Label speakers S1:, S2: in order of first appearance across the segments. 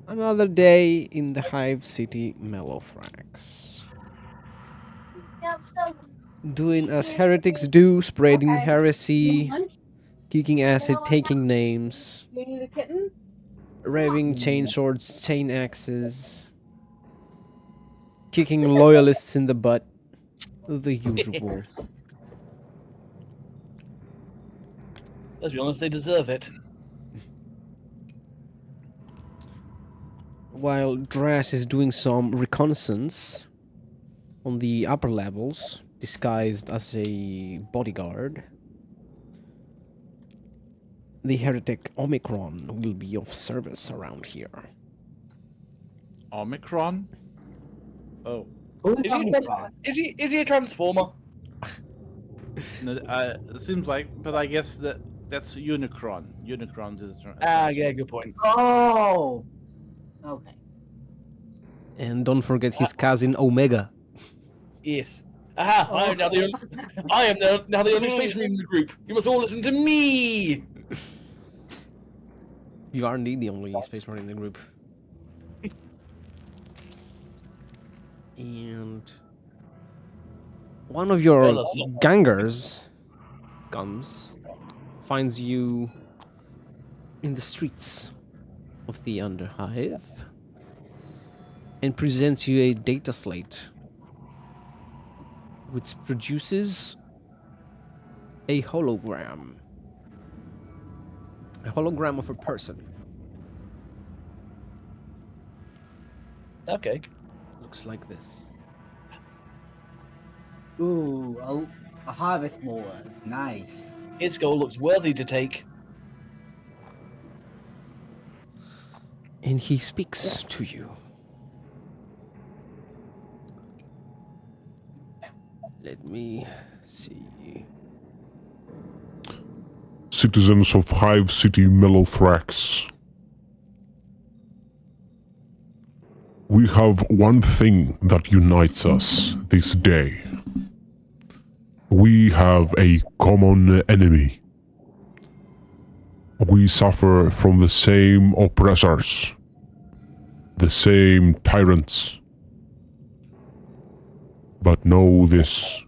S1: Another day in the Hive City Mellowthrax. Doing as heretics do, spreading heresy, kicking acid, taking names, raving chain swords, chain axes, kicking loyalists in the butt. The usual.
S2: Let's be honest, they deserve it.
S1: While Dras is doing some reconnaissance on the upper levels, disguised as a bodyguard, the heretic Omicron will be of service around here.
S3: Omicron? Oh.
S2: Is he a transformer?
S3: No, it seems like, but I guess that's Unicron. Unicron is.
S2: Yeah, good point.
S4: Oh. Okay.
S1: And don't forget his cousin Omega.
S2: Yes. Aha! I am now the only space marine in the group. You must all listen to me.
S1: You are indeed the only space marine in the group. And one of your gangers finds you in the streets of the Underhive and presents you a data slate which produces a hologram. A hologram of a person.
S2: Okay.
S1: Looks like this.
S4: Ooh, a harvest mower. Nice.
S2: His goal looks worthy to take.
S1: And he speaks to you. Let me see.
S5: Citizens of Hive City Mellowthrax. We have one thing that unites us this day. We have a common enemy. We suffer from the same oppressors, the same tyrants. But know this.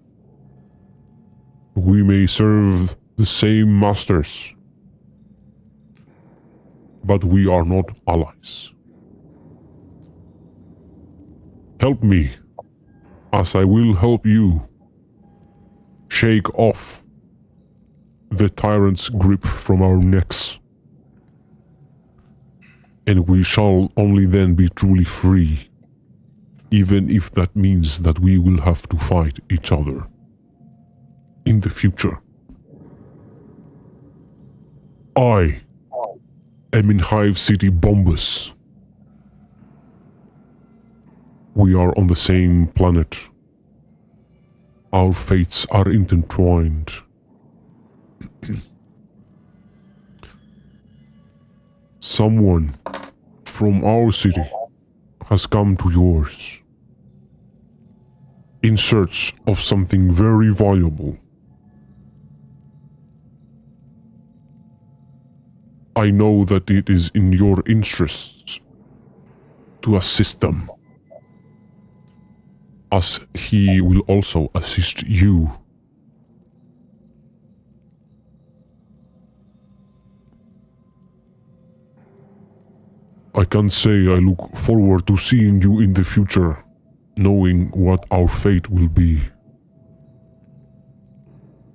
S5: We may serve the same masters, but we are not allies. Help me, as I will help you, shake off the tyrant's grip from our necks, and we shall only then be truly free, even if that means that we will have to fight each other in the future. I am in Hive City Bombus. We are on the same planet. Our fates are intertwined. Someone from our city has come to yours in search of something very valuable. I know that it is in your interests to assist them, as he will also assist you. I can say I look forward to seeing you in the future, knowing what our fate will be.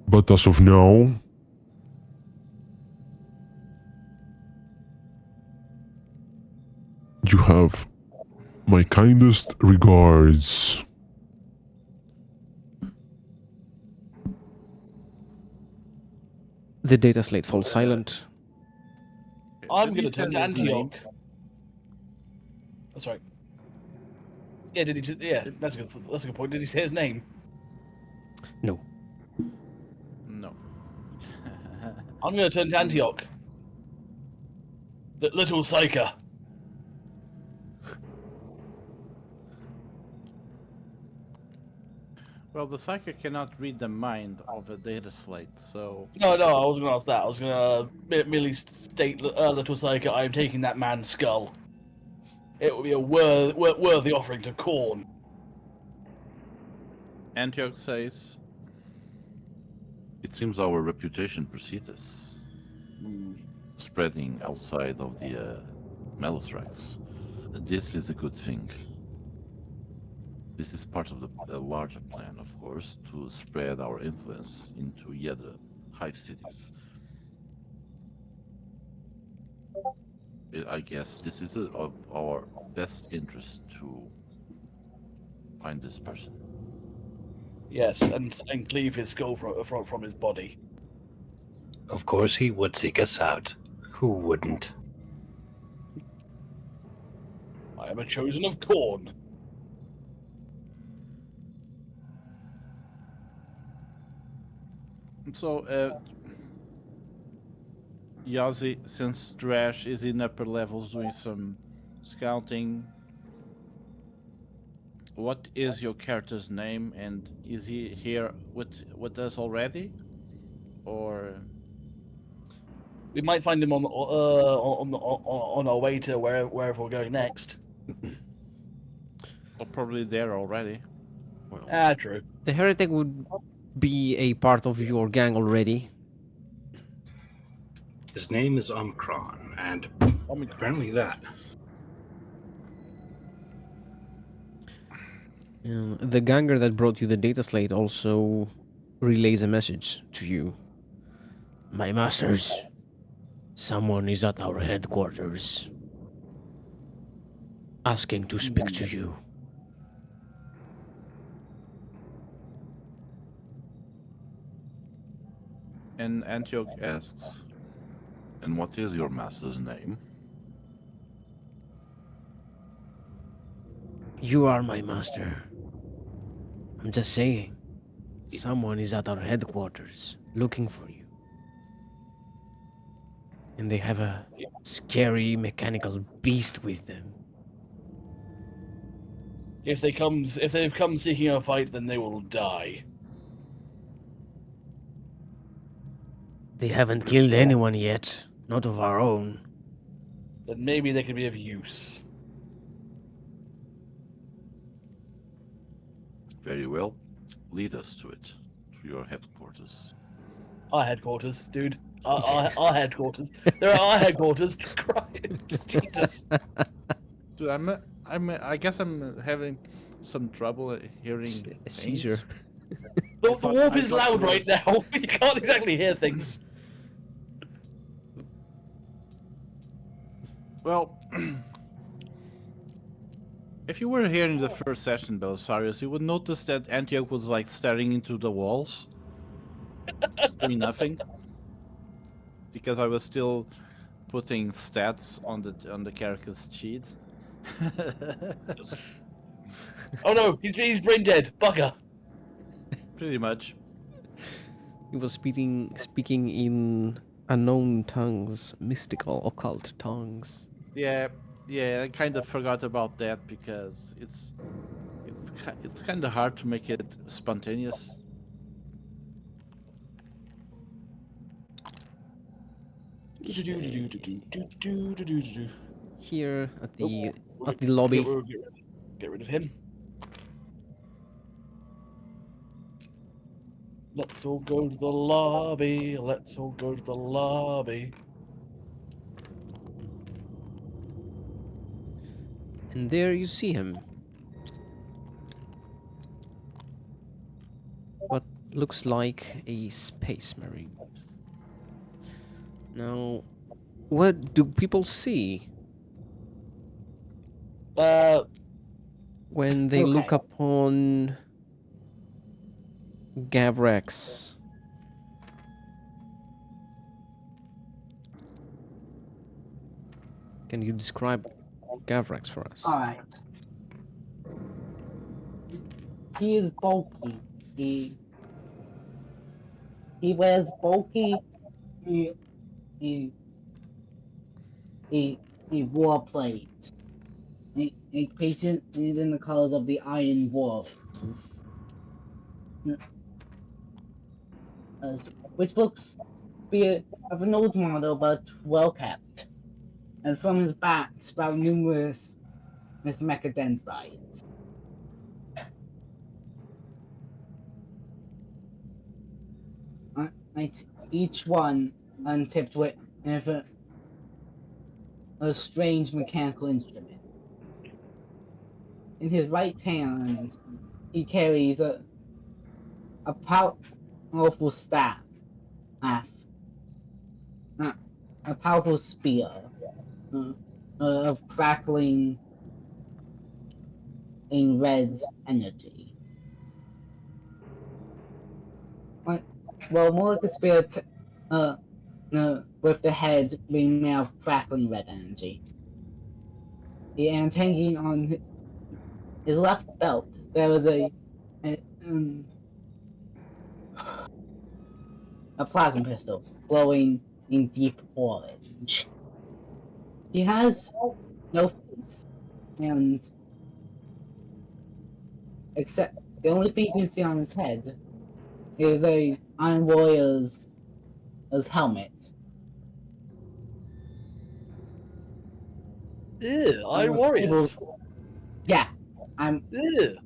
S5: But as of now, you have my kindest regards.
S1: The data slate falls silent.
S2: I'm going to turn to Antioch. Oh, sorry. Yeah, did he? Yeah, that's a good point. Did he say his name?
S1: No.
S3: No.
S2: I'm going to turn to Antioch. The little psyker.
S3: Well, the psychic cannot read the mind of a data slate, so...
S2: No, I wasn't going to ask that. I was going to merely state, little psyker, I'm taking that man's skull. it would be a worthy offering to Khorne.
S3: Antioch says,
S6: It seems our reputation precedes us, spreading outside of the Melothrax. This is a good thing. This is part of the larger plan, of course, to spread our influence into the other hive cities. I guess this is of our best interest to find this person.
S2: Yes, and cleave his skull from his body.
S7: Of course he would seek us out. Who wouldn't?
S2: I am a chosen of Khorne.
S3: so, Yazi, since Drash is in upper levels doing some scouting, what is your character's name, and is he here with us already, or?
S2: We might find him on our way to wherever we're going next.
S3: Or probably there already.
S2: Ah, true.
S1: The heretic would be a part of your gang already.
S7: His name is Omicron, and apparently that.
S1: The ganger that brought you the data slate also relays a message to you. My masters, someone is at our headquarters, asking to speak to you.
S3: And Antioch asks,
S6: And what is your master's name?
S1: You are my master. I'm just saying. Someone is at our headquarters looking for you. And they have a scary mechanical beast with them.
S2: If they've come seeking a fight, then they will die.
S1: They haven't killed anyone yet, not of our own.
S2: Then maybe they could be of use.
S6: Very well. Lead us to it, to your headquarters.
S2: Our headquarters, dude. Our headquarters. There are our headquarters. Jesus.
S3: dude, I guess I'm having some trouble hearing
S1: A seizure.
S2: The warp is loud right now. You can't exactly hear things.
S3: Well, if you were here in the first session, Belisarius, you would notice that Antioch was like staring into the walls, doing nothing, because I was still putting stats on the character's sheet.
S2: Oh no, he's brain dead. Bugger.
S3: Pretty much.
S1: He was speaking in unknown tongues, mystical, occult tongues.
S3: Yeah, I kind of forgot about that because it's kind of hard to make it spontaneous.
S1: Here at the lobby.
S2: Get rid of him. Let's all go to the lobby. Let's all go to the lobby.
S1: And there you see him. What looks like a space marine. Now, what do people see when they look
S4: Okay.
S1: upon Gavrex? Can you describe Gavrex for us?
S4: Alright. He is bulky. He wears bulky. He war plate. He painted it in the colors of the Iron Wolves. Which looks be of an old model but well kept. And from his back sprout numerous Miss Mechadendrites. Each one untipped with a strange mechanical instrument. In his right hand, he carries a powerful staff, a powerful spear of crackling in red energy. Well, more like a spear with the head being made of crackling red energy. And hanging on his left belt, there was a plasma pistol glowing in deep orange. He has no face, and except the only thing you can see on his head is a Iron Warrior's helmet.
S2: Ew, Iron Warriors.
S4: Yeah,
S2: Ew.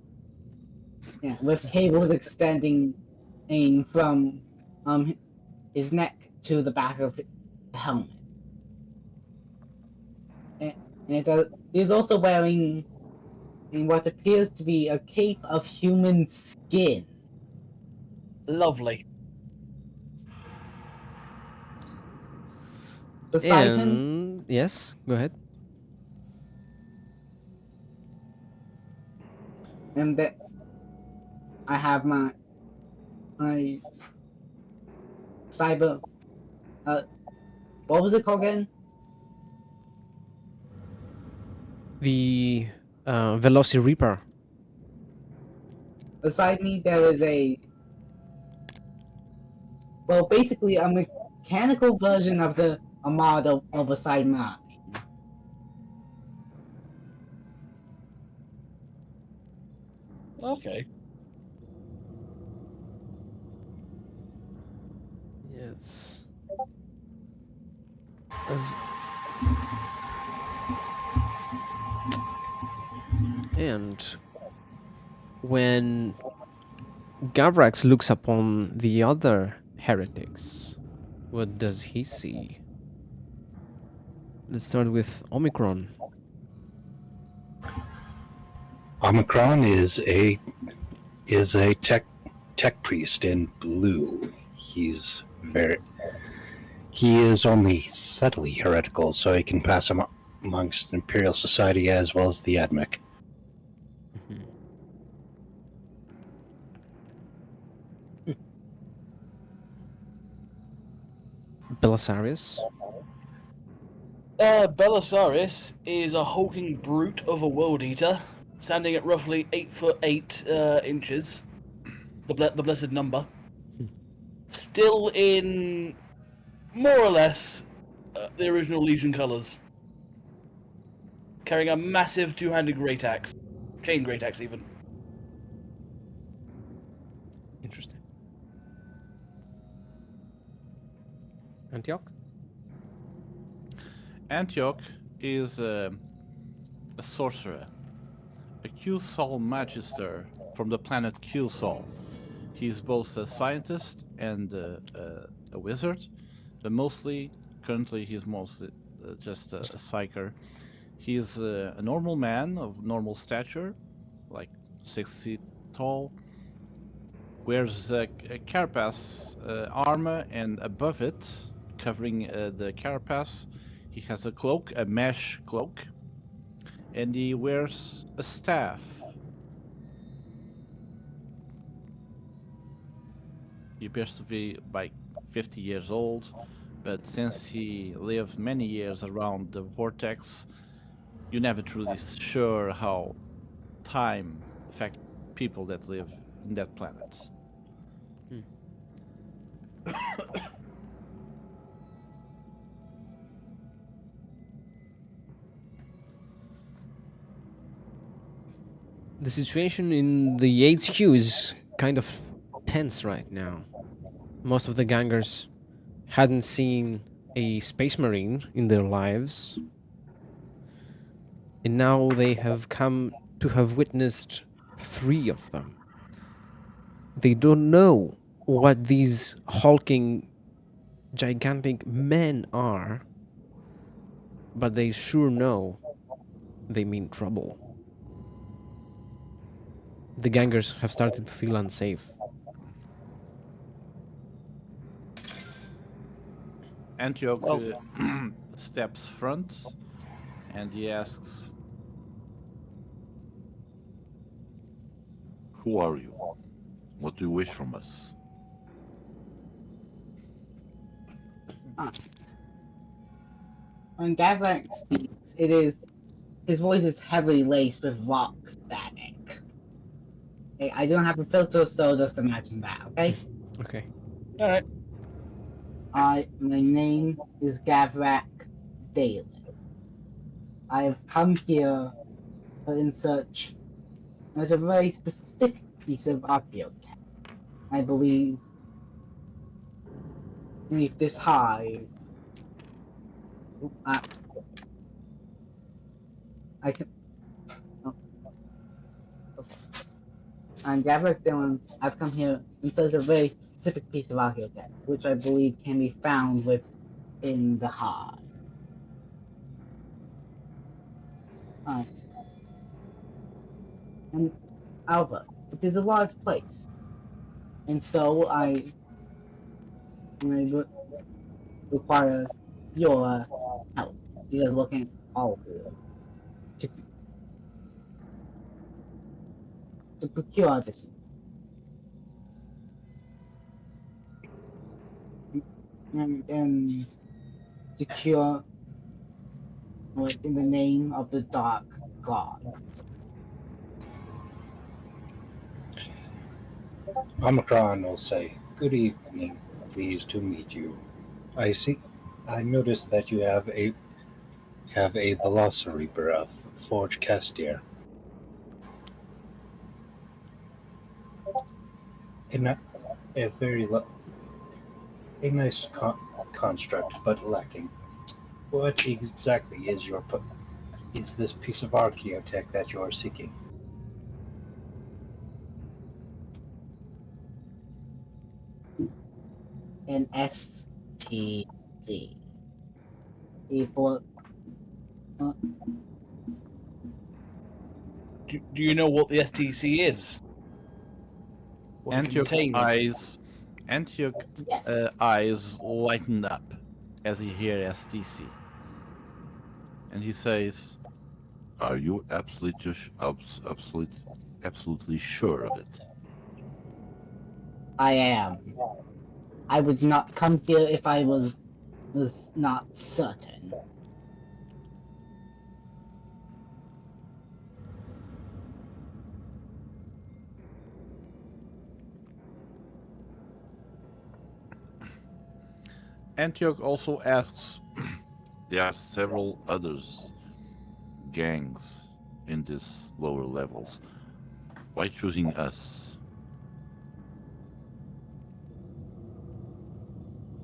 S4: yeah, with cables extending from his neck to the back of the helmet. He's also wearing what appears to be a cape of human skin.
S2: Lovely.
S4: Beside him,
S1: And yes, go ahead.
S4: and that I have my cyber. What was it called again?
S1: The Veloci Reaper.
S4: Beside me, there is basically a mechanical version of the Armada beside mine.
S2: Okay.
S1: Yes. And when Gavrax looks upon the other heretics, what does he see? Let's start with Omicron.
S7: Omicron is a tech priest in blue. He is only subtly heretical, so he can pass amongst Imperial Society as well as the Admech.
S1: Belisarius.
S2: Belisarius is a hulking brute of a world eater, standing at roughly 8'8" the blessed number. Still in more or less the original Legion colours, carrying a massive two-handed great axe, chain great axe even.
S1: Interesting. Antioch?
S3: Antioch is a sorcerer, a Q-Sol Magister from the planet Q-Sol. He's both a scientist and a wizard, but currently he's mostly just a psyker. He's a normal man of normal stature, like 6 feet tall, wears a carapace armor, and above it, covering the carapace, he has a cloak, a mesh cloak, and he wears a staff. He appears to be like 50 years old, but since he lived many years around the vortex, you're never truly sure how time affects people that live in that planet.
S1: The situation in the HQ is kind of tense right now. Most of the gangers hadn't seen a space marine in their lives. And now they have come to have witnessed 3 of them. They don't know what these hulking, gigantic men are, but they sure know they mean trouble. The gangers have started to feel unsafe.
S3: Antioch
S2: Well-
S3: steps front and he asks,
S6: Who are you? What do you wish from us?
S4: When Gavrak speaks, his voice is heavily laced with rock static. Okay, I don't have a filter, so just imagine that, okay?
S1: Okay.
S2: All right.
S4: My name is Gavrak Dalen. I have come here in search of a very specific piece of archaeotech. I believe this hive. I can. Oh, okay. I'm Gavrak Dillon. I've come here in search of a very specific piece of archaeotech, which I believe can be found within the hive. Alright. And Alva, it is a large place, and so I require your help. He is looking at all of you to procure this and secure it in the name of the Dark God.
S7: Omicron will say, "Good evening. Pleased to meet you. I see. I noticed that you have a Velociraptor of Forge Castier. A very a nice construct, but lacking. What exactly is this piece of archaeotech that you are seeking?"
S4: An STC. For
S2: Do you know what the STC is? What it
S3: Antioch's
S2: contains?
S4: yes,
S3: eyes lighten up as he hears STC. And he says,
S6: Are you absolutely sure of it?
S4: I am. I would not come here if I was not certain.
S3: Antioch also asks,
S6: There are several others gangs in these lower levels. Why choosing us?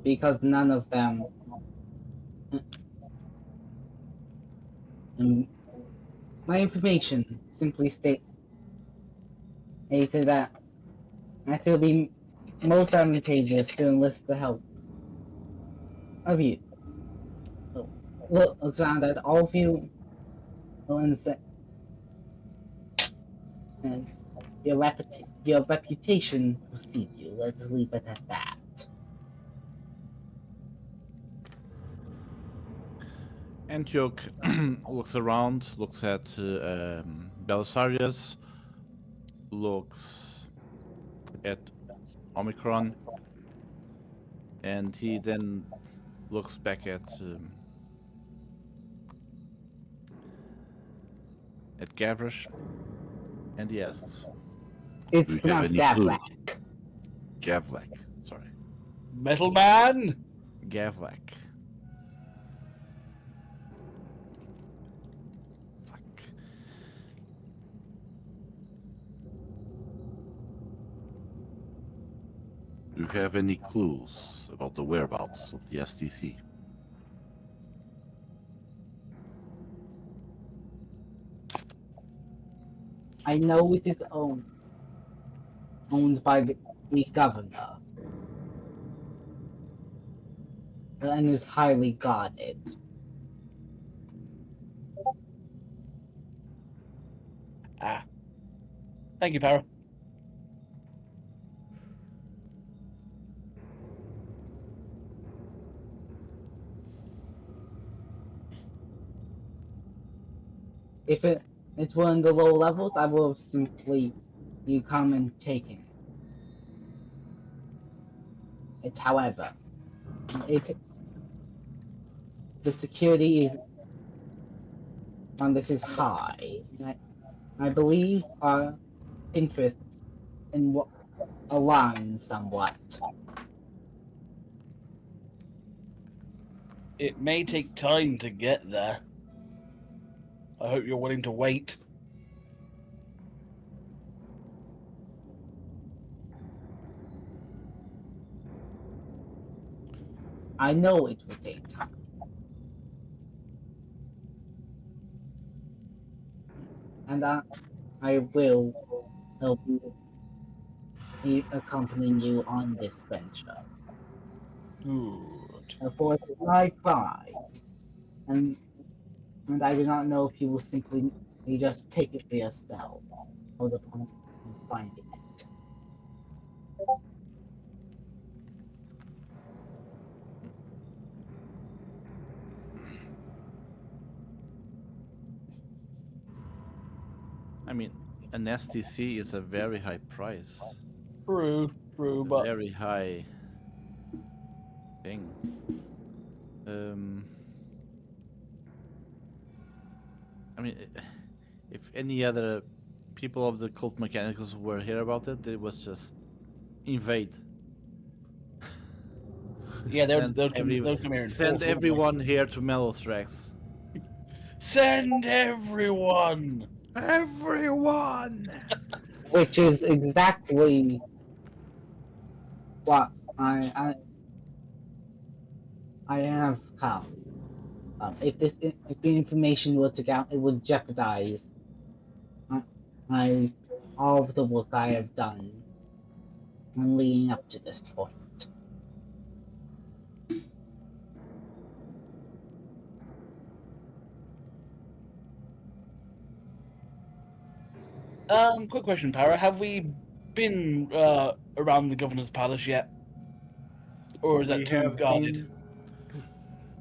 S4: Because none of them. My information simply stated that I feel it would be most advantageous to enlist the help of you. Looks around at all of you, and your reputation precedes you. Let's leave it at that.
S3: Antioch looks around, looks at Belisarius, looks at Omicron, and he then looks back at Gavrish, and he asks,
S4: It's
S6: Do you have
S4: pronounced
S6: any clue?
S4: Gavrak.
S6: Gavlak, sorry.
S2: Metal Man?
S3: Gavlak. Fuck.
S6: Do you have any clues about the whereabouts of the STC?
S4: I know it is owned by the governor and is highly guarded.
S2: Ah. Thank you, Para.
S4: If it were in the low levels, I would have simply you come and taken it. It's however, the security is on this is high. I believe our interests in what align somewhat.
S2: It may take time to get there. I hope you're willing to wait.
S4: I know it will take time. And I will help accompany you on this venture.
S2: Good.
S4: For it is my pride, and I do not know if you will simply just take it for yourself, as upon finding it.
S3: I mean, an STC is a very high price.
S2: True,
S3: A
S2: but
S3: very high thing. I mean, if any other people of the cult mechanicals were here about it, it was just invade.
S2: yeah, they'll
S3: Send,
S2: come here and
S3: send
S2: force
S3: everyone here to Melothrax.
S2: Send everyone.
S3: Everyone!
S4: Which is exactly what I have come. If the information were to get out, it would jeopardize all of the work I have done leading up to this point.
S2: Quick question, Para. Have we been around the governor's palace yet, or is that too guarded?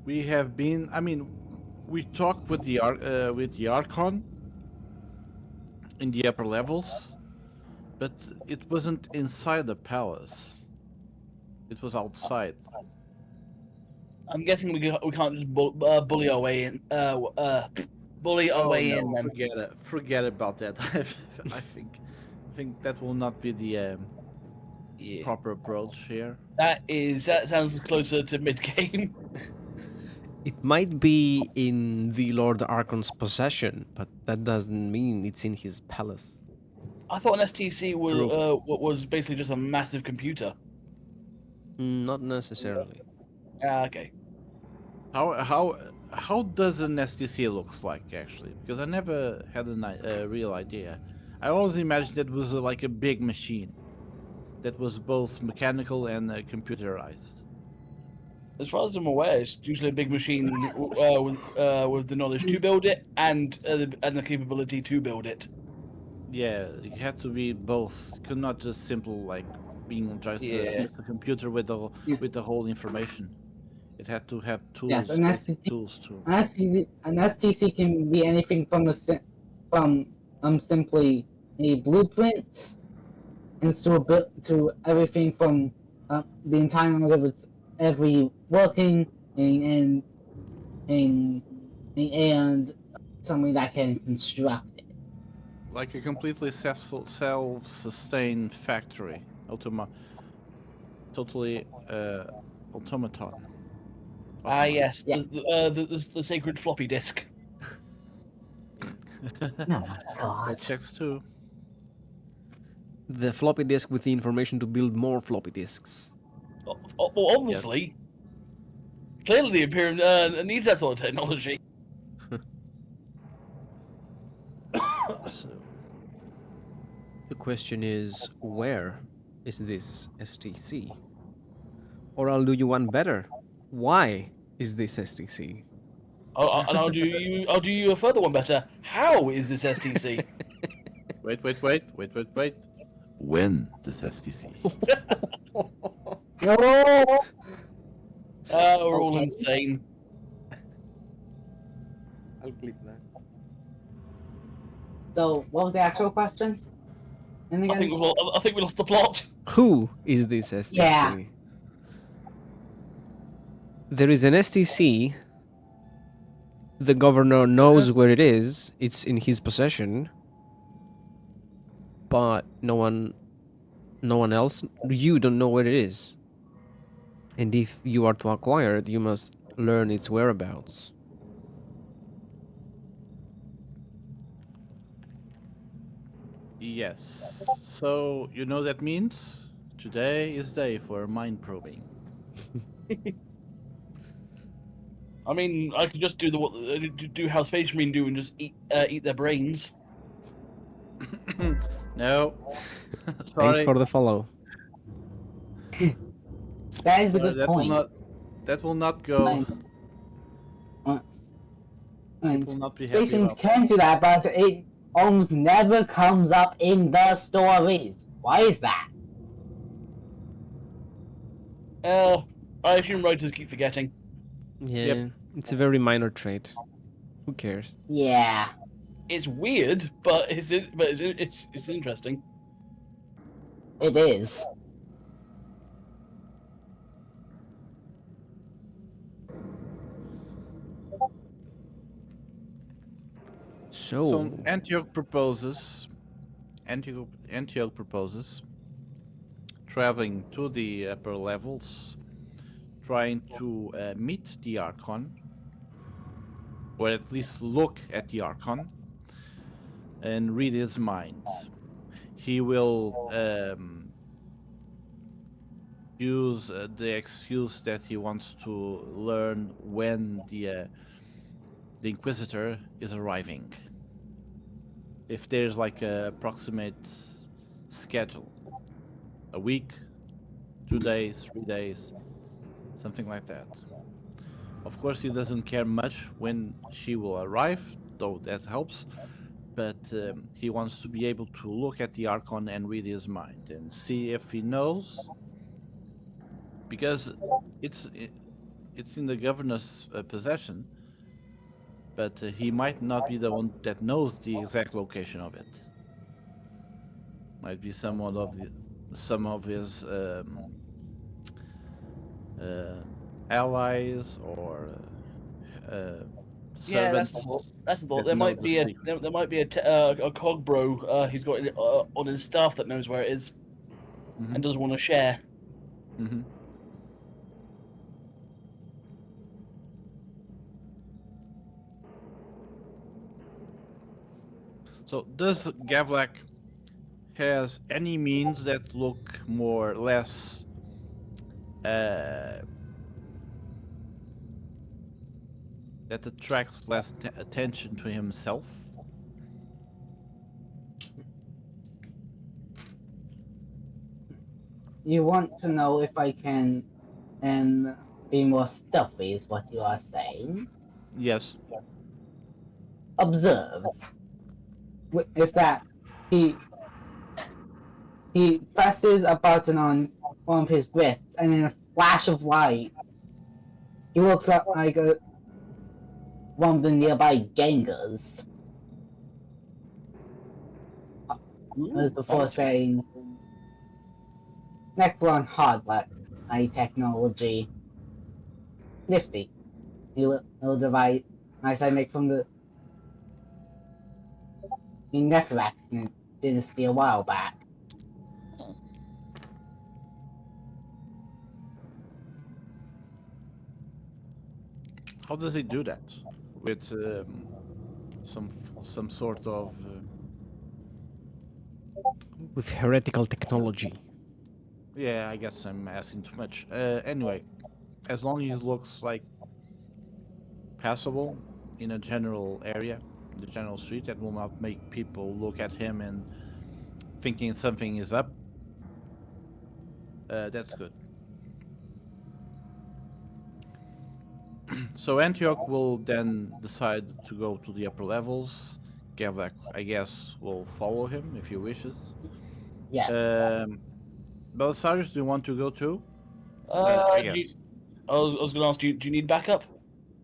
S3: We have been. I mean, we talked with the Archon in the upper levels, but it wasn't inside the palace. It was outside.
S2: I'm guessing we can't just bully our way in. Bully our way in. Then
S3: Forget about that. I think that will not be the
S2: yeah,
S3: proper approach here.
S2: that sounds closer to mid game.
S1: It might be in the Lord Archon's possession, but that doesn't mean it's in his palace.
S2: I thought an STC
S3: True.
S2: was basically just a massive computer.
S1: Not necessarily.
S2: Okay.
S3: How does an STC looks like actually? Because I never had a real idea. I always imagined it was like a big machine that was both mechanical and computerized.
S2: As far as I'm aware, it's usually a big machine with the knowledge to build it and the capability to build it.
S3: Yeah, it had to be both. It could not just simple like being just a computer with the whole information. It had to have tools,
S4: Yes, an
S3: basic
S4: STC,
S3: tools too.
S4: an STC can be anything from simply a blueprint and to everything from the entire of its every working and something that can construct it.
S3: Like a completely self-sustained factory, totally automaton.
S2: Ah, yes,
S4: Yeah.
S2: the sacred floppy disk.
S4: Oh my god.
S3: That checks too.
S1: The floppy disk with the information to build more floppy disks.
S2: Well, obviously, clearly the Imperium needs that sort of technology.
S1: So, The question is, where is this STC? Or I'll do you one better. Why is this STC?
S2: And I'll do you a further one better. How is this STC?
S3: Wait.
S6: When this STC?
S4: No!
S2: We're all
S4: Okay.
S2: insane.
S1: I'll clip that.
S4: So, what was the actual question? And
S2: I
S4: again?
S2: think we lost the plot.
S1: Who is this STC?
S4: Yeah.
S1: There is an STC. The governor knows where it is. It's in his possession. But no one else, you don't know where it is. And if you are to acquire it, you must learn its whereabouts.
S3: Yes. So, you know that means? Today is day for mind probing.
S2: I mean, I could just do how Space Marine do and just eat their brains.
S3: No.
S1: Thanks
S3: Sorry.
S1: for the follow.
S4: That is a
S3: Sorry,
S4: good
S3: that
S4: point.
S3: that will not go.
S4: And
S3: will not be happy
S4: stations
S3: about
S4: can do that, but it almost never comes up in the stories. Why is that?
S2: I assume writers keep forgetting.
S1: Yeah, it's a very minor trait. Who cares?
S4: Yeah.
S2: It's weird, but it's interesting.
S4: It is.
S3: So Antioch proposes traveling to the upper levels, trying to meet the Archon, or at least look at the Archon, and read his mind. He will use the excuse that he wants to learn when the Inquisitor is arriving. If there's like a approximate schedule, a week, 2 days, 3 days, something like that. Of course, he doesn't care much when she will arrive, though that helps. But he wants to be able to look at the Archon and read his mind and see if he knows, because it's in the governor's possession. But he might not be the one that knows the exact location of it. Might be some of his allies or
S2: Yeah,
S3: servants.
S2: that's the thought.
S3: that
S2: There
S3: know
S2: might
S3: the
S2: be
S3: secret.
S2: there might be a cog bro he's got on his staff that knows where it is and doesn't want to share.
S3: Mm-hmm. So does Gavlak has any means that look more or less that attracts less attention to himself?
S4: You want to know if I can and be more stealthy is what you are saying.
S3: Yes.
S4: Observe. If that he presses a button on one of his wrists, and in a flash of light, he looks up like one of the nearby gangers. As before saying, Necron hardware technology. Nifty. He'll divide I make from the Nefrak dynasty a while back.
S3: How does he do that? With some sort of
S1: With heretical technology.
S3: yeah, I guess I'm asking too much. Anyway, as long as he looks like passable in a general area, the general street, that will not make people look at him and thinking something is up. That's good. So Antioch will then decide to go to the upper levels. Gavak, I guess, will follow him if he wishes.
S4: Yes.
S3: Belisarius, do you want to go too?
S2: Uh,
S3: I
S2: do you-
S3: guess.
S2: I was going to ask you, do you need backup?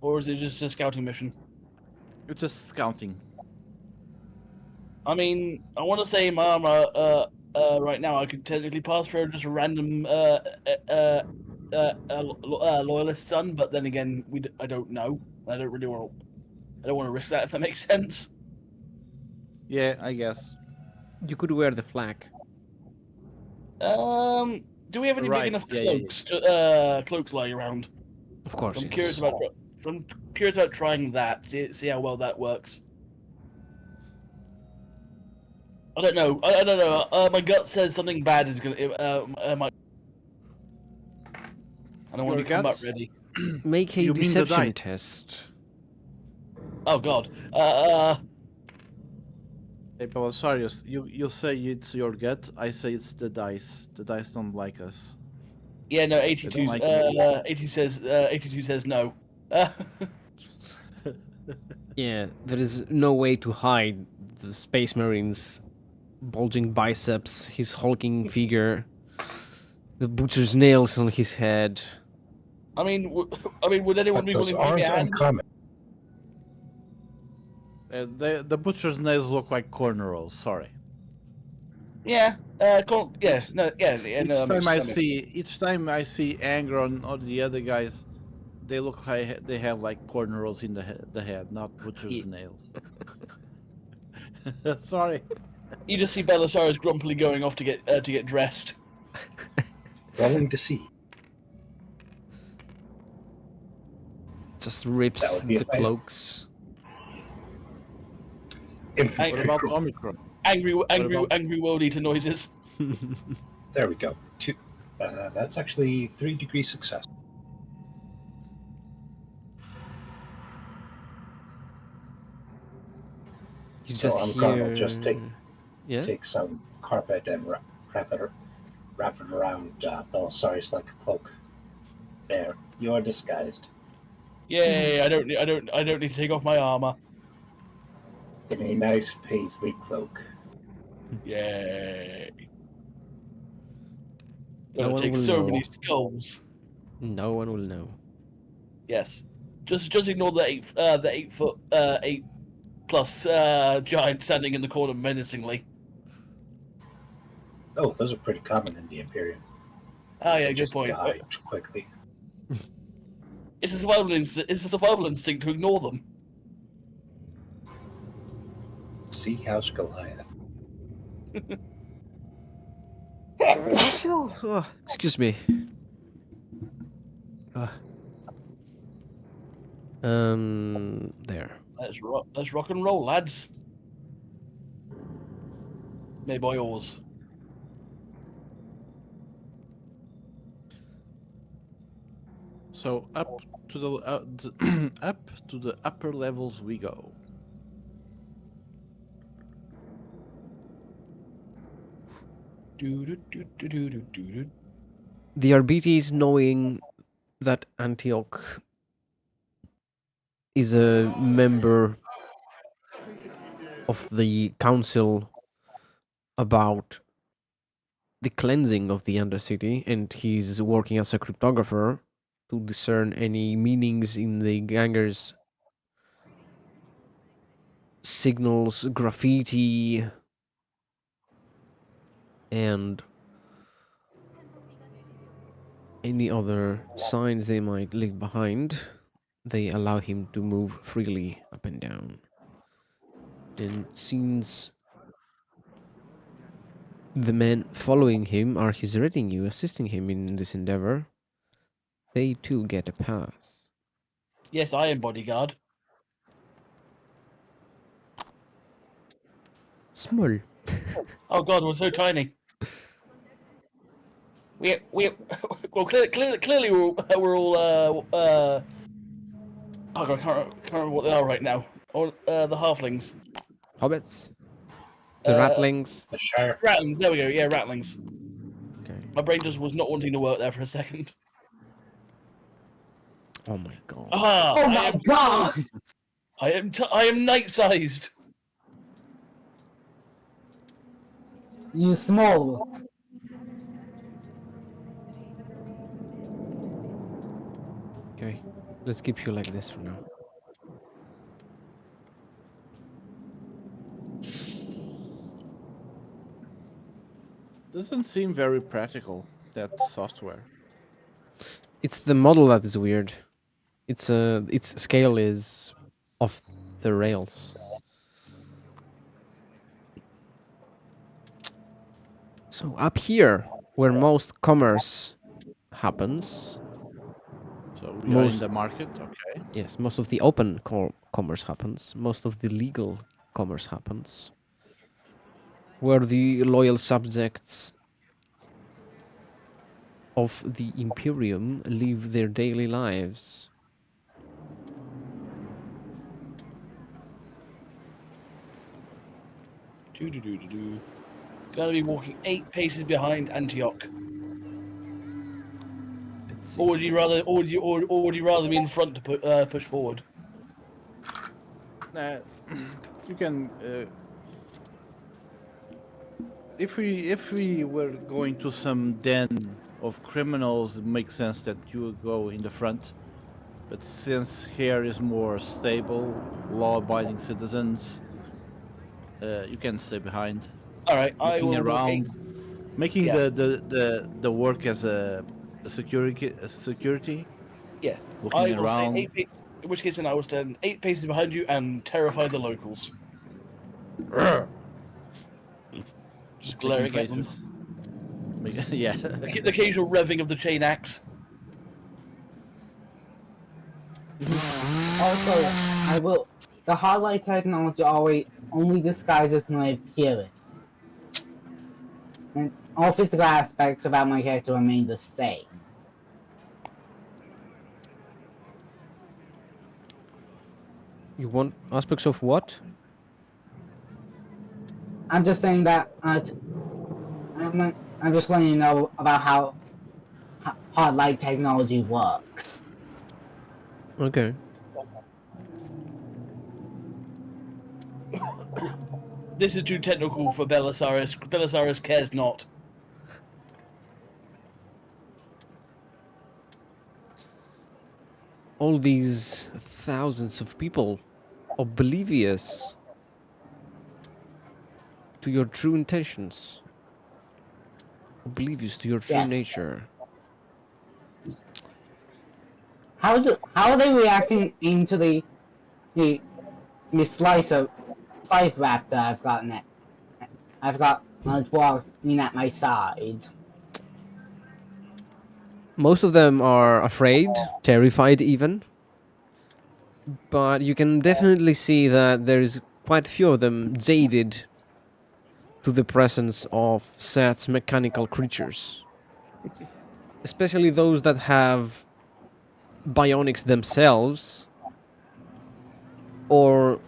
S2: Or is it just a scouting mission?
S3: It's just scouting.
S2: I mean, I want to say my armor, right now I could technically pass for just a random, loyalist son, but then again, I don't know. I don't want to risk that, if that makes sense.
S3: Yeah, I guess.
S1: You could wear the flag.
S2: Do we have any
S3: Right,
S2: big enough
S3: yeah.
S2: cloaks lying around?
S1: Of course,
S2: I'm
S1: yes.
S2: curious about trying that. See how well that works. I don't know. I don't know. My gut says something bad is gonna. Might. I don't want to
S3: Your
S2: be combat
S3: gut?
S2: ready.
S1: Make a
S3: You mean the
S1: deception
S3: die?
S1: test.
S2: Oh God.
S3: Hey, Belisarius, you say it's your gut. I say it's the dice. The dice don't like us.
S2: Yeah. No.
S3: They
S2: 82.
S3: don't like it.
S2: 82 says. 82 says no.
S1: Yeah, there is no way to hide the Space Marine's bulging biceps, his hulking figure, the butcher's nails on his head.
S2: I mean, would anyone
S7: But
S2: be
S7: those
S2: willing to give me
S7: aren't
S2: a hand?
S7: uncommon.
S3: The butcher's nails look like cornrows. Sorry.
S2: Yeah. Yeah. No. Yeah. Yeah. No.
S3: Each time I see anger on the other guys, they look like they have like cornrows in the head, not butcher's nails. Sorry.
S2: You just see Belisarius grumpily going off to get dressed.
S7: Rolling to see.
S1: Just
S7: That
S1: rips
S7: would be a
S1: the
S7: fail.
S1: cloaks.
S3: What
S7: Infantry.
S3: about Omicron?
S2: Angry
S3: about-
S2: world eater noises.
S7: There we go. Two. That's actually 3-degree success.
S1: You
S7: So
S1: just
S7: Omicron will
S1: hear...
S7: just
S1: Yeah?
S7: take some carpet and wrap it around Belisarius like a cloak. There, you are disguised
S2: Yay! I don't need to take off my armor.
S7: in a nice paisley cloak.
S2: Yay!
S1: No
S2: Gonna
S1: one
S2: take
S1: will
S2: so
S1: know.
S2: many skulls.
S1: No one will know.
S2: Yes. Just ignore the 8+ giant standing in the corner menacingly.
S7: Oh, those are pretty common in the Imperium.
S2: Oh yeah,
S7: They
S2: good
S7: just
S2: point.
S7: die quickly.
S2: It's a survival instinct to ignore them.
S7: See House Goliath.
S1: Oh, excuse me. There.
S2: Let's rock and roll, lads. May by oars.
S3: So up to the up to the upper levels we go.
S1: The Arbites, knowing that Antioch is a member of the council about the cleansing of the Undercity, and he's working as a cryptographer to discern any meanings in the gangers' signals, graffiti, and any other signs they might leave behind. They allow him to move freely up and down. And since the men following him are his retinue, assisting him in this endeavor, they too get a pass.
S2: Yes, I am bodyguard.
S1: Small.
S2: Oh God, we're so tiny. Well, clearly we're all oh God, I can't remember what they are right now. Or the halflings.
S1: Hobbits? The rattlings.
S7: The shark.
S2: Rattlings, there we go. Yeah, rattlings.
S1: Okay.
S2: My brain just was not wanting to work there for a second.
S1: Oh my god.
S2: Ah,
S4: Oh my god!
S2: I am night-sized.
S4: You small.
S1: Okay. Let's keep you like this for now.
S3: Doesn't seem very practical, that software.
S1: It's the model that is weird. Its scale is off the rails. So up here, where most commerce happens,
S3: So we are in
S1: Most-
S3: the market, okay.
S1: yes, most of the open commerce happens, most of the legal commerce happens, where the loyal subjects of the Imperium live their daily lives.
S2: Gonna be walking 8 paces behind Antioch.
S1: Let's see.
S2: Or would you rather be in front to push forward?
S3: You can. If we were going to some den of criminals, it makes sense that you would go in the front. But since here is more stable, law-abiding citizens, you can stay behind,
S2: All right, I
S3: looking
S2: will
S3: around, making
S2: Yeah.
S3: the work as a security.
S2: Yeah,
S3: Looking
S2: I will
S3: around.
S2: say 8 in which case then I will stand 8 paces behind you and terrify the locals. Just
S3: Making
S2: glaring at them.
S3: faces. Yeah.
S2: The occasional revving of the chain axe.
S4: Also, I will. The highlight technology always only disguises my appearance, and all physical aspects about my character remain the same.
S1: You want aspects of what?
S4: I'm just saying that. I'm just letting you know about how highlight technology works.
S1: Okay.
S2: This is too technical for Belisarius. Belisarius cares not.
S1: All these thousands of people oblivious to your true intentions, oblivious to your true
S4: Yes.
S1: nature.
S4: How are they reacting into the slice raptor I've gotten at? I've got walking at my side.
S1: Most of them are afraid, terrified even. But you can definitely see that there's quite a few of them jaded to the presence of Seth's mechanical creatures. Especially those that have bionics themselves or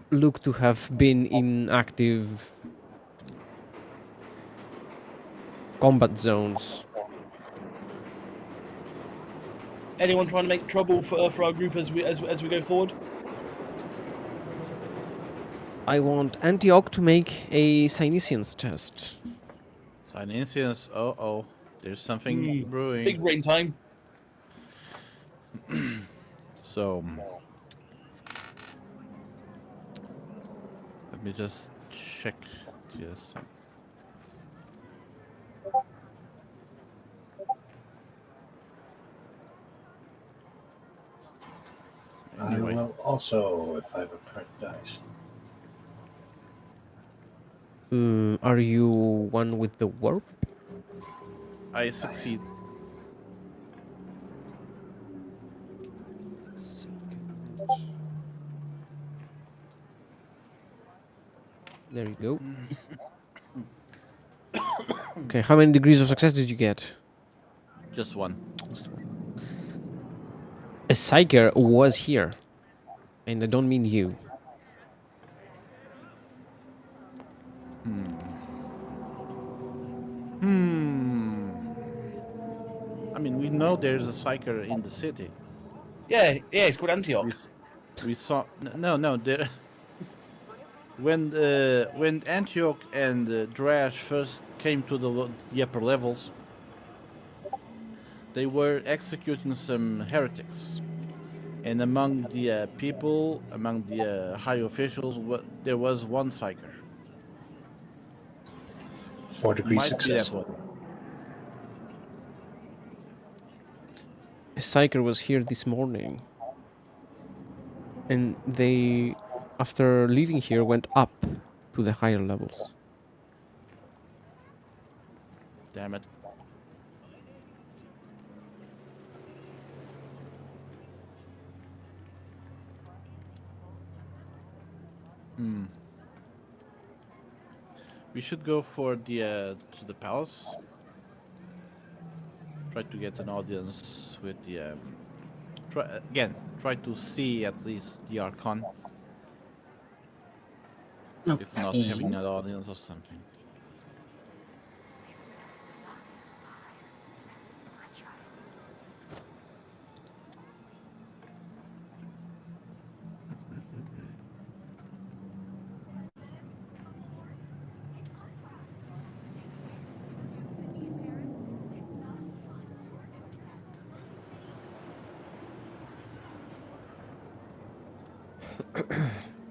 S1: look to have been in active combat zones.
S2: Anyone trying to make trouble for our group as we go forward?
S1: I want Antioch to make a Cynesians test.
S3: Cynesians, oh, there's something brewing.
S2: Big brain time.
S3: So, let me just check this. Anyway.
S7: I will also, if I have a card dice.
S1: Are you one with the warp?
S3: I succeed.
S1: There you go. Okay, how many degrees of success did you get?
S3: Just one.
S1: A psyker was here. And I don't mean you.
S3: I mean, we know there's a psyker in the city.
S2: Yeah, it's called Antioch.
S3: We saw no. There, when Antioch and Drash first came to the upper levels, they were executing some heretics, and among the people, among the high officials, there was one psyker.
S7: 4-degree
S3: Might be
S7: success.
S3: that one.
S1: A psyker was here this morning, and they, after leaving here, went up to the higher levels.
S3: Damn it. We should go for the to the palace. Try to get an audience with the. Try to see at least the Archon, if not having an audience or something.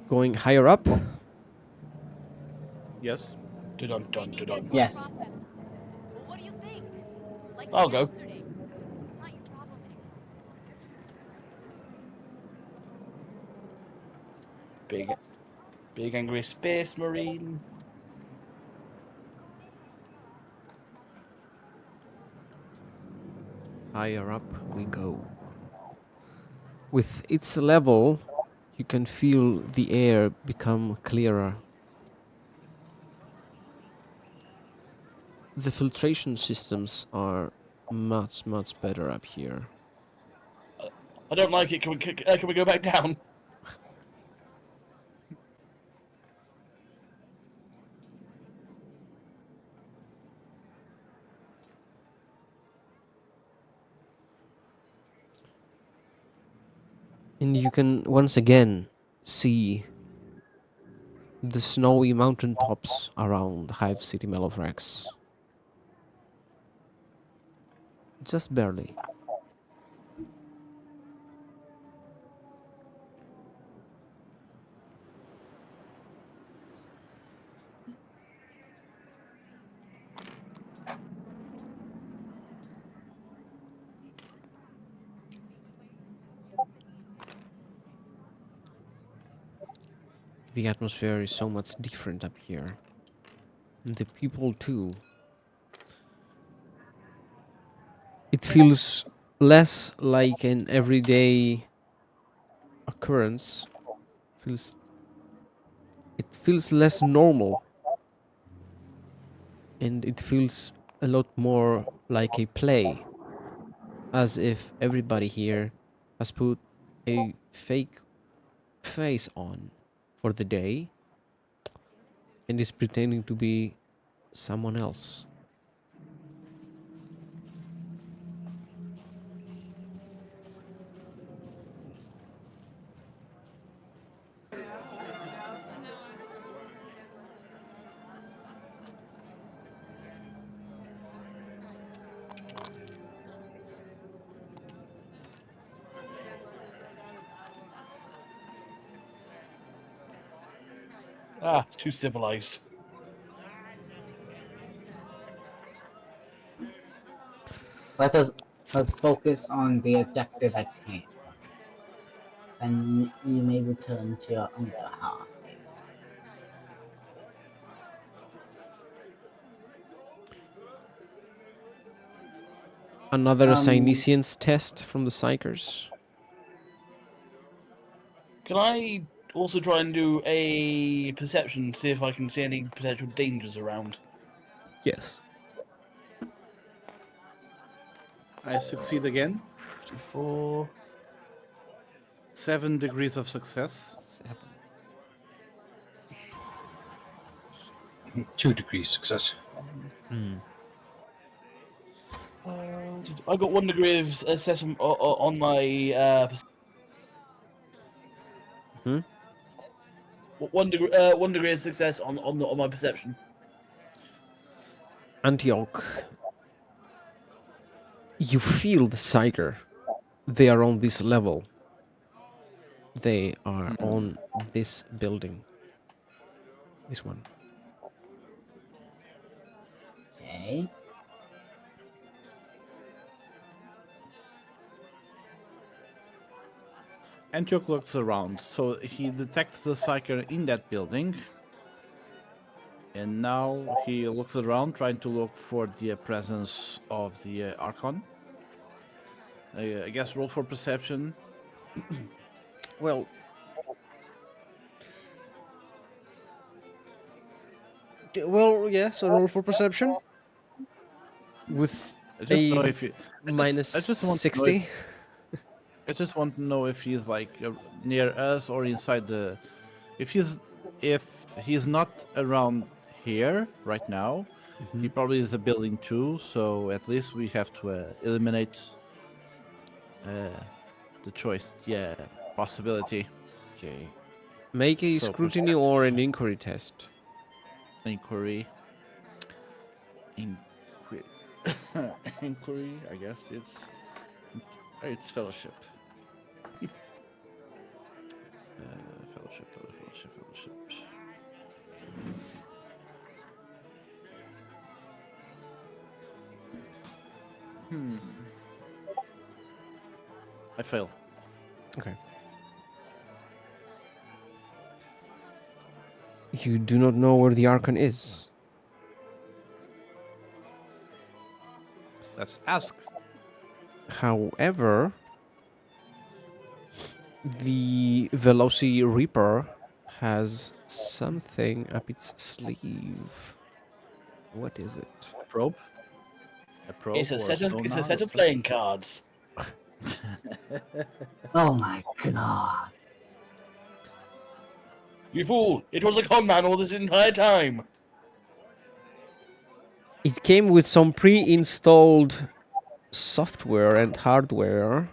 S1: Going higher up?
S3: Yes.
S2: Dun dun dun dun.
S4: Yes.
S8: Well, what do you think? Like
S2: I'll go.
S8: yesterday. It's not your problem anymore.
S2: Big angry space marine.
S1: Higher up we go. With its level, you can feel the air become clearer. The filtration systems are much better up here.
S2: I don't like it. Can we go back down?
S1: And you can once again see the snowy mountaintops around Hive City Mellowthrax. Just barely. The atmosphere is so much different up here. And the people too. It feels less like an everyday occurrence. It feels less normal. And it feels a lot more like a play. As if everybody here has put a fake face on for the day and is pretending to be someone else.
S2: Ah, it's too civilized.
S4: Let's focus on the objective at hand. And you may return to your own path.
S1: Another Cynesians test from the Psychers.
S2: Can I also try and do a perception, see if I can see any potential dangers around?
S1: Yes.
S3: I succeed again.
S2: 54.
S3: 7 degrees of success.
S7: 2 degrees success.
S2: I got 1 degree of assessment on my
S1: Hmm?
S2: 1 degree of success on my perception.
S1: Antioch, you feel the Psyker. They are on this level. They are on this building. This one.
S4: Okay.
S3: Antioch looks around, so he detects the psyker in that building. And now he looks around, trying to look for the presence of the Archon. I guess roll for perception.
S1: Well, yes, a roll for perception with
S3: I just know
S1: a
S3: if he,
S1: minus
S3: I just want to know if,
S1: 60.
S3: I just want to know if he's like near us or inside the. If he's not around here right now, he probably is a building too. So at least we have to eliminate the choice, possibility.
S1: Okay. Make a
S3: So
S1: scrutiny or an inquiry test.
S3: Inquiry. Inquiry. I guess it's fellowship. Fellowship. I fail.
S1: Okay. You do not know where the Archon is.
S3: Let's ask.
S1: However, the Veloci Reaper has something up its sleeve. What is it?
S3: A probe.
S2: It's a
S3: or
S2: set of
S3: sonar or
S2: playing cards.
S4: Oh my god.
S2: You fool! It was a con man all this entire time.
S1: It came with some pre-installed software and hardware,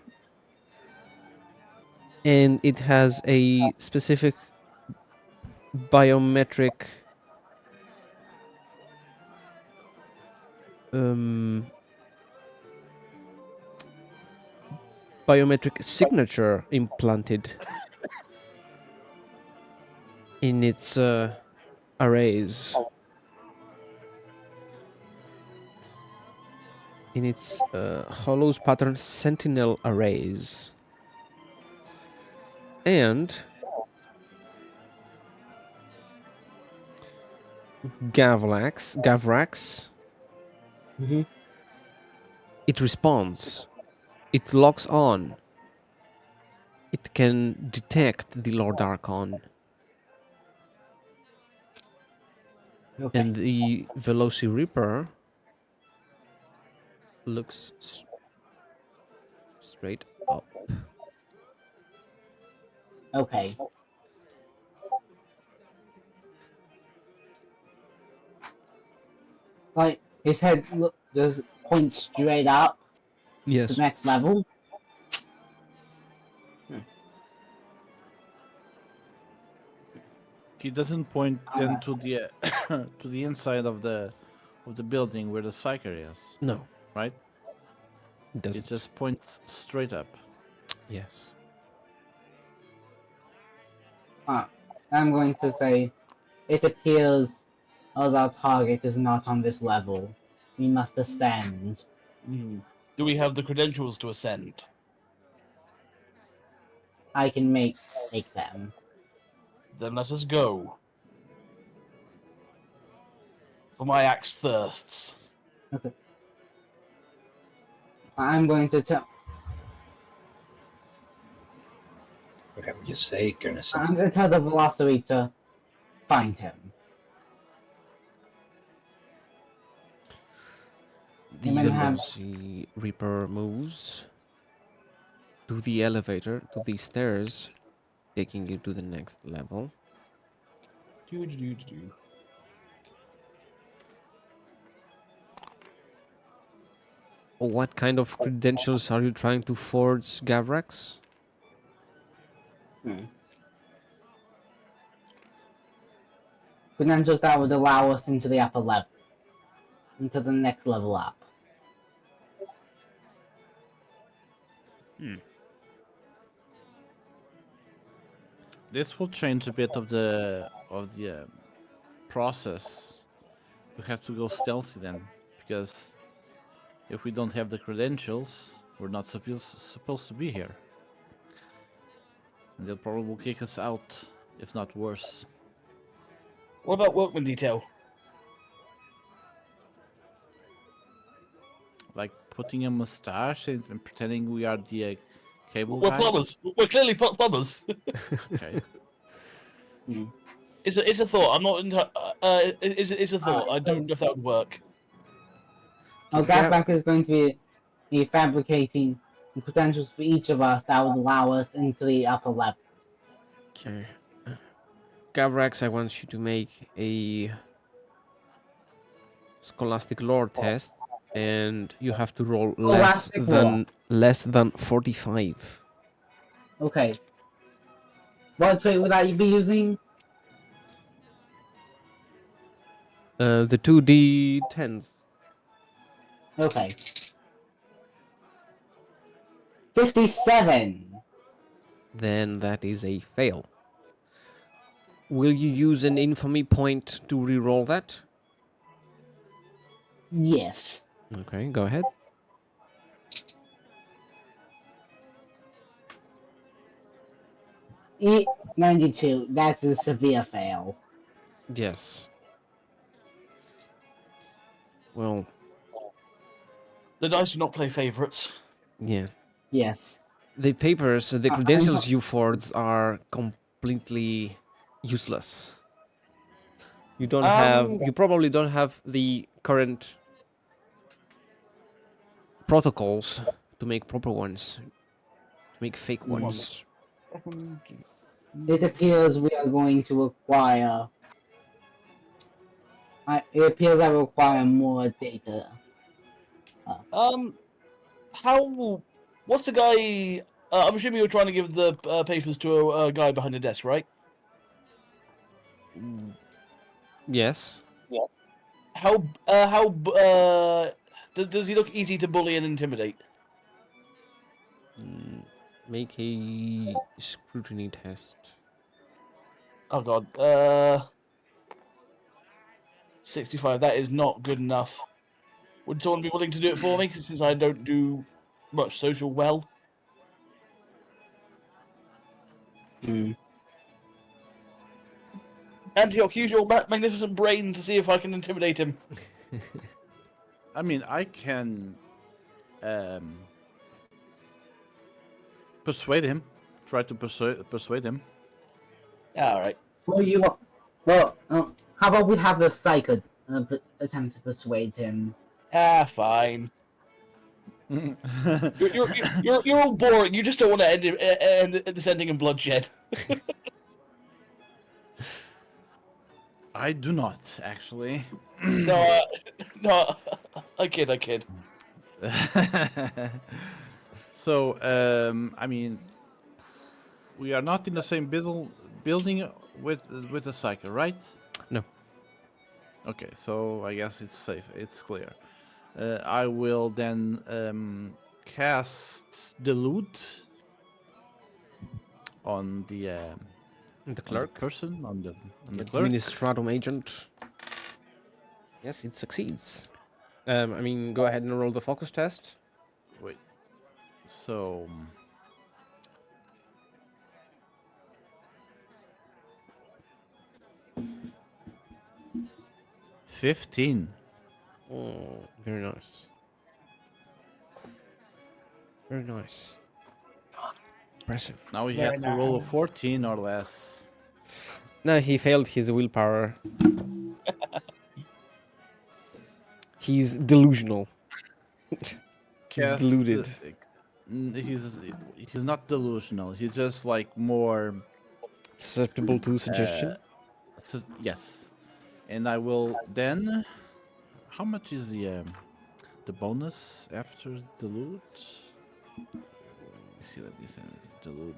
S1: and it has a specific biometric biometric signature implanted in its arrays. In its Hollows pattern sentinel arrays. And Gavrax,
S4: Mm-hmm.
S1: it responds. It locks on. It can detect the Lord Archon.
S4: Okay.
S1: And the Veloci Reaper looks straight up.
S4: Okay. Like, his head just points straight up to
S1: Yes.
S4: the next level.
S3: He doesn't point then to the to the inside of the building where the psyker is,
S1: No,
S3: right?
S1: it
S3: It
S1: doesn't.
S3: just points straight up.
S1: Yes.
S4: I'm going to say, it appears as our target is not on this level. We must ascend.
S2: Do we have the credentials to ascend?
S4: I can make them.
S2: Then let us go. For my axe thirsts.
S4: Okay. I'm going to tell.
S7: Whatever you say, Gurnison.
S4: I'm going to tell the Velocity to find him.
S1: The
S4: And then have-
S1: Veloci Reaper moves to the elevator, to the stairs, taking you to the next level. What kind of credentials are you trying to forge, Gavrax?
S4: Credentials that would allow us into the upper level, into the next level up.
S3: This will change a bit of the process. We have to go stealthy then, because if we don't have the credentials, we're not supposed to be here. And they'll probably kick us out, if not worse.
S2: What about workman detail?
S3: Like putting a mustache and pretending we are the cable
S2: We're
S3: guys.
S2: plumbers. We're clearly plumbers.
S3: Okay.
S2: It's a thought. I'm not. It's a thought. I don't know if that would work.
S4: Gavrak is going to be fabricating the credentials for each of us that would allow us into the upper level.
S1: Okay. Gavrax, I want you to make a scholastic lore test, and you have to roll
S4: Scholastic lore.
S1: less than 45.
S4: Okay. What trait would I be using?
S1: The 2d10s.
S4: Okay. 57.
S1: Then that is a fail. Will you use an infamy point to reroll that?
S4: Yes.
S1: Okay, go ahead.
S4: E92. That's a severe fail.
S1: Yes. Well,
S2: The dice do not play favorites.
S1: yeah.
S4: Yes.
S1: The papers, the
S4: I'm
S1: credentials you forged are completely useless. You don't have, you probably don't have the current protocols to make proper ones, to make fake ones.
S4: It appears we are going to require. It appears I require more data.
S2: How? What's the guy? I'm assuming you're trying to give the papers to a guy behind the desk, right?
S1: Yes.
S2: How? Does he look easy to bully and intimidate?
S1: Make a scrutiny test.
S2: Oh god. 65. That is not good enough. Would someone be willing to do it for me? Since I don't do much social well. Antioch, use your magnificent brain to see if I can intimidate him.
S3: I mean, I can persuade him. Try to persuade him.
S2: All right.
S4: Well, how about we have the psycho attempt to persuade him?
S2: Fine. You're all boring. You just don't want to end this ending in bloodshed.
S3: I do not, actually.
S2: No, I kid.
S3: So, I mean, we are not in the same building with the psycho, right?
S1: No.
S3: Okay, so I guess it's safe. It's clear. I will then cast Delude on the
S1: clerk.
S3: person, on the
S1: The
S3: clerk.
S1: Administratum agent. Yes, it succeeds. I mean, go ahead and roll the focus test.
S3: Wait. So. $15.
S1: Oh, very nice. Very nice. Impressive.
S3: Now he
S2: Very
S3: has to roll a
S2: nice.
S3: 14 or less.
S1: No, he failed his willpower. He's delusional. He's
S3: Cast,
S1: deluded.
S3: He's not delusional. He's just like more
S1: Susceptible to suggestion.
S3: yes. And I will then. How much is the the bonus after the loot. Let me see. The loot.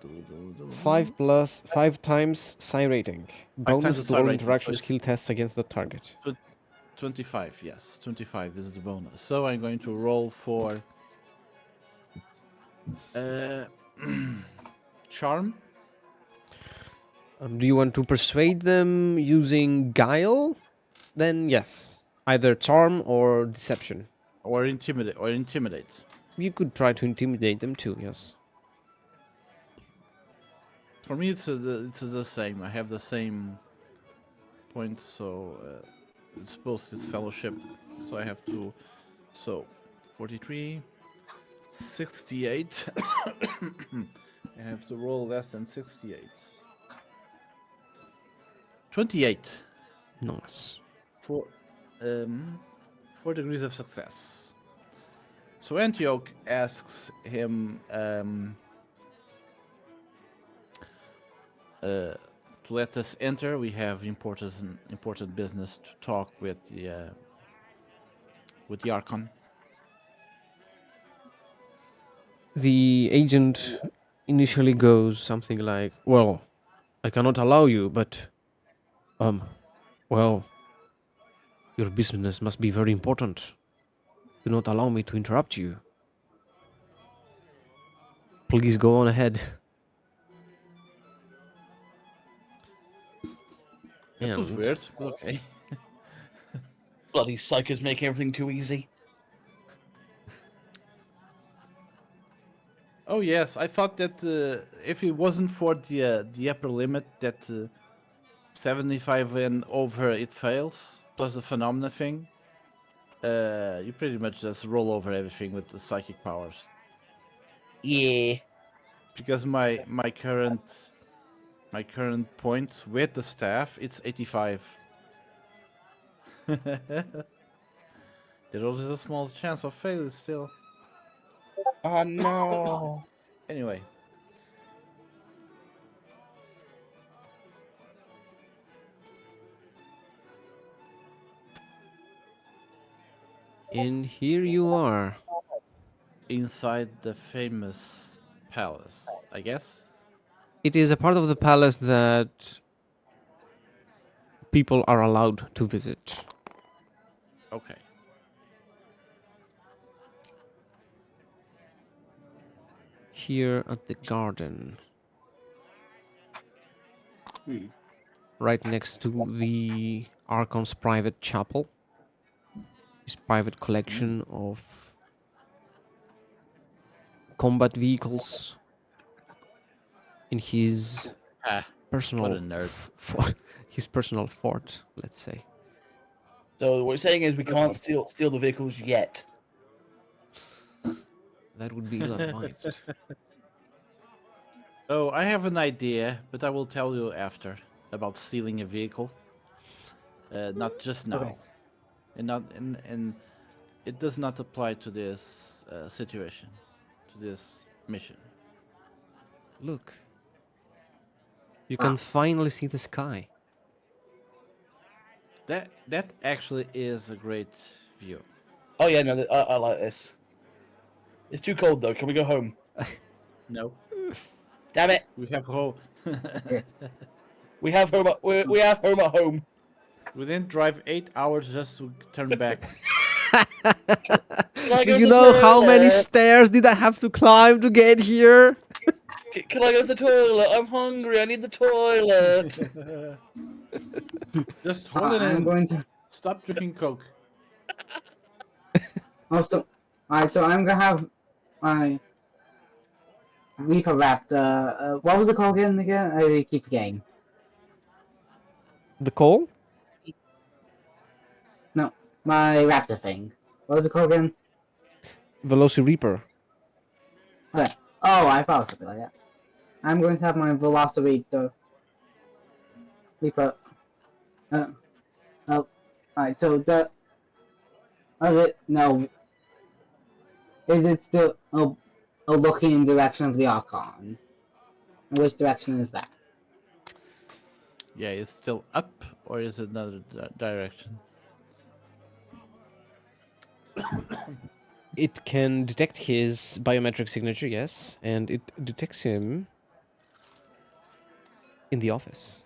S1: 5 times psi rating.
S3: Five times
S1: Bonus
S3: the
S1: to
S3: psi
S1: all
S3: rating, so
S1: interaction
S3: it's-
S1: skill tests against the target.
S3: 25, yes. 25 is the bonus. So I'm going to roll for charm.
S1: Do you want to persuade them using guile? Then yes. Either charm or deception.
S3: Or intimidate.
S1: You could try to intimidate them too, yes.
S3: For me, it's the same. I have the same points, so it's both it's fellowship. So I have to. So 43, 68. I have to roll less than 68. 28
S1: Nice.
S3: for 4 degrees of success. So Antioch asks him to let us enter. We have important business to talk with the Archon.
S1: The agent initially goes something like, well, I cannot allow you, but, well, your business must be very important. Do not allow me to interrupt you. Please go on ahead.
S3: It was
S1: And
S3: weird, but okay.
S2: Bloody psychers make everything too easy.
S3: Oh yes, I thought that if it wasn't for the upper limit, that 75 and over it fails, plus the phenomena thing, you pretty much just roll over everything with the psychic powers.
S2: Yeah.
S3: Because my current points with the staff, it's 85. There is a small chance of failure still.
S2: Oh no.
S3: Anyway.
S1: and here you are.
S3: Inside the famous palace, I guess.
S1: It is a part of the palace that people are allowed to visit.
S3: Okay.
S1: Here at the garden.
S4: Hmm.
S1: Right next to the Archon's private chapel. His private collection of combat vehicles in his
S3: Ah,
S1: personal
S3: what a nerd.
S1: his personal fort, let's say.
S2: So what you're saying is we can't steal the vehicles yet.
S1: That would be ill-advised.
S3: Oh, I have an idea, but I will tell you after about stealing a vehicle. Not just now,
S4: Okay.
S3: and it does not apply to this situation, to this mission.
S1: Look. You can finally see the sky.
S3: That actually is a great view.
S2: Oh yeah, no, I like this. It's too cold though. Can we go home?
S3: No,
S2: Damn it!
S3: we have home.
S2: We have home. We have home at home.
S3: We didn't drive 8 hours just to turn back.
S2: Can I go
S1: Do
S2: to
S1: you
S2: the
S1: know how many
S2: toilet?
S1: stairs did I have to climb to get here?
S2: Can I go to the toilet? I'm hungry. I need the toilet.
S3: Just hold it
S4: I'm
S3: in.
S4: going to.
S3: Stop drinking Coke.
S4: Oh, so. Alright, so I'm gonna have my Reaper wrapped. What was it called again? I keep forgetting.
S1: The call?
S4: No, my raptor thing. What was it called again?
S1: Velociraptor.
S4: Okay. Oh, I thought it was something like that. I'm going to have my Velociraptor. Reaper. Oh. Alright, so the. No. Is it still looking in the direction of the Archon? Which direction is that?
S3: Yeah, it's still up, or is it another direction?
S1: It can detect his biometric signature, yes, and it detects him in the office.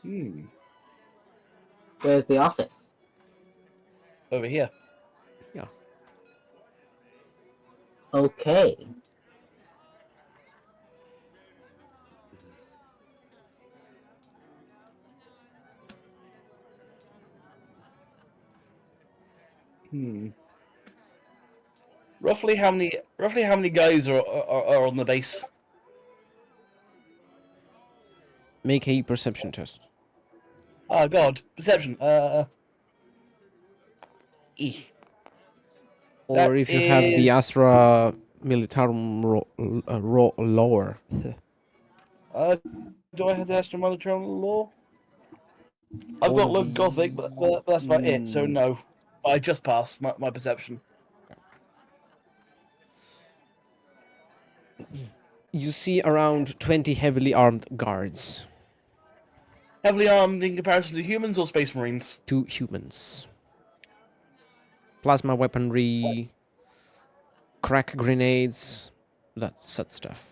S2: Hmm.
S4: Where's the office?
S2: Over here.
S1: Yeah.
S4: Okay.
S2: Hmm. Roughly how many guys are on the base?
S1: Make a perception test.
S2: Oh God, perception. E.
S1: Or
S2: That
S1: if you have the
S2: is.
S1: Astra Militarum lower.
S2: Do I have the Astro Military law? I've got
S1: Only-
S2: low Gothic, but that's about it. So no, I just passed my perception.
S1: You see around 20 heavily armed guards.
S2: Heavily armed in comparison to humans or space marines.
S1: 2 humans. Plasma weaponry, crack grenades, that such stuff.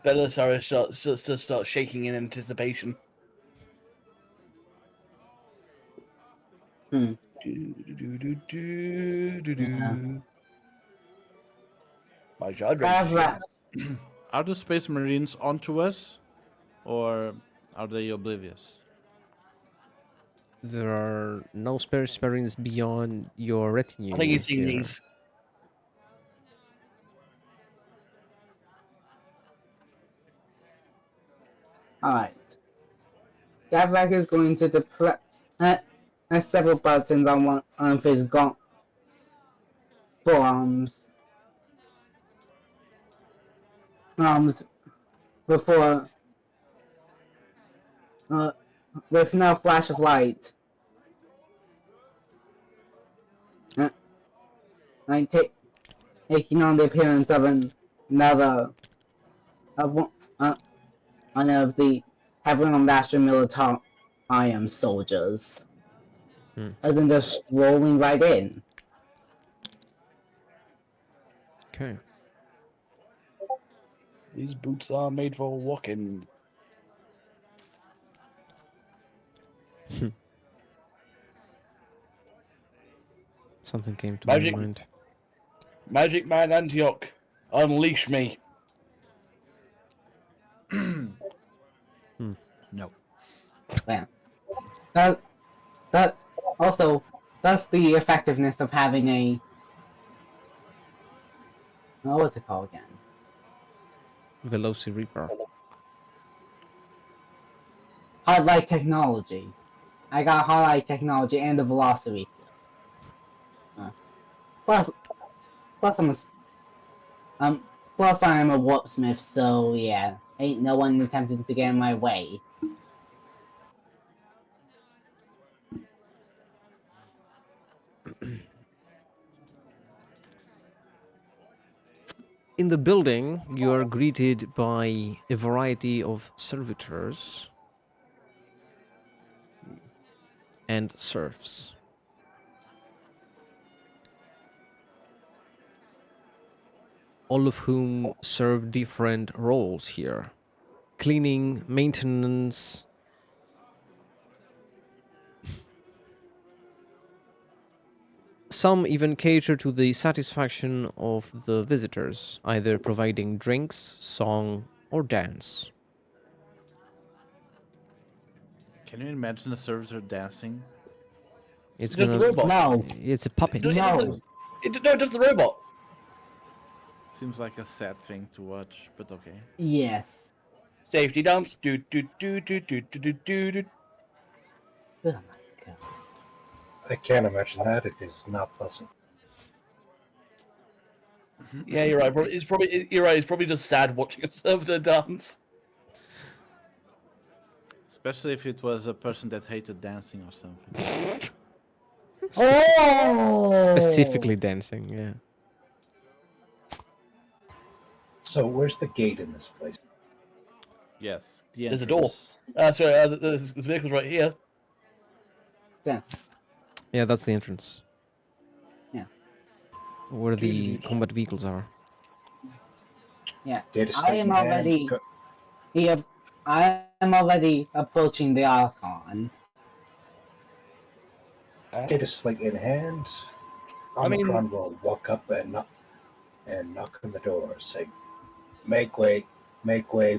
S2: Belisarius start shaking in anticipation.
S4: Hmm.
S2: My judge
S4: Gavrak.
S3: Are the Space Marines onto us, or are they oblivious?
S1: There are no space marines beyond your retinue.
S2: I think he's seen
S1: here.
S2: these.
S4: Alright. Gavrak is going to depress several buttons on one of his forearms. Before with no flash of light. Like taking on the appearance of another of one of the heavily armed Astro Militarium soldiers. As in just strolling right in.
S1: Okay.
S2: These boots are made for walking.
S1: Something came to
S2: Magic.
S1: my mind.
S2: Magic Man Antioch, unleash me.
S3: No.
S4: Yeah. That also that's the effectiveness of having a what's it called again?
S1: Veloci Reaper.
S4: Hard-light technology. I got hard-light technology and the velocity field. Plus plus I'm a warpsmith, so yeah, ain't no one attempting to get in my way.
S1: In the building, you are greeted by a variety of servitors and serfs. All of whom serve different roles here. Cleaning, maintenance. Some even cater to the satisfaction of the visitors, either providing drinks, song, or dance.
S3: Can you imagine a servitor dancing?
S1: It's
S2: Just the
S1: gonna.
S2: robot.
S4: No,
S1: It's a puppet.
S4: no.
S2: It does the robot.
S3: Seems like a sad thing to watch, but okay.
S4: Yes.
S2: Safety dance. Do do do do do do do do do.
S4: Oh my god.
S7: I can't imagine that. It is not pleasant.
S2: Yeah, you're right. You're right. It's probably just sad watching a servitor dance.
S3: Especially if it was a person that hated dancing or something.
S4: Oh!
S1: Specifically dancing, yeah.
S7: So where's the gate in this place?
S3: Yes, the
S2: There's a door.
S3: entrance.
S2: Sorry, this vehicle's right here.
S4: Yeah.
S1: Yeah, that's the entrance. where the combat vehicles are.
S4: Yeah.
S7: Data
S4: I
S7: slate
S4: am
S7: in hand,
S4: already here. I am already approaching the Archon.
S7: Data slate in hand.
S2: I mean-
S7: Omicron will walk up and knock on the door, saying, make way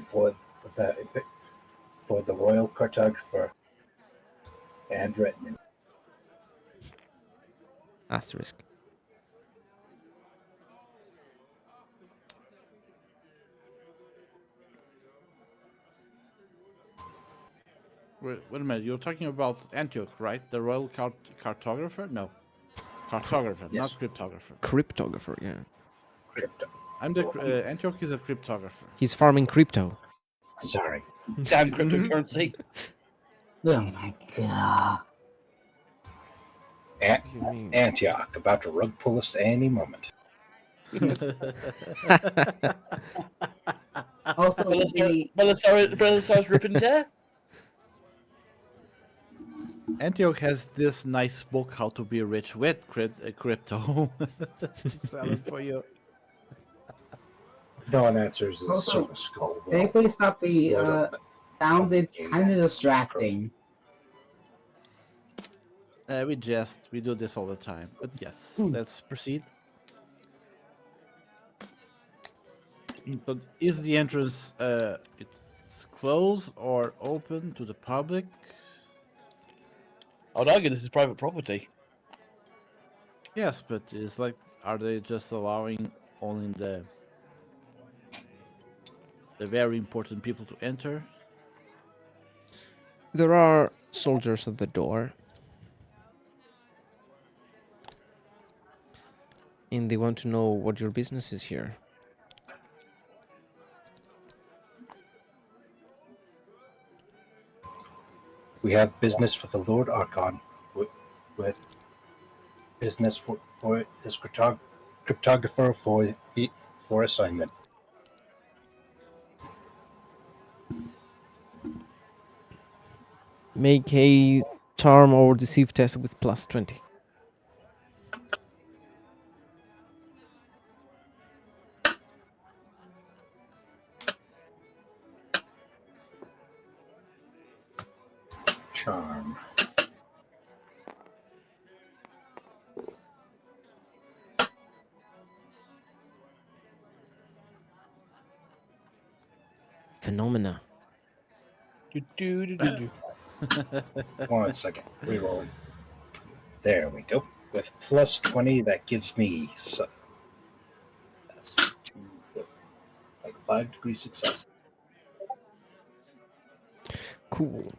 S7: for the royal cartographer and retinue."
S1: Asterisk.
S3: Wait a minute, you're talking about Antioch, right? The royal cartographer? No. Cartographer,
S7: Yes.
S3: not cryptographer.
S1: Cryptographer, yeah.
S7: Crypto.
S3: I'm the Antioch is a cryptographer.
S1: He's farming crypto.
S7: Sorry.
S2: Damn cryptocurrency.
S4: Oh my god.
S7: An-
S1: You mean?
S7: Antioch, about to rug pull us any moment.
S4: Also, the
S2: Belisarius rip and tear.
S3: Antioch has this nice book, How to Be Rich with Crypto. Sell it for you.
S7: No one answers is
S4: Also,
S7: sort of skull.
S4: can you please stop the
S7: Well,
S4: sounded kind of distracting.
S3: We do this all the time. But yes, let's proceed. But is the entrance it's closed or open to the public?
S2: I'd argue this is private property.
S3: Yes, but it's like, are they just allowing only the very important people to enter?
S1: There are soldiers at the door. And they want to know what your business is here.
S7: we have business with the Lord Archon, with business for his cryptographer for assignment.
S1: Make a charm or deceive test with plus 20.
S7: Charm.
S1: Phenomena.
S2: Do.
S7: 1 second. Rerolling. There we go. With plus 20, that gives me that's like 5-degree success.
S1: Cool.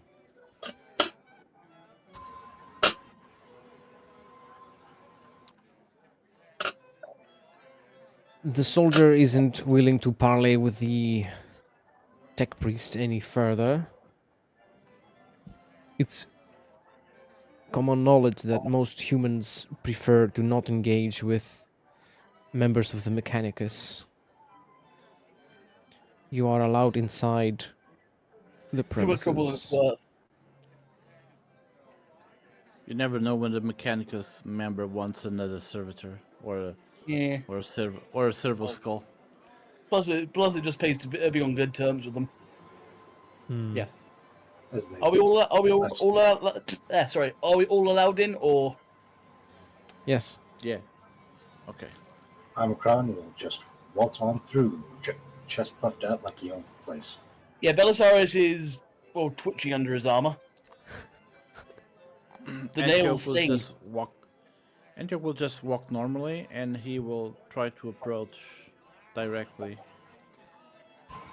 S1: The soldier isn't willing to parley with the tech priest any further. It's common knowledge that most humans prefer to not engage with members of the Mechanicus. You are allowed inside the
S2: Too much trouble than it's
S1: premises.
S2: worth.
S3: You never know when the Mechanicus member wants another servitor or
S2: Yeah.
S3: a servo skull.
S2: Plus, it just pays to be on good terms with them.
S1: Hmm.
S3: Yes.
S7: As they
S2: Are we all
S7: Nice.
S2: sorry? Are we all allowed in, or
S1: Yes.
S3: Yeah. Okay.
S7: Omicron will just waltz on through, chest puffed out like he owns the place.
S2: yeah? Belisarius is twitching under his armor. The nails
S3: will
S2: sing.
S3: just walk. Antioch will just walk normally, and he will try to approach directly,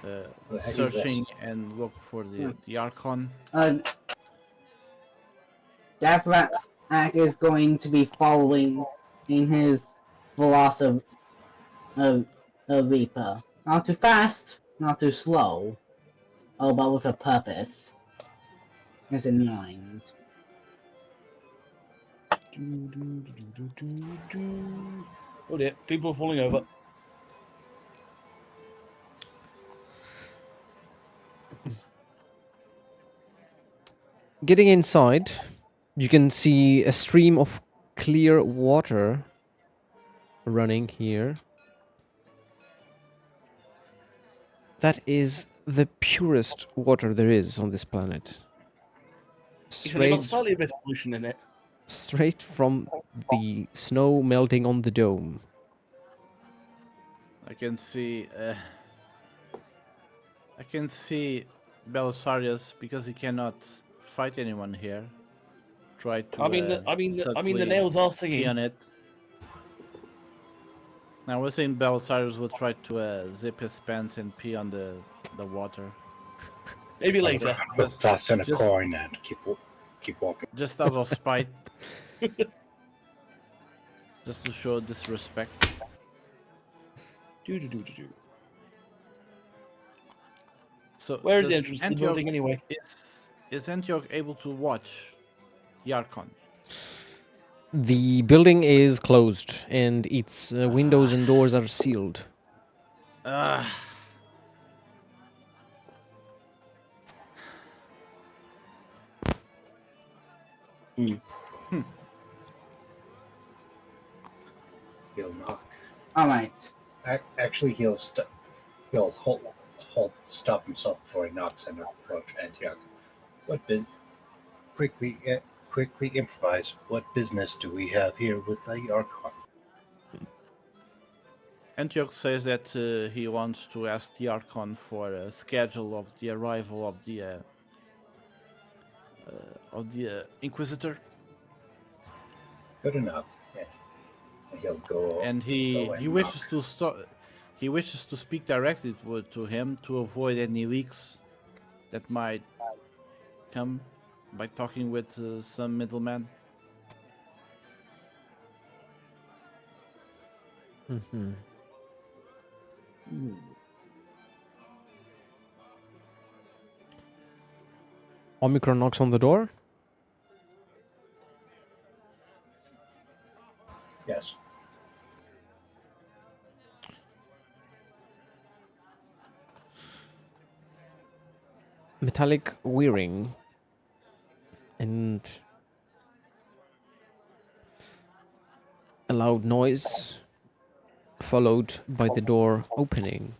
S7: the heck is this?
S3: searching and look for the Archon.
S4: Davrak is going to be following in his philosophy of Reaper. Not too fast, not too slow, but with a purpose is in mind.
S2: Oh dear, people are falling over.
S1: Getting inside, you can see a stream of clear water running here. That is the purest water there is on this planet.
S2: It's only got
S1: Straight,
S2: slightly less pollution in it.
S1: straight from the snow melting on the dome.
S3: I can see. I can see Belisarius, because he cannot fight anyone here. Try to.
S2: I mean, the
S3: subtly
S2: nails are
S3: pee
S2: singing.
S3: on it. Now we're saying Belisarius will try to zip his pants and pee on the water.
S2: Maybe later.
S7: We'll toss in a
S3: just-
S7: coin and keep walking.
S3: Just out of spite. Just to show disrespect.
S2: Do.
S3: So
S2: Where's the
S3: does
S2: entrance to the
S3: Antioch-
S2: building anyway?
S3: Is Antioch able to watch the Archon?
S1: The building is closed and its windows and doors are sealed.
S7: He'll knock.
S4: Alright.
S7: Actually, he'll stop himself before he knocks and approach Antioch. What quickly improvise. What business do we have here with the Archon?
S3: Antioch says that he wants to ask the Archon for a schedule of the arrival of the Inquisitor,
S7: Good enough. Yeah. He'll go.
S3: and he
S7: go and
S3: wishes
S7: knock.
S3: to stop. He wishes to speak directly to him to avoid any leaks that might come by talking with some middleman.
S1: Mm-hmm. Omicron knocks on the door.
S7: Yes.
S1: Metallic whirring and a loud noise followed by the door opening.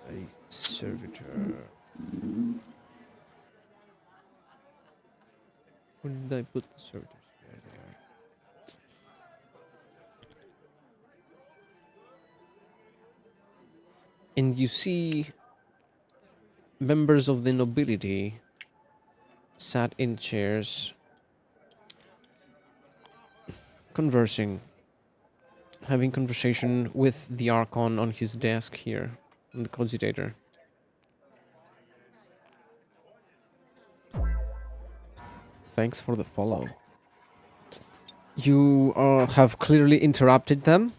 S1: A servitor. Where did I put the servitors? There they are. And you see members of the nobility sat in chairs, conversing, having conversation with the Archon on his desk here, on the cogitator. Thanks for the follow. You have clearly interrupted them.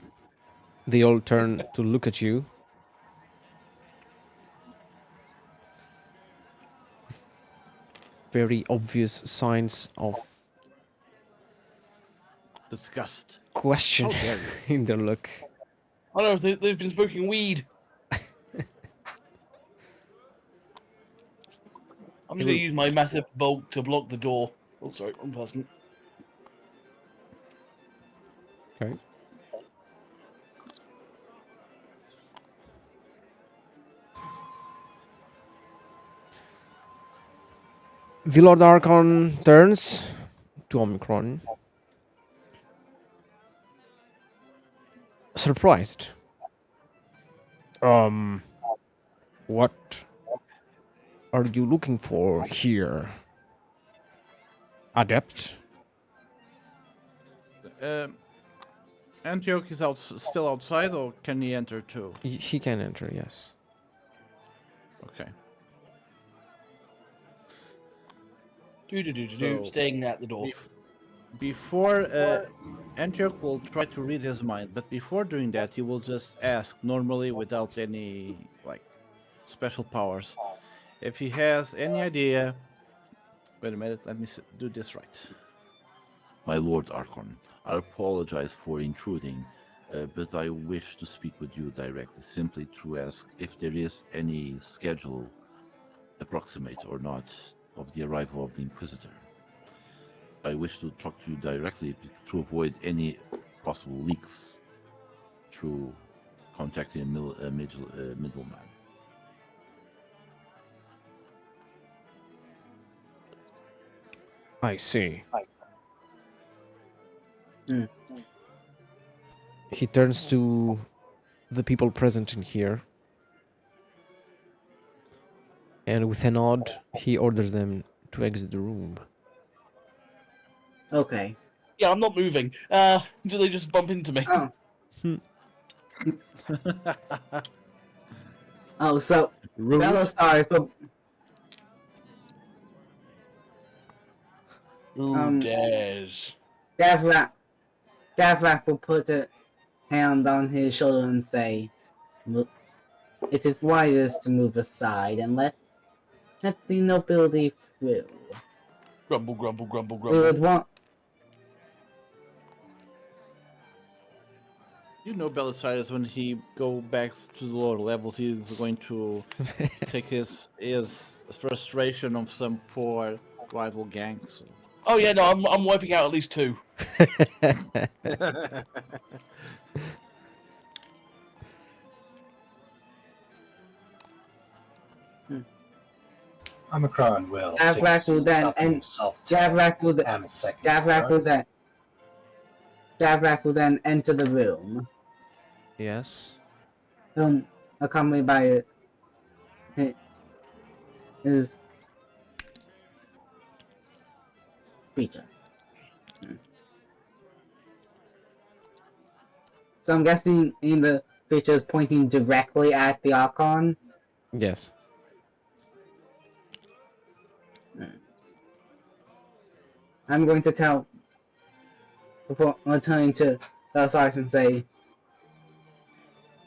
S1: They all turn to look at you. Very obvious signs of
S3: Disgust.
S1: question
S3: How dare you.
S1: in their look.
S2: I don't know, they've been smoking weed. I'm just going to use my massive bulk to block the door. Oh, sorry, wrong person.
S1: Okay. The Lord Archon turns to Omicron. Surprised. What are you looking for here? Adept?
S3: Antioch is still outside, or can he enter too?
S1: He can enter, yes.
S3: Okay. So-
S2: Staying at the door.
S3: Before Antioch will try to read his mind, but before doing that, he will just ask normally without any special powers. If he has any idea, wait a minute, let me do this right.
S6: My Lord Archon, I apologize for intruding, but I wish to speak with you directly, simply to ask if there is any schedule, approximate or not, of the arrival of the Inquisitor. I wish to talk to you directly to avoid any possible leaks through contacting a middleman.
S1: I see.
S4: Hmm.
S1: He turns to the people present in here, and with a nod, he orders them to exit the room.
S4: Okay.
S2: Yeah, I'm not moving. Do they just bump into me?
S4: Oh. Oh, so
S3: Rude.
S4: Belisar, so
S2: Who dares?
S4: Gavrak will put a hand on his shoulder and say, "It is wisest to move aside and let the nobility through.
S2: Grumble, grumble, grumble,
S4: We would
S2: grumble.
S4: want."
S3: You know, Belisarius, when he go back to the lower levels, he's going to take his frustration of some poor rival gangs.
S2: Oh yeah, no, I'm wiping out at least 2.
S7: Omicron will take
S4: Gavrak will then
S7: top
S4: and
S7: himself
S4: Gavrak will then
S7: and a second
S4: Gavrak will then enter the room,
S1: Yes.
S4: accompanied by his creature. So I'm guessing in the creature is pointing directly at the Archon.
S1: Yes.
S4: I'm going to tell, before returning to Belisarius and say,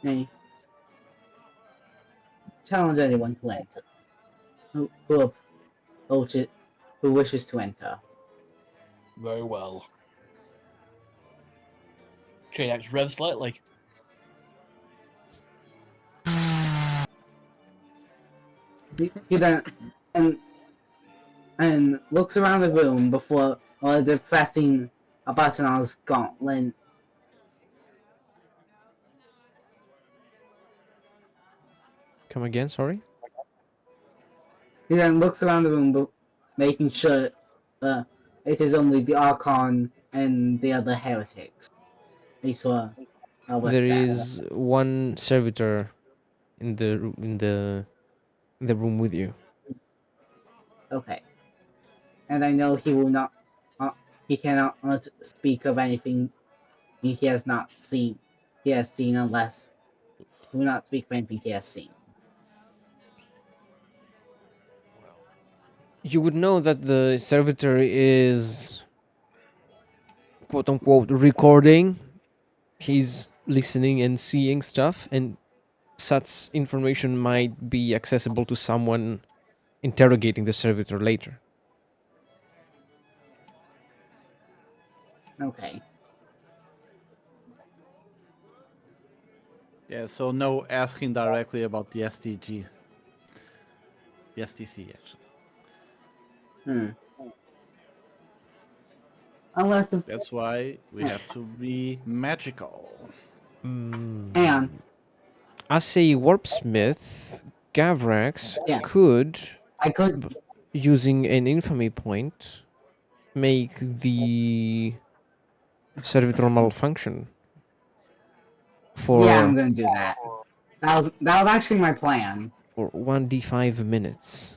S4: "Hey, challenge anyone who enters, who wishes to enter."
S2: Very well. Chain Axe rev slightly.
S4: He then and looks around the room before pressing a button on his gauntlet.
S1: Come again, sorry?
S4: He then looks around the room, making sure it is only the Archon and the other heretics. These were
S1: There is one servitor in the room with you.
S4: okay. And I know he will not. He cannot speak of anything he has not seen. He has seen unless he will not speak of anything he has seen.
S1: You would know that the servitor is quote unquote recording. He's listening and seeing stuff, and such information might be accessible to someone interrogating the servitor later.
S4: Okay.
S3: Yeah, so no asking directly about the STG. The STC, actually.
S4: Unless the
S3: That's why we have to be magical.
S4: and
S1: As a warpsmith, Gavrax
S4: Yeah.
S1: could,
S4: I could.
S1: using an infamy point, make the servitor malfunction for
S4: Yeah, I'm gonna do that. That was actually my plan.
S1: for 1d5 minutes.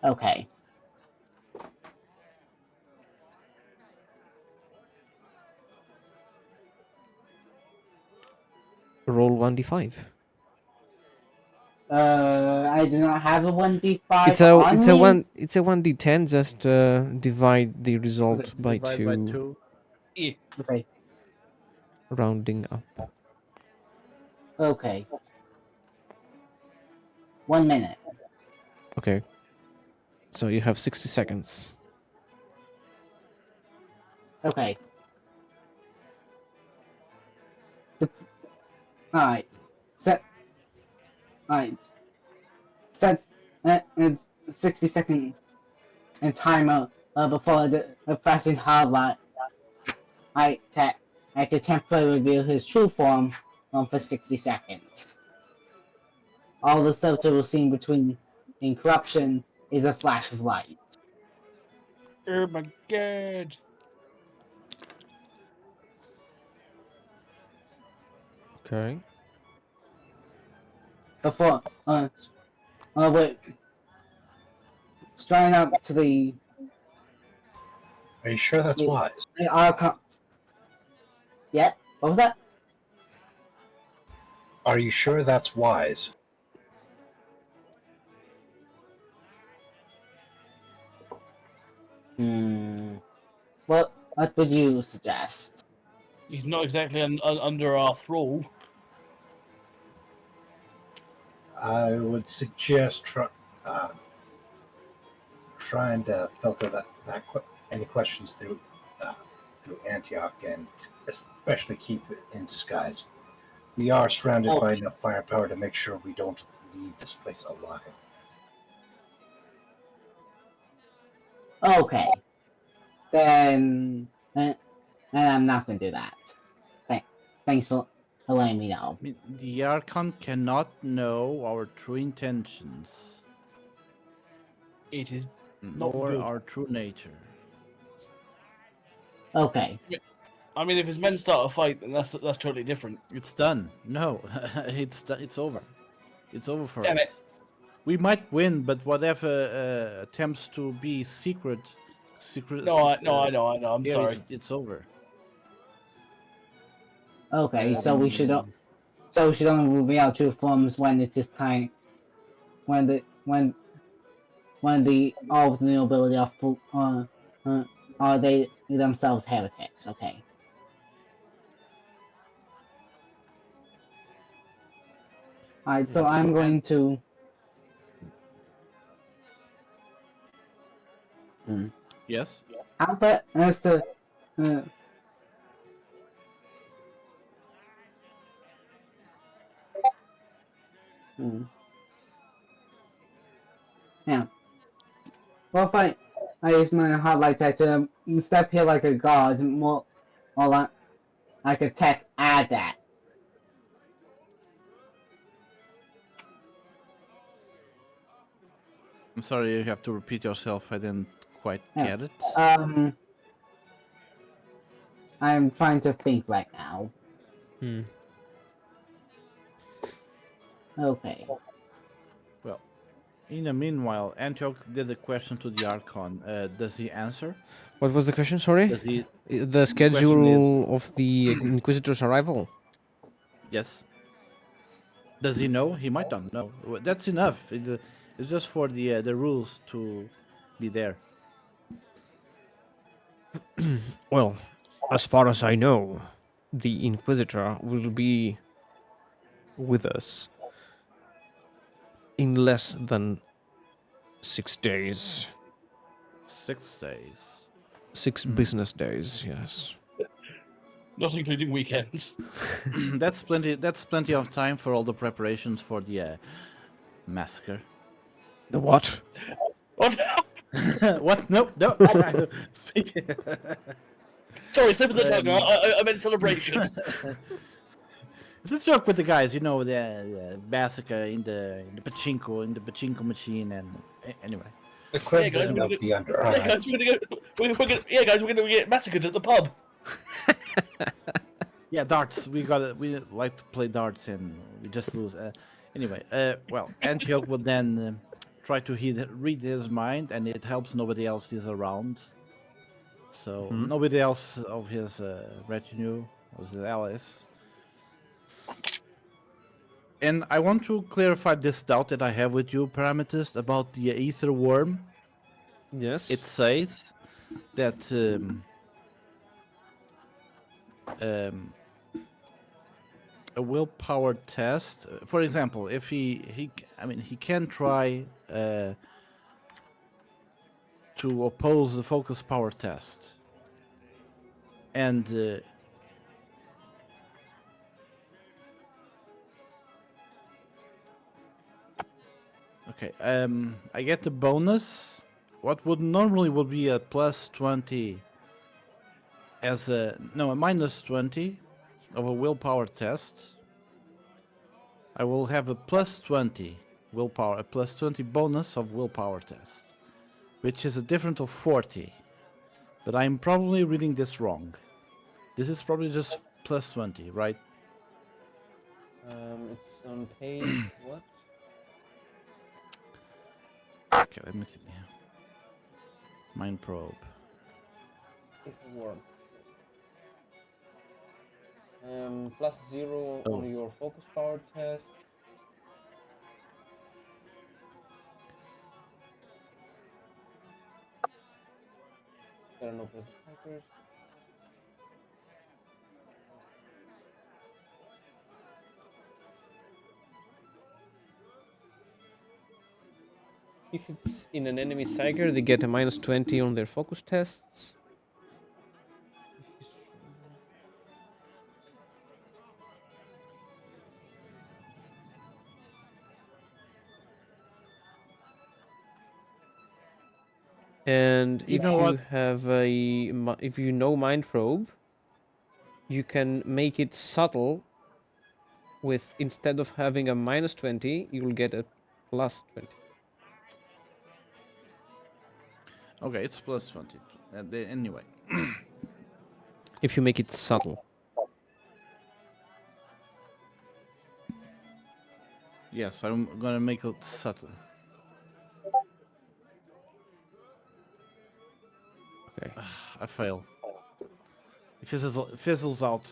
S4: Okay.
S1: Roll 1d5.
S4: I do not have a 1d5
S1: It's a
S4: on
S1: it's
S4: me.
S1: a one it's a 1d10. Just divide the result by
S3: Divide
S1: two,
S3: by 2.
S2: Yeah.
S4: Okay.
S1: rounding up.
S4: Okay. 1 minute.
S1: Okay. So you have 60 seconds.
S4: Okay. Alright. Alright. Set. 60-second and timer before pressing hard I could temporarily reveal his true form for 60 seconds. All the stuff that was seen between in corruption is a flash of light.
S2: Oh my god.
S1: Okay.
S4: Before, wait, straight up to the
S7: Are you sure that's wise?
S4: Archon. Yeah, what was that?
S7: Are you sure that's wise?
S4: What would you suggest?
S2: He's not exactly under our thrall.
S7: I would suggest trying to filter any questions through Antioch, and especially keep it in disguise. We are surrounded by enough firepower to make sure we don't leave this place alive.
S4: Okay, then I'm not gonna do that. Thanks for letting me know.
S3: I mean, the Archon cannot know our true intentions,
S2: It is not
S3: nor
S2: good.
S3: our true nature.
S4: Okay.
S2: I mean, if his men start a fight, then that's totally different.
S3: It's done. No, it's over. It's over for
S2: Damn
S3: us.
S2: it.
S3: We might win, but whatever attempts to be secret.
S2: No, I know. I'm
S3: yeah,
S2: sorry.
S3: It's over.
S4: Okay, so we should only reveal true forms when it is time. When the all of the nobility are they themselves heretics. Okay. Alright, so I'm going to.
S3: Yes.
S4: How about as to. Yeah. Well, if I use my highlight to step here like a god, more like I could tech add that.
S3: I'm sorry, you have to repeat yourself. I didn't quite get it.
S4: I'm trying to think right now. Okay.
S3: Well, in the meanwhile, Antioch did a question to the Archon. Does he answer?
S1: What was the question? Sorry.
S3: Does he?
S1: The
S3: question
S1: schedule of the Inquisitor's arrival.
S3: Yes. Does he know? He might not know. That's enough. It's just for the rules to be there.
S1: Well, as far as I know, the Inquisitor will be with us in less than 6 days.
S3: 6 days.
S1: 6 business days, yes.
S2: Not including weekends.
S3: That's plenty. That's plenty of time for all the preparations for the massacre.
S1: The what?
S2: What?
S3: What? No. Speak.
S2: Sorry, slip of the tongue. I meant celebration.
S3: It's a joke with the guys, the massacre in the pachinko machine, and anyway.
S7: The cleansing of the under eye.
S2: We're gonna get massacred at the pub.
S3: Yeah, darts. We like to play darts, and we just lose. Anyway, well, Antioch will then try to read his mind, and it helps nobody else is around. So nobody else of his retinue, of his allies. And I want to clarify this doubt that I have with you, Parametist, about the ether worm.
S1: Yes.
S3: It says that a willpower test, for example, if he can try to oppose the focus power test, and Okay. I get the bonus. What would normally would be a plus 20 as a minus 20 of a willpower test. I will have a plus 20 willpower, a plus 20 bonus of willpower test, which is a difference of 40. But I'm probably reading this wrong. This is probably just plus 20, right?
S1: It's on page what?
S3: Okay, let me see. Mind probe.
S1: It's a word. Plus 0
S3: Oh.
S1: on your focus power test. There are no present hackers. If it's in an enemy Psyker, they get a minus 20 on their focus tests. And
S3: You
S1: if
S3: know
S1: you
S3: what?
S1: have if you know Mind Probe, you can make it subtle. With instead of having a minus 20, you'll get a plus 20.
S3: Okay, it's plus 20. Anyway.
S1: If you make it subtle.
S3: Yes, I'm gonna make it subtle.
S1: Okay.
S3: I fail. It fizzles out.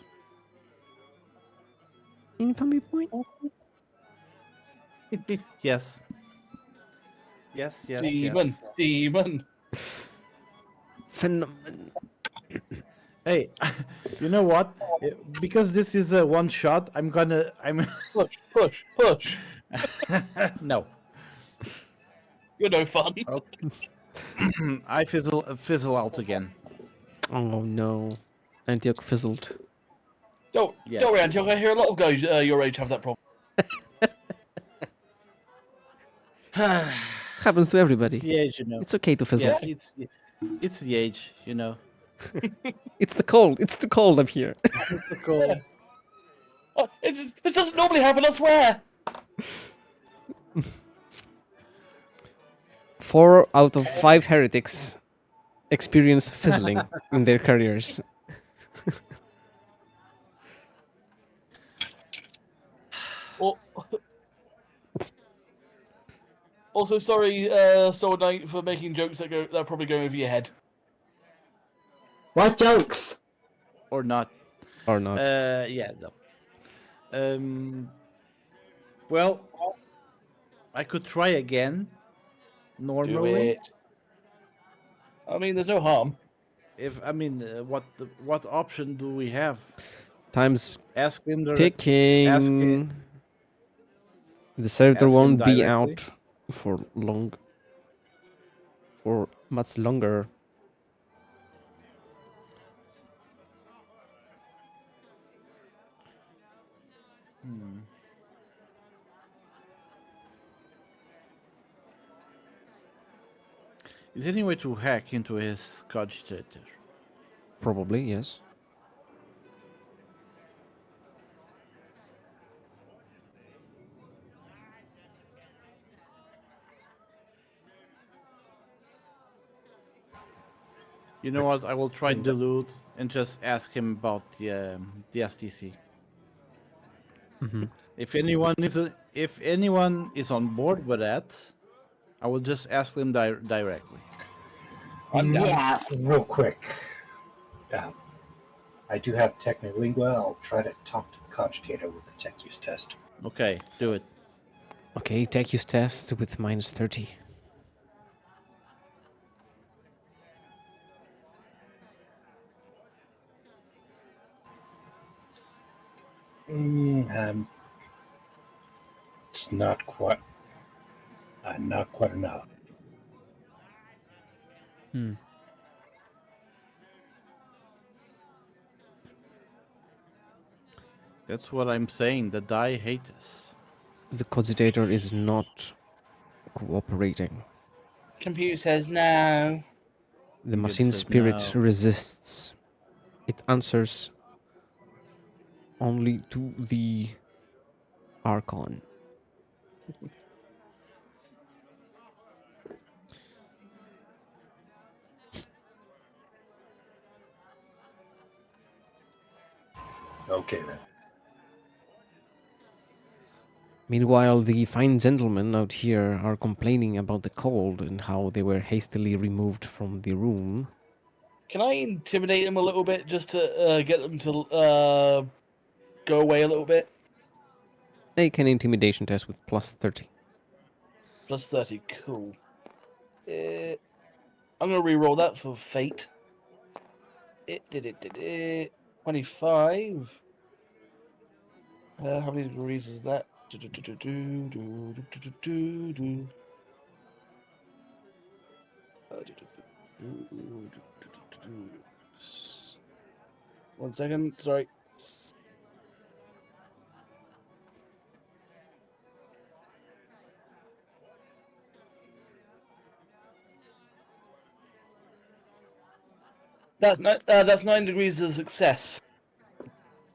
S1: Infamy point?
S3: Yes. Yes, yes,
S2: Demon,
S3: yes.
S2: demon.
S1: Phenomenon.
S3: Hey, you know what? Because this is a one shot, I'm
S2: Push, push, push.
S3: no.
S2: You're no fun.
S3: I fizzle out again.
S1: Oh no. Antioch fizzled.
S2: Don't worry, Antioch. I hear a lot of guys your age have that problem.
S1: Happens to everybody.
S3: It's the age, you know.
S1: It's okay to fizzle.
S3: Yeah, it's the age, you know.
S1: It's the cold. It's the cold up here.
S3: It's the cold.
S2: It doesn't normally happen, I swear.
S1: 4 out of 5 heretics experience fizzling in their careers.
S2: Also, sorry, Sword Knight, for making jokes that are probably going over your head.
S4: What jokes?
S3: Or not.
S1: Or not.
S3: Yeah, no. Well, I could try again.
S2: Do
S3: Normally,
S2: it. I mean, there's no harm.
S3: what option do we have?
S1: Time's
S3: Ask him
S1: ticking.
S3: Ask him,
S1: The servitor
S3: ask him
S1: won't be
S3: directly.
S1: out for much longer.
S3: Is there any way to hack into his cogitator?
S1: Probably, yes.
S3: You know what? I will try dilute and just ask him about the STC.
S1: Mm-hmm.
S3: If anyone is on board with that, I will just ask them directly.
S2: I'm down.
S4: Yeah.
S7: Real quick. I do have Technolingua. I'll try to talk to the cogitator with a tech use test.
S3: Okay, do it.
S1: Okay, tech use test with minus 30.
S7: It's not quite enough.
S1: Hmm.
S3: That's what I'm saying. The die hate us.
S1: The cogitator is not cooperating.
S2: Computer says no.
S1: The
S3: Computer
S1: machine
S3: says
S1: spirit
S3: no.
S1: resists. It answers only to the Archon.
S7: Okay then.
S1: Meanwhile, the fine gentlemen out here are complaining about the cold and how they were hastily removed from the room.
S2: Can I intimidate them a little bit just to get them to go away a little bit?
S1: Make an intimidation test with plus 30.
S2: Plus 30, cool. I'm gonna re-roll that for fate. It did it. 25. How many degrees is that? One second, sorry. That's 9 degrees of success.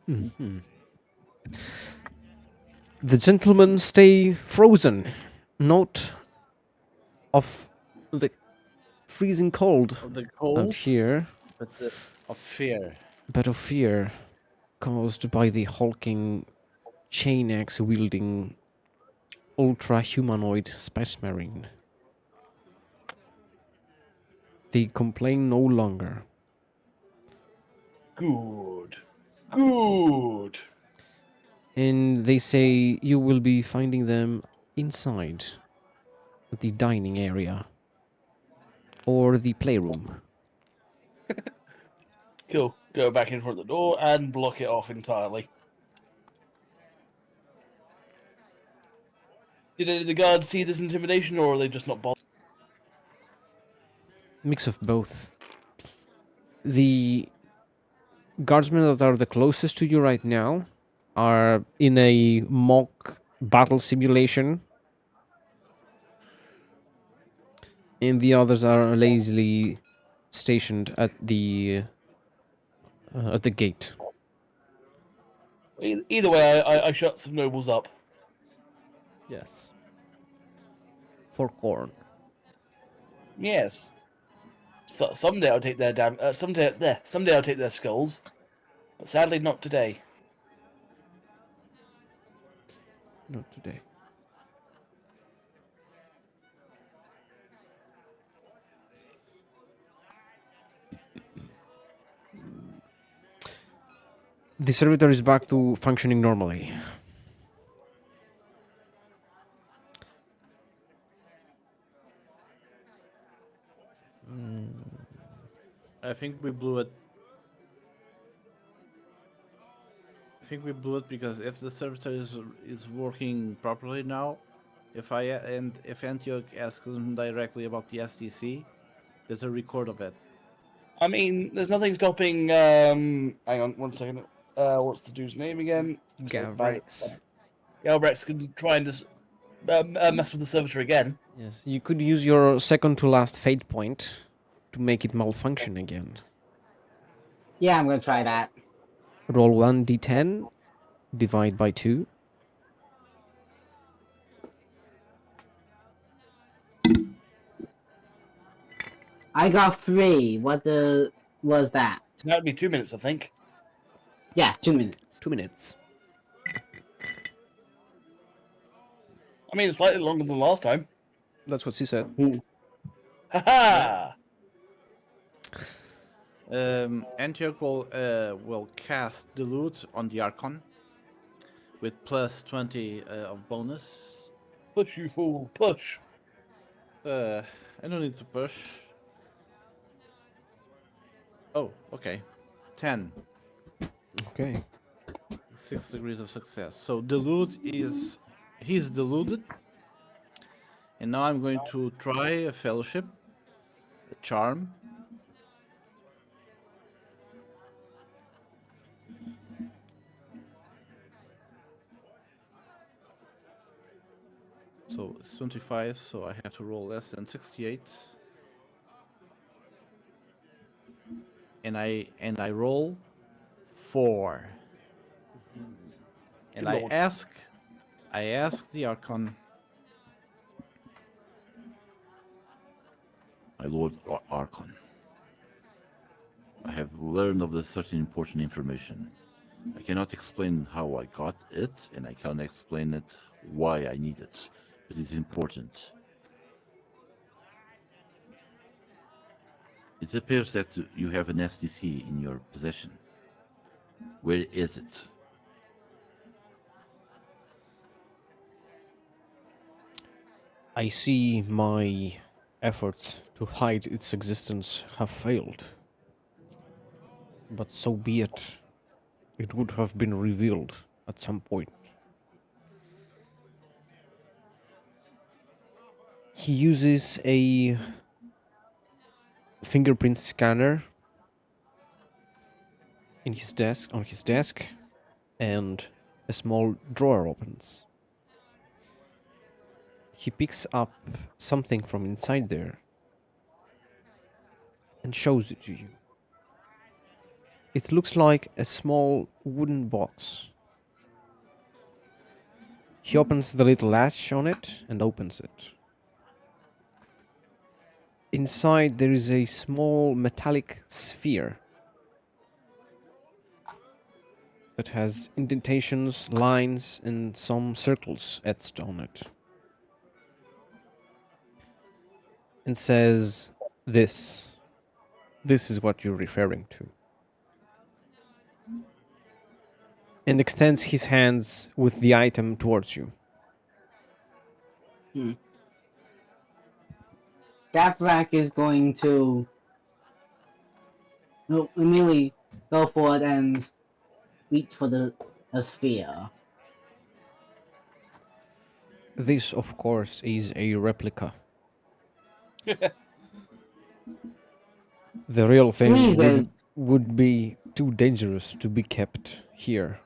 S1: Mhm. The gentlemen stay frozen, not of the freezing cold
S3: Of the
S1: out
S3: cold,
S1: here,
S3: but of fear.
S1: but of fear caused by the hulking, chain axe wielding, ultra humanoid space marine. They complain no longer.
S2: Good. Good.
S1: And they say you will be finding them inside the dining area or the playroom.
S2: Cool. Go back in front of the door and block it off entirely. Did any of the guards see this intimidation, or are they just not bothered?
S1: Mix of both. The guardsmen that are the closest to you right now are in a mock battle simulation, and the others are lazily stationed at the gate.
S2: Either way, I shut some nobles up.
S1: Yes. For corn.
S2: Yes. So, someday I'll take their someday I'll take their skulls, but sadly not today.
S1: Not today. The servitor is back to functioning normally.
S3: I think we blew it. I think we blew it because if the servitor is working properly now, if Antioch asks him directly about the SDC, there's a record of it.
S2: I mean, there's nothing stopping. Hang on, one second. What's the dude's name again?
S1: Gavrex.
S2: Galbrex could try and just mess with the servitor again.
S1: Yes, you could use your second to last fate point to make it malfunction again.
S4: Yeah, I'm gonna try that.
S1: Roll 1d10, divide by 2.
S4: I got 3. Was that?
S2: That would be 2 minutes, I think.
S4: Yeah, 2 minutes.
S1: 2 minutes.
S2: I mean, it's slightly longer than last time.
S1: That's what she said.
S2: Haha!
S3: Antioch will cast Dilute on the Archon with plus 20 of bonus.
S2: Push, you fool! Push!
S3: I don't need to push. Oh, okay. 10.
S1: Okay.
S3: 6 degrees of success. So he's deluded. And now I'm going to try a fellowship, a charm. So it's 25, so I have to roll less than 68. And I roll 4. And
S1: Good
S3: I
S1: lord.
S3: ask the Archon,
S6: My Lord Archon, I have learned of this certain important information. I cannot explain how I got it, and I cannot explain it why I need it. But it's important. It appears that you have an SDC in your possession. Where is it?
S1: I see my efforts to hide its existence have failed. But so be it. It would have been revealed at some point. He uses a fingerprint scanner on his desk, and a small drawer opens. He picks up something from inside there and shows it to you. It looks like a small wooden box. He opens the little latch on it and opens it. Inside there is a small metallic sphere that has indentations, lines, and some circles etched on it. And says, This is what you're referring to. And extends his hands with the item towards you.
S4: Gavrak is going to immediately go forward and reach for the sphere.
S1: This, of course, is a replica. The real thing
S4: Jesus.
S1: would be too dangerous to be kept here.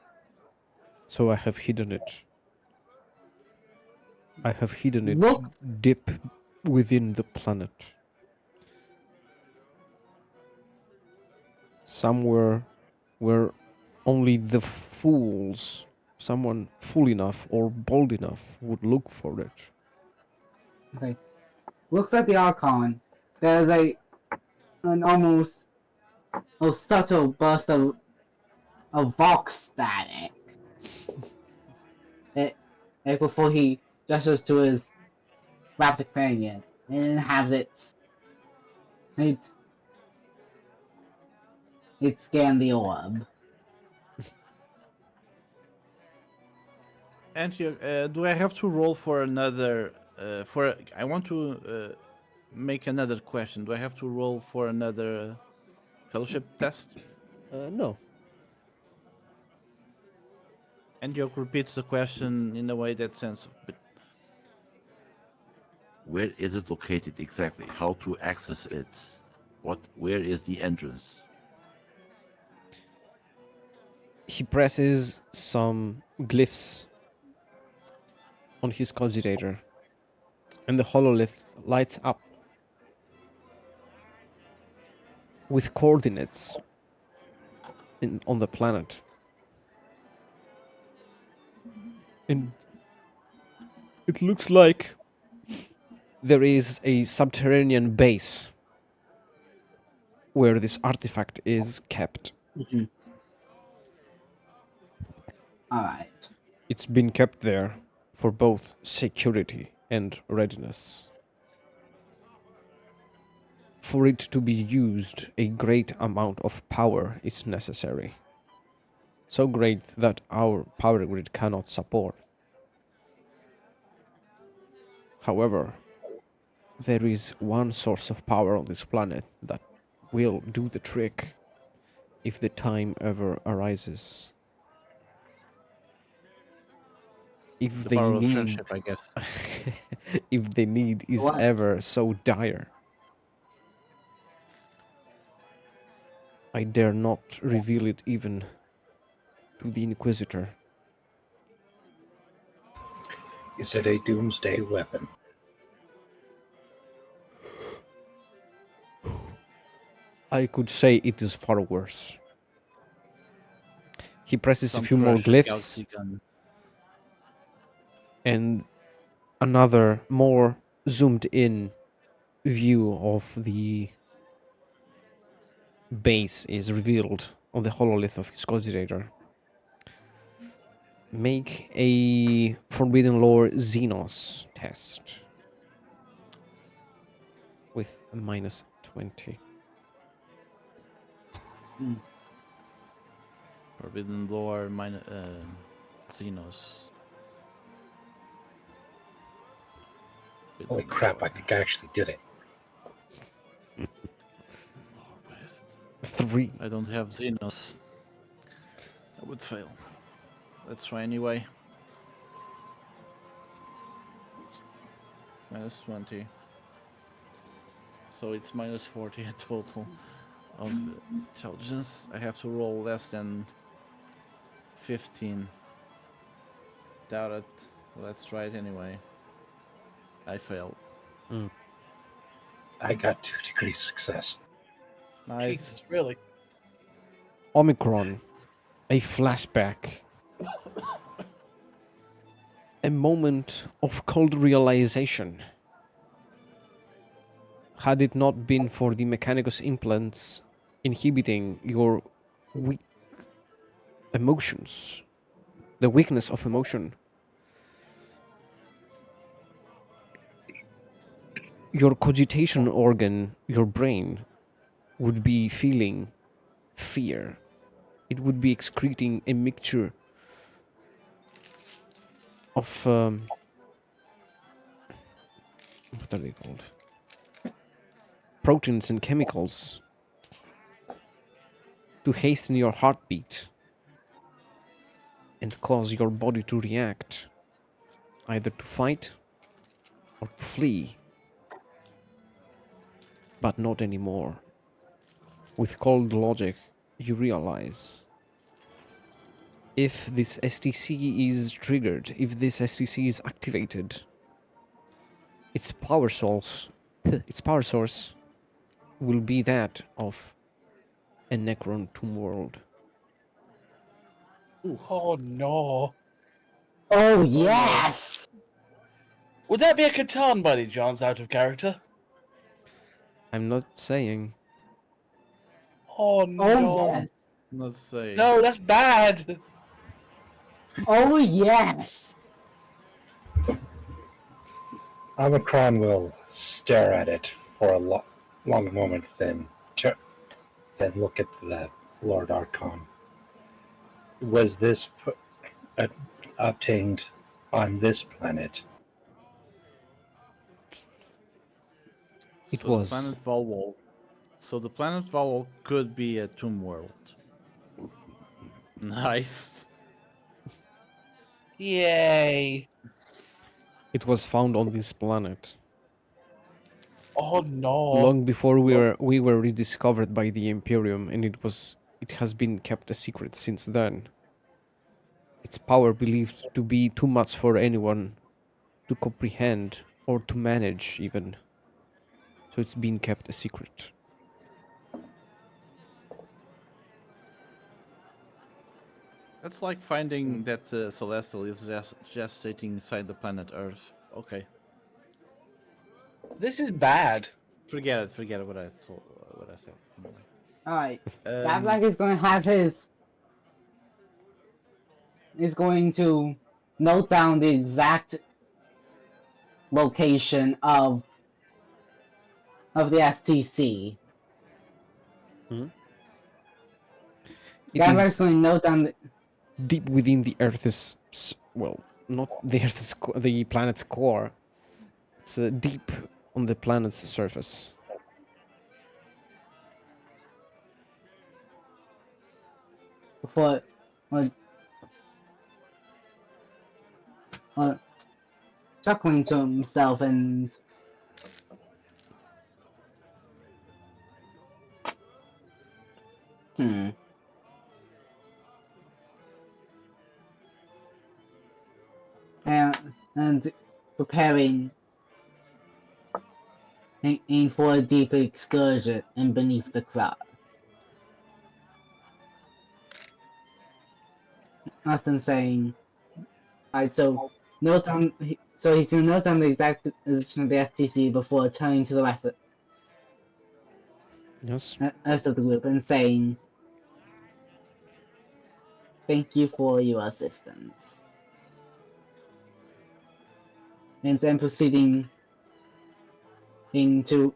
S1: So I have hidden it. I have hidden it
S4: Look.
S1: deep within the planet. Somewhere where only the fools, someone fool enough or bold enough, would look for it.
S4: Okay. Looks at the Archon. There's an almost a subtle burst of Vox static. Before he gestures to his raptor companion and has it scan the orb.
S3: and here, do I have to roll for another? I want to make another question. Do I have to roll for another fellowship test?
S1: No.
S3: And Yoke repeats the question in a way that sense. But
S6: Where is it located exactly? How to access it? Where is the entrance?
S1: He presses some glyphs on his cogitator, and the hololith lights up with coordinates on the planet. And it looks like there is a subterranean base where this artifact is kept.
S4: Alright.
S1: It's been kept there for both security and readiness. For it to be used, a great amount of power is necessary. So great that our power grid cannot support. However, there is one source of power on this planet that will do the trick if the time ever arises. If
S3: the
S1: the
S3: power of
S1: need,
S3: friendship, I guess.
S1: if the need is
S4: What?
S1: ever so dire, I dare not reveal it even to the Inquisitor.
S7: Is it a doomsday weapon?
S1: I could say it is far worse. He presses a
S3: Some
S1: few more
S3: Russian
S1: glyphs,
S3: galaxy gun.
S1: and another more zoomed in view of the base is revealed on the hololith of his cogitator. Make a Forbidden Lore Xenos test with a minus 20.
S3: Forbidden Lore, Xenos.
S7: Holy
S3: Forbidden
S7: crap, I
S3: Lore.
S7: think I actually did it.
S3: Lore, where is it?
S1: 3.
S3: I don't have Xenos. I would fail. Let's try anyway. Minus 20. So it's minus 40 a total of intelligence. I have to roll less than 15. Doubt it. Let's try it anyway. I failed.
S7: I got 2 degrees success.
S3: Nice.
S2: Jesus, really?
S1: Omicron, a flashback, a moment of cold realization. Had it not been for the Mechanicus implants inhibiting your weak emotions, the weakness of emotion, your cogitation organ, your brain, would be feeling fear. It would be excreting a mixture of what are they called? Proteins and chemicals to hasten your heartbeat and cause your body to react either to fight or to flee. But not anymore. With cold logic, you realize if this STC is triggered, if this STC is activated, its power source will be that of a Necron tomb world.
S2: Oh no.
S4: Oh yes!
S2: Would that be a Catan by any chance out of character?
S1: I'm not saying.
S2: Oh
S4: Oh
S2: no.
S4: yes!
S3: Let's say.
S2: No, that's bad.
S4: Oh yes!
S7: Omicron will stare at it for a long moment, then look at the Lord Archon. Was this obtained on this planet?
S1: It
S3: So
S1: was.
S3: the planet Volwall. So the planet Volwall could be a tomb world. Nice.
S2: Yay.
S1: It was found on this planet
S2: Oh no.
S1: long before we were rediscovered by the Imperium, and it has been kept a secret since then. Its power believed to be too much for anyone to comprehend or to manage, even. So it's been kept a secret.
S3: That's like finding that Celestial is gestating inside the planet Earth. Okay.
S2: This is bad.
S3: Forget it what I said.
S4: Alright.
S3: Um,
S4: Gavlak is going to have is going to note down the exact location of the STC.
S1: It
S4: Gavlak is
S1: is
S4: going to note down the...
S1: deep within the Earth's, well, not the Earth's, the planet's core. It's deep on the planet's surface.
S4: for chuckling to himself and and and preparing for a deeper excursion and beneath the crowd. Austin saying, alright, so note down, so he's gonna note down the exact position of the STC before turning to the rest
S1: Yes.
S4: of the group and saying, thank you for your assistance. And then proceeding to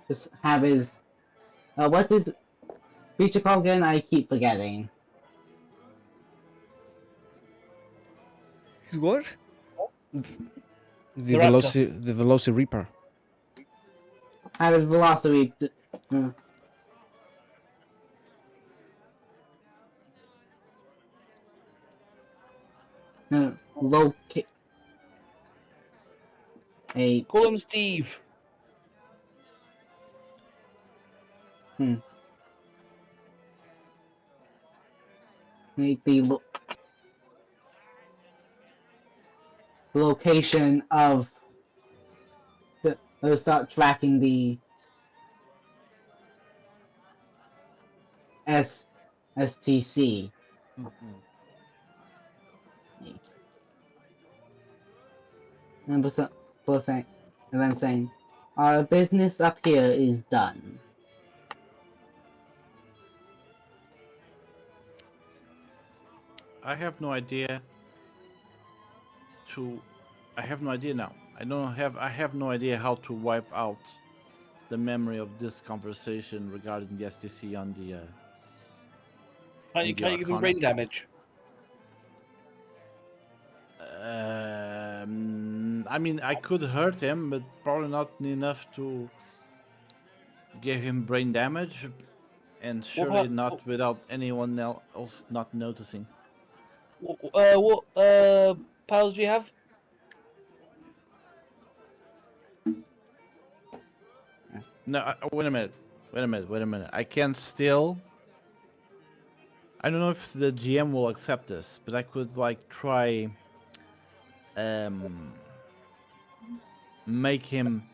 S4: just have his what's his feature called again? I keep forgetting.
S1: He's what? The
S2: Raptor.
S1: the Veloci Reaper.
S4: Have his velocity. Locate a
S2: Call him Steve.
S4: the location of they'll start tracking the STC. And then saying, our business up here is done.
S3: I have no idea. I have no idea now. I have no idea how to wipe out the memory of this conversation regarding the STC on the.
S2: Can't you give him
S3: Archon.
S2: brain damage?
S3: I mean, I could hurt him, but probably not enough to give him brain damage, and surely not without anyone else not noticing.
S2: What powers do you have?
S3: No, wait a minute. I can still. I don't know if the GM will accept this, but I could like try. Make him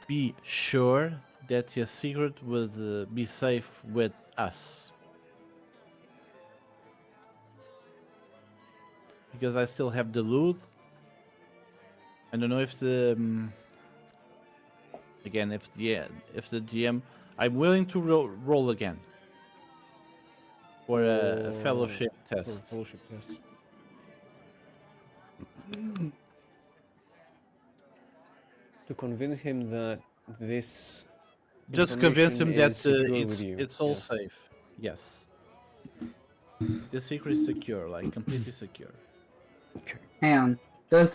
S3: be sure that his secret would be safe with us. Because I still have the loot. I don't know if the again if the GM, I'm willing to roll again for a fellowship test.
S1: Fellowship test. To convince him that this
S3: Just convince him
S1: information
S3: that
S1: is secure with you.
S3: it's all
S1: Yes.
S3: safe. Yes. The secret is secure, like completely secure.
S1: Okay.
S4: Hang on. Does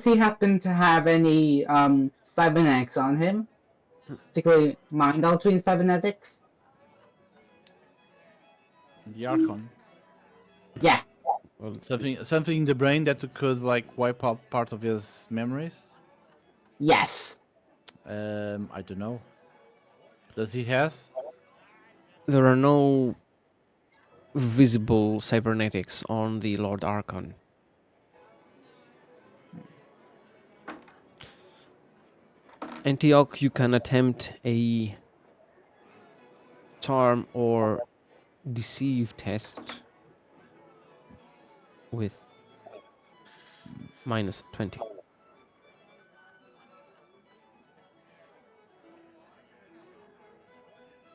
S4: he happen to have any cybernetics on him? Particularly mind altering cybernetics?
S3: The Archon.
S4: Yeah.
S1: Well,
S3: Something in the brain that could like wipe out part of his memories.
S4: Yes.
S3: I don't know. Does he has?
S1: there are no visible cybernetics on the Lord Archon. Antioch, you can attempt a charm or deceive test with minus 20.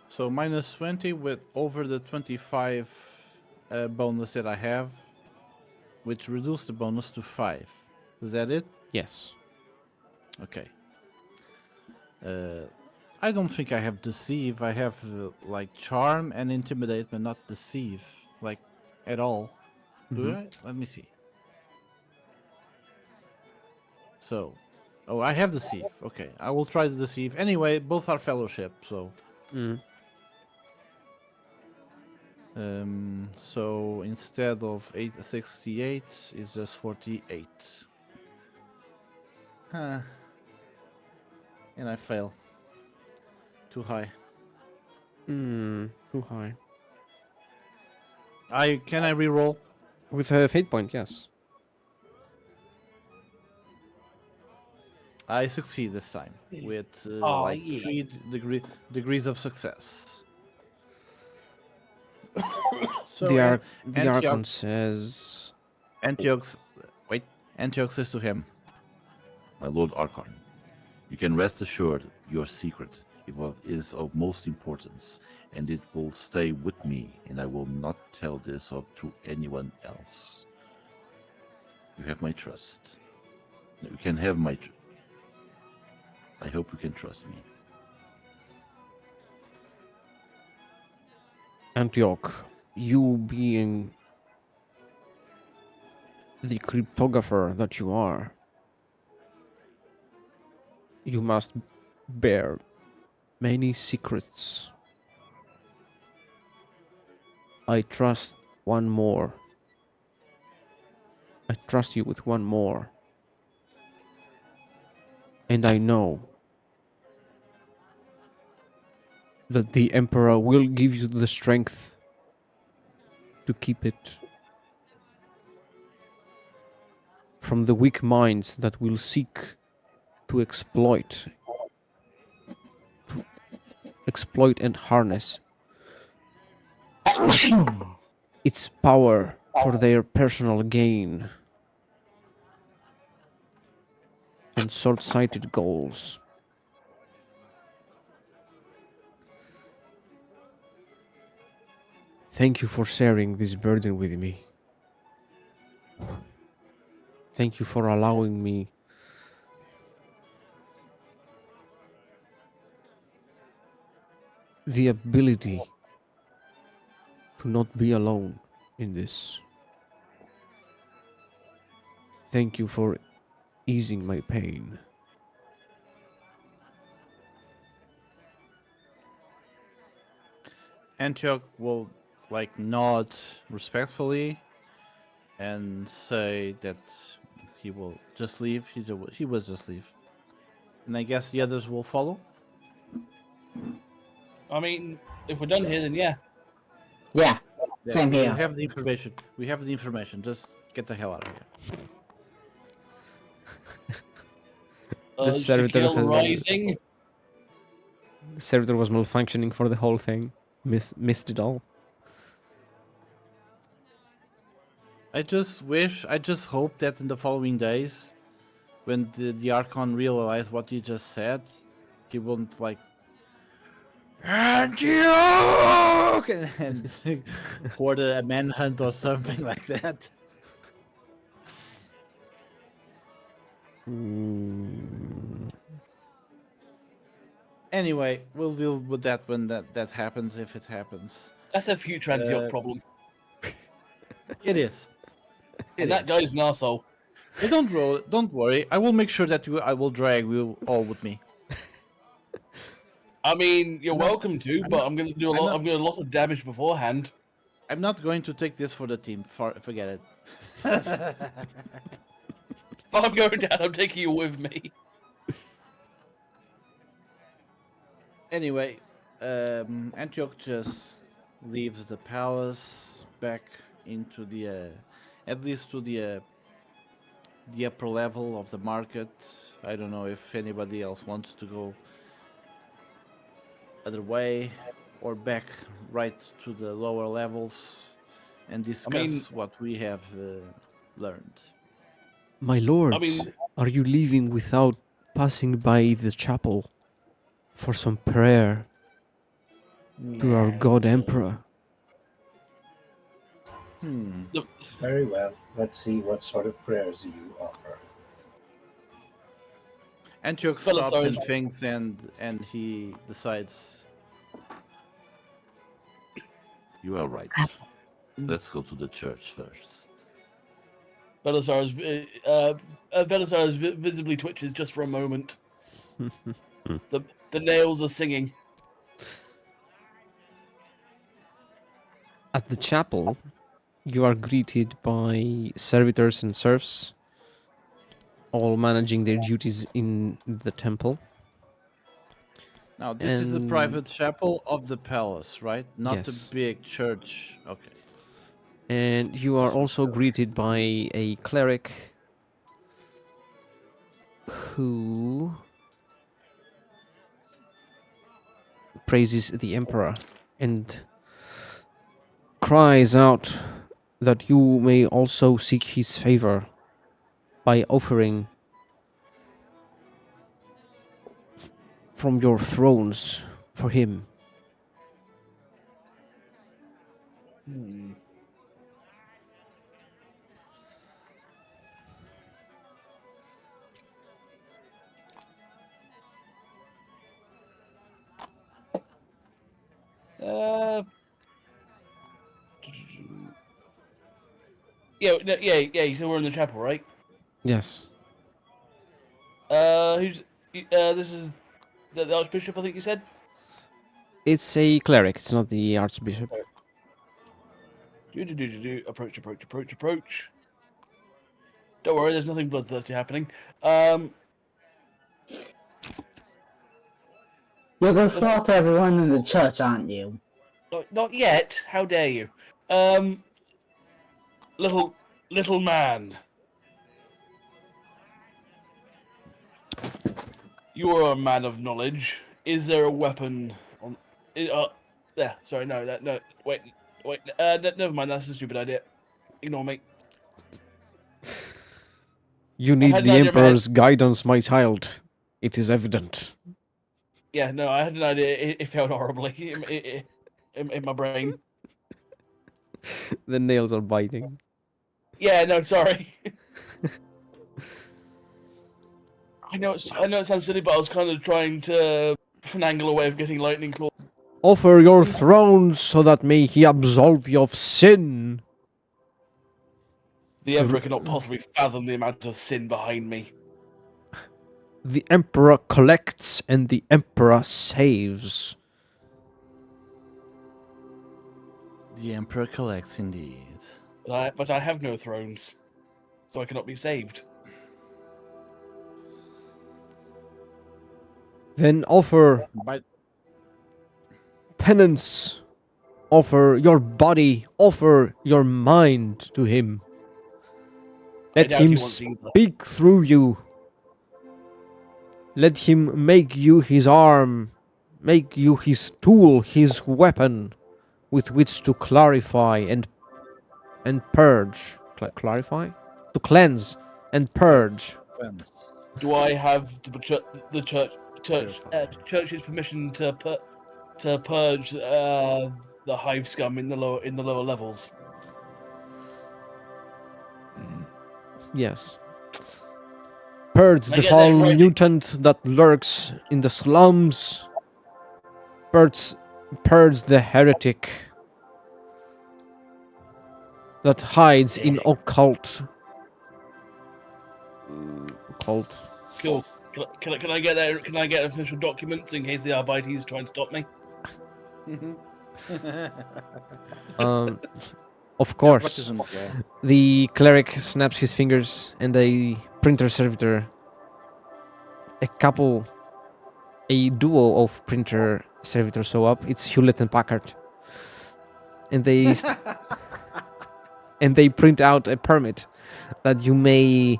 S3: So minus 20 with over the 25 bonus that I have, which reduced the bonus to 5. Is that it?
S1: Yes.
S3: Okay. I don't think I have deceive. I have like charm and intimidate, but not deceive, like at all. Do I? Let me see. So, oh, I have deceive. Okay, I will try to deceive. Anyway, both are fellowship, so.
S1: Mm.
S3: So instead of 868, it's just 48. Huh. And I fail. Too high.
S1: Too high.
S3: Can I reroll?
S1: With a fate point, yes.
S3: I succeed this time with like
S2: yeah.
S3: 3 degrees of success. So
S1: The Archon says,
S3: Antioch, wait, Antioch says to him,
S6: My Lord Archon, you can rest assured your secret is of most importance, and it will stay with me, and I will not tell this to anyone else. You have my trust. You can have my. I hope you can trust me.
S1: Antioch, you being the cryptographer that you are, you must bear many secrets. I trust one more. I trust you with one more. And I know that the Emperor will give you the strength to keep it from the weak minds that will seek to exploit and harness its power for their personal gain and short-sighted goals. Thank you for sharing this burden with me. Thank you for allowing me the ability to not be alone in this. Thank you for easing my pain.
S3: Antioch will like nod respectfully and say that he will just leave. He will just leave, and I guess the others will follow.
S2: I mean, if we're done here, then yeah.
S4: Yeah,
S3: Yeah,
S4: same
S3: We
S4: here.
S3: have the information. We have the information. Just get the hell out of here.
S1: The servitor
S2: Shaquille
S1: has-
S2: Rising.
S1: The servitor was malfunctioning for the whole thing. Missed it all.
S3: I just hope that in the following days, when the Archon realize what you just said, he won't like Antioch and order a manhunt or something like that. Anyway, we'll deal with that when that happens, if it happens.
S2: That's a future Antioch problem.
S3: It is.
S2: And that guy's an arsehole.
S3: Hey, don't worry. I will make sure that I will drag you all with me.
S2: I mean, you're
S3: I'm not-
S2: welcome to, but I'm going to do a
S3: I'm
S2: lot.
S3: not-
S2: I'm going to do a lot of damage beforehand.
S3: I'm not going to take this for the team. Forget it.
S2: If I'm going down, I'm taking you with me.
S3: Anyway, Antioch just leaves the palace back into the, at least to the upper level of the market. I don't know if anybody else wants to go other way or back right to the lower levels and discuss what we have learned.
S1: My lords,
S2: I mean-
S1: are you leaving without passing by the chapel for some prayer to our God Emperor?
S7: Very well. Let's see what sort of prayers you offer.
S3: Antioch
S2: Fellow
S3: stops and
S2: soldier.
S3: thinks, and he decides.
S6: You are right. Let's go to the church first.
S2: Belisarius visibly twitches just for a moment. The nails are singing.
S1: At the chapel, you are greeted by servitors and serfs, all managing their duties in the temple.
S3: Now, this is a
S1: And-
S3: private chapel of the palace, right? Not
S1: Yes.
S3: the big church. Okay.
S1: And you are also greeted by a cleric who praises the Emperor and cries out that you may also seek his favor by offering from your thrones for him.
S2: Hmm. Uh, yeah, no, yeah. You said we're in the chapel, right?
S1: Yes.
S2: Who's? This is the Archbishop, I think you said.
S1: It's a cleric, it's not the Archbishop.
S2: Approach, approach, approach, approach. Don't worry, there's nothing bloodthirsty happening.
S4: You're gonna slaughter everyone in the church, aren't you?
S2: Not yet. How dare you? Little man. You are a man of knowledge. Is there a weapon on? There. Sorry, no, no. Wait. Never mind. That's a stupid idea. Ignore me.
S1: You
S2: had
S1: need
S2: an
S1: the
S2: idea in my head.
S1: Emperor's guidance, my child. It is evident.
S2: Yeah, no, I had an idea. It failed horribly in my brain.
S1: The nails are biting.
S2: Yeah, no, sorry. I know it sounds silly, but I was kind of trying to finagle a way of getting lightning claw.
S1: Offer your thrones so that may he absolve you of sin.
S2: The Emperor cannot possibly fathom the amount of sin behind me.
S1: The Emperor collects and the Emperor saves.
S3: The Emperor collects indeed.
S2: But I have no thrones, so I cannot be saved.
S1: Then offer
S3: But
S1: penance. Offer your body. Offer your mind to him. Let
S2: doubt he
S1: him
S2: wants either.
S1: speak through you. Let him make you his arm, make you his tool, his weapon, with which to clarify and purge. Clarify? To cleanse and purge.
S3: friends.
S2: Do I have the church's permission to purge the hive scum in the lower levels?
S1: Yes. Purge
S2: Can I
S1: the
S2: get that
S1: foul
S2: in writing?
S1: mutant that lurks in the slums. Purge the heretic that hides in occult. Cult.
S2: Cool. Can I get that? Can I get official documents in case the Arbiter is trying to stop me?
S1: Of course.
S3: Baptism, yeah.
S1: The cleric snaps his fingers and a printer servitor, a duo of printer servitors show up. It's Hewlett and Packard. And they and they print out a permit that you may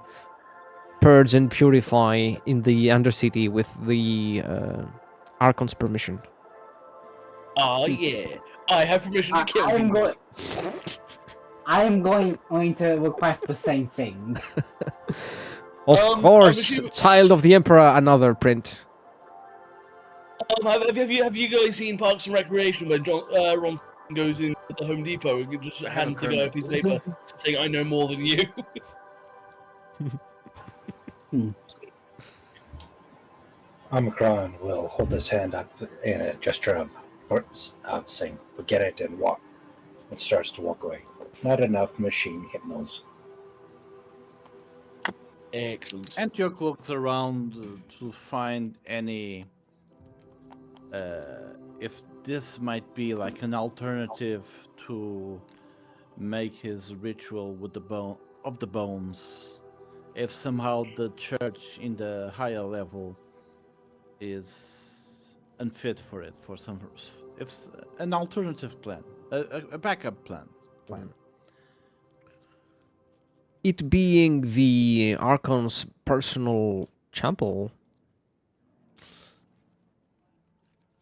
S1: purge and purify in the Undercity with the Archon's permission.
S2: Oh yeah, I have permission to kill him.
S4: I am going to request the same thing.
S1: Of
S2: I'm
S1: course,
S2: assuming-
S1: child of the Emperor, another print.
S2: Have you guys seen Parks and Recreation where Ron goes in at the Home Depot and just hands the guy a piece of paper saying, "I know more than you."
S7: Omicron will hold his hand up in a gesture of saying, "Forget it," and walk. And starts to walk away. Not enough machine hypnos.
S2: Excellent.
S3: Antioch looks around to find any. If this might be like an alternative to make his ritual with the bones. If somehow the church in the higher level is unfit for it, for some, if an alternative plan, a backup plan.
S1: it being the Archon's personal chapel,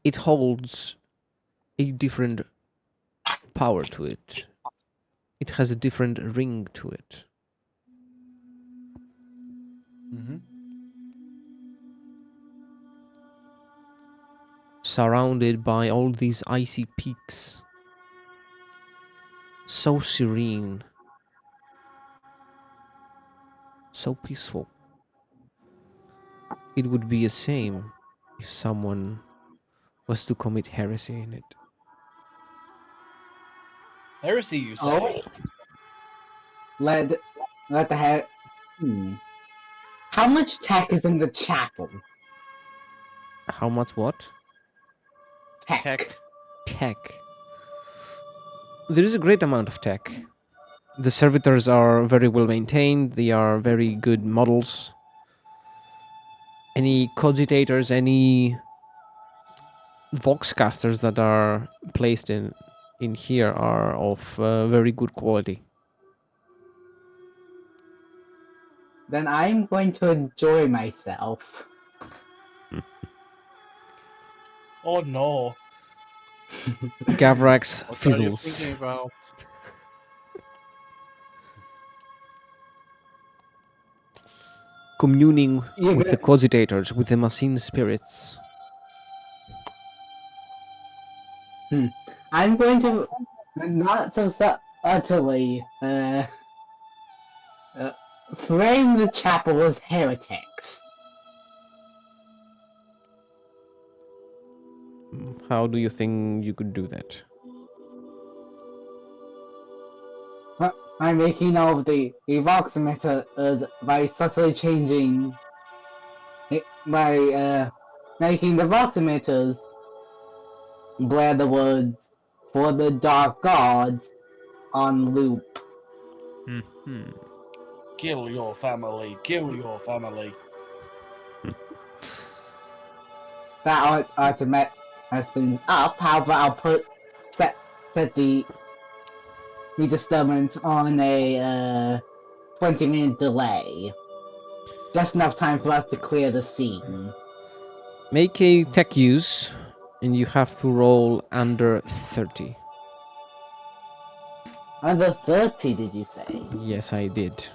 S1: it holds a different power to it. It has a different ring to it.
S3: Mm-hmm.
S1: Surrounded by all these icy peaks. So serene. So peaceful. It would be a shame if someone was to commit heresy in it.
S2: Heresy, you say?
S4: Oh, let the head. How much tech is in the chapel?
S1: How much what?
S4: Tech.
S3: Tech.
S1: Tech. There is a great amount of tech. The servitors are very well maintained. They are very good models. Any cogitators, any voxcasters that are placed in here are of very good quality.
S4: Then I'm going to enjoy myself.
S2: Oh no.
S1: Gavrax
S3: What are you
S1: fizzles,
S3: thinking about?
S1: communing
S4: You're
S1: with the
S4: gonna-
S1: cogitators, with the machine spirits.
S4: I'm going to not so utterly frame the chapel as heretics.
S1: How do you think you could do that?
S4: I'm making all of the voximeters by subtly changing by making the voximeters blare the words for the dark gods on loop.
S1: Hmm.
S2: Kill your family. Kill your family.
S4: That automatic has things up. However, I'll set the disturbance on a 20-minute delay. Just enough time for us to clear the scene.
S1: Make a tech use, and you have to roll under 30.
S4: Under 30, did you say?
S1: Yes, I did.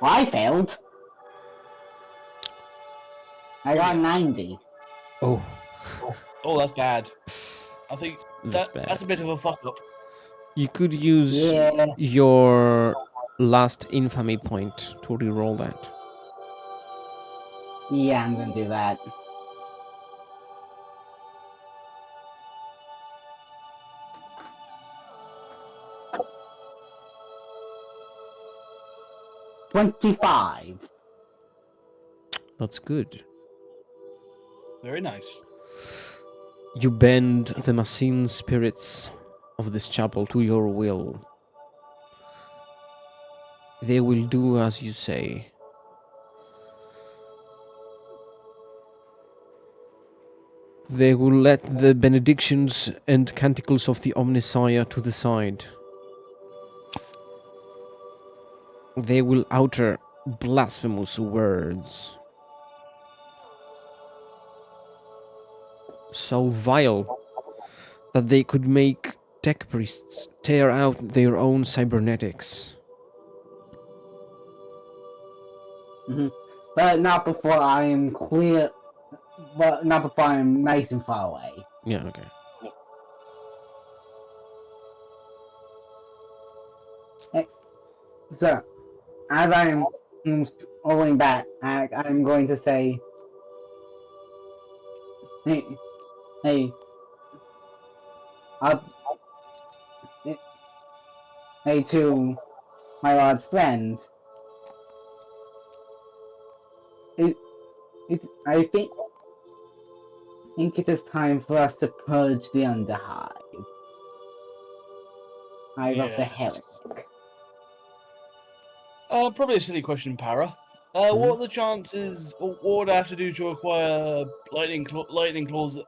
S4: Well, I failed. I got
S2: yeah.
S4: 90.
S1: Oh,
S2: Oh, that's bad. I think
S1: that's
S2: that's a
S1: bad.
S2: bit of a fuck up.
S1: You could use
S4: Yeah.
S1: your last infamy point to reroll that.
S4: Yeah, I'm gonna do that. $25.
S1: That's good.
S2: Very nice.
S1: You bend the machine spirits of this chapel to your will. They will do as you say. They will let the benedictions and canticles of the Omnissiah to the side. They will utter blasphemous words. So vile that they could make tech priests tear out their own cybernetics.
S4: But not before I am clear. But not before I'm nice and far away.
S1: Yeah, okay.
S4: So, as I'm scrolling back, I'm going to say, hey, up, hey to my large friend. I think it is time for us to purge the Underhive. Hive of the
S2: Yes.
S4: Heretic.
S2: Probably a silly question, Para. What are the chances? What would I have to do to acquire lightning claws?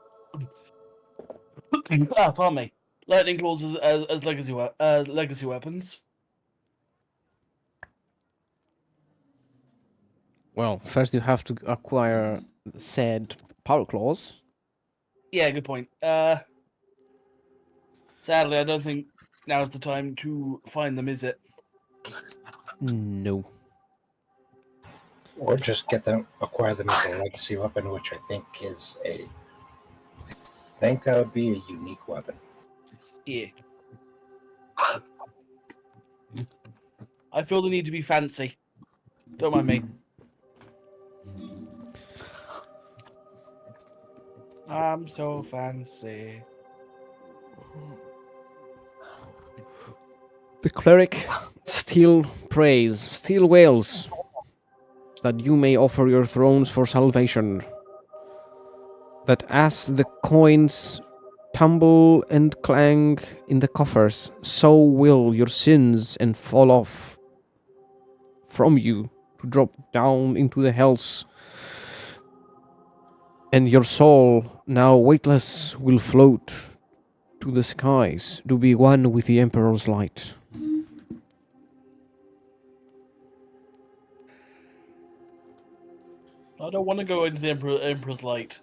S2: Pardon me. Lightning claws as legacy weapons.
S1: Well, first you have to acquire said power claws.
S2: Yeah, good point. Sadly, I don't think now's the time to find them, is it?
S1: No.
S7: Or just acquire them as a legacy weapon, which I think is I think that would be a unique weapon.
S2: Yeah. I feel the need to be fancy. Don't mind me. I'm so fancy.
S1: The cleric still prays, still wails, that you may offer your thrones for salvation. That as the coins tumble and clang in the coffers, so will your sins and fall off from you to drop down into the hells. And your soul, now weightless, will float to the skies to be one with the Emperor's light.
S2: I don't want to go into the Emperor's light.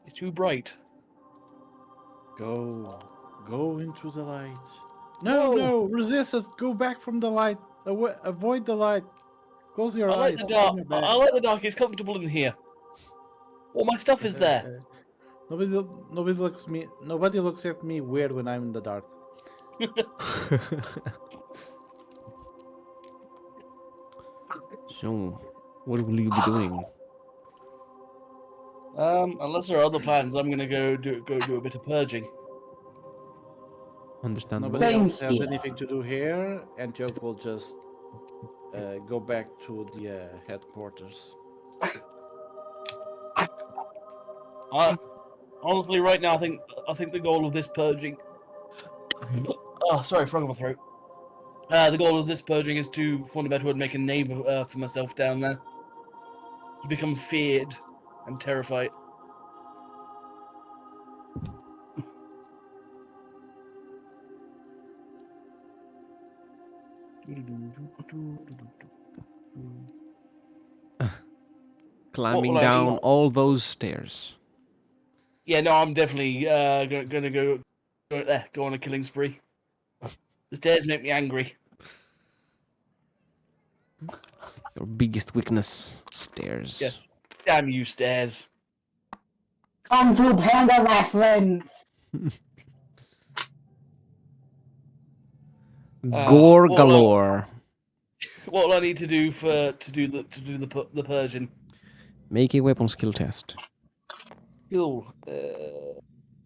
S2: It's too bright.
S3: Go into the light. No, resist it. Go back from the light. Avoid the light. Close your
S2: I like
S3: eyes.
S2: the dark.
S3: turn your back.
S2: I like the dark. It's comfortable in here. All my stuff is there.
S3: Nobody looks at me weird when I'm in the dark.
S1: So, what will you be doing?
S2: Unless there are other plans, I'm gonna go do a bit of purging.
S1: Understandable.
S3: Nobody
S4: Same
S3: else has
S4: here.
S3: anything to do here. Antioch will just go back to the headquarters.
S2: Honestly, right now, I think the goal of this purging. Oh, sorry, frog in my throat. The goal of this purging is to find a better way to make a name for myself down there. To become feared and terrified.
S1: Climbing
S2: will I
S1: down
S2: do?
S1: all those stairs.
S2: Yeah, no, I'm definitely gonna go on a killing spree. The stairs make me angry.
S1: Your biggest weakness, stairs.
S2: Yes. Damn you, stairs.
S4: Kung Fu Panda reference!
S1: Gore
S2: well,
S1: galore.
S2: What will I need to do to do the purging?
S1: Make a weapon skill test.
S2: Cool.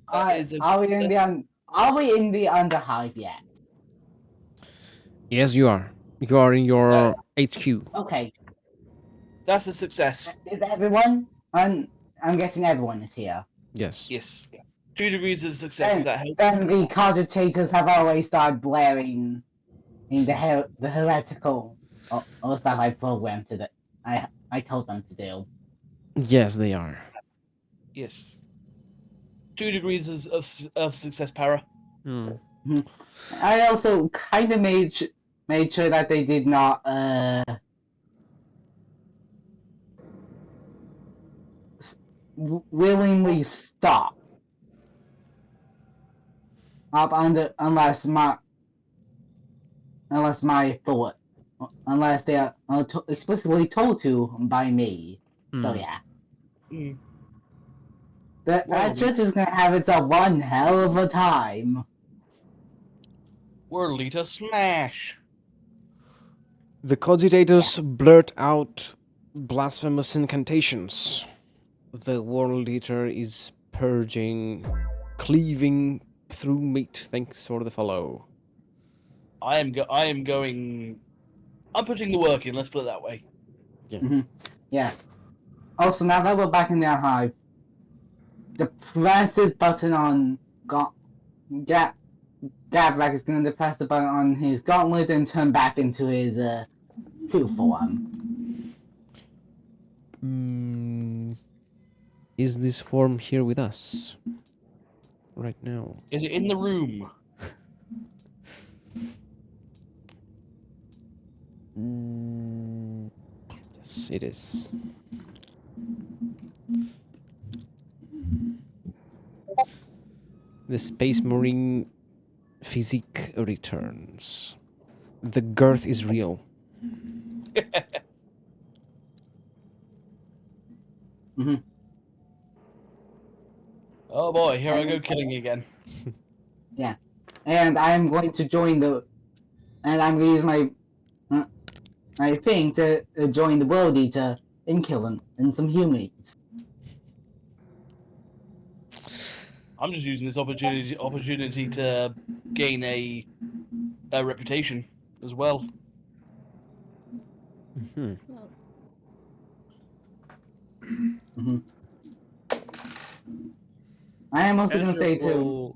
S4: Are we in the Underhive yet?
S1: Yes, you are. You are in your HQ.
S4: Okay.
S2: That's a success.
S4: Is everyone? I'm guessing everyone is here.
S1: Yes.
S2: Yes. 2 degrees of success, if that helps.
S4: Then the cogitators have already started blaring in the heretical or stuff I programmed to I told them to do.
S1: Yes, they are.
S2: Yes. 2 degrees of success, para.
S4: I also kind of made sure that they did not willingly stop up under unless they are explicitly told to by me. So yeah.
S2: Mm.
S4: That church is gonna have its one hell of a time.
S2: World Eater smash.
S1: The cogitators blurt out blasphemous incantations. The World Eater is purging, cleaving through meat. Thanks for the follow.
S2: I'm putting the work in, let's put it that way.
S4: Yeah. Also, now that we're back in the hive, the press button on Gavrak is going to press the button on his gauntlet and turn back into his true form.
S1: Is this form here with us right now?
S2: Is it in the room?
S1: Yes, it is. The Space Marine physique returns. The girth is real.
S2: Oh boy, here I go killing again.
S4: Yeah. And I'm going to join the... And I'm going to use my thing to join the World Eater and kill him and some humans.
S2: I'm just using this opportunity to gain a reputation as well.
S4: I am also going to say to...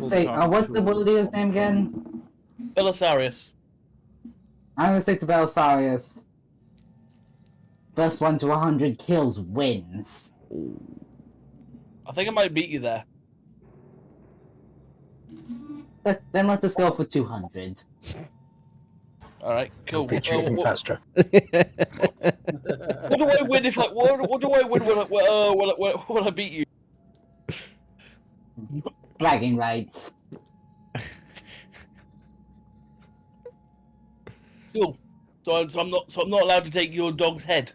S4: Say, what's the World Eater's name again?
S2: Belisarius.
S4: I'm going to say to Belisarius. First one to 100 kills wins.
S2: I think I might beat you there.
S4: Then let us go for 200.
S2: All right, cool.
S7: Beat you even faster.
S2: What do I win if what do I win when I beat you?
S4: Bragging rights.
S2: Cool. So I'm not allowed to take your dog's head.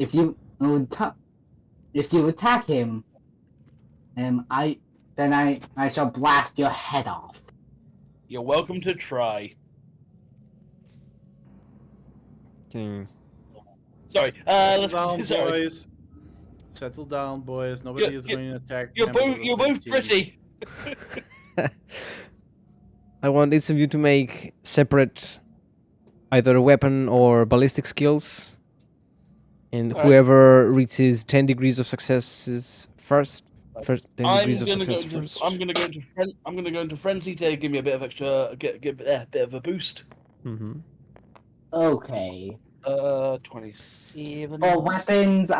S4: If you attack him, I shall blast your head off.
S2: You're welcome to try.
S1: Okay.
S2: Sorry. Let's
S3: Settle down,
S2: sorry.
S3: boys. Settle down, boys. Nobody is going to attack.
S2: You're
S3: members of
S2: both
S3: the same team.
S2: pretty.
S1: I want each of you to make separate either weapon or ballistic skills. And
S2: All right.
S1: whoever reaches 10 degrees of success is first 10 degrees of success first.
S2: I'm gonna go into frenzy to give me a bit of extra, get a bit of a boost.
S1: Mm-hmm.
S4: Okay.
S2: 27.
S4: For weapons,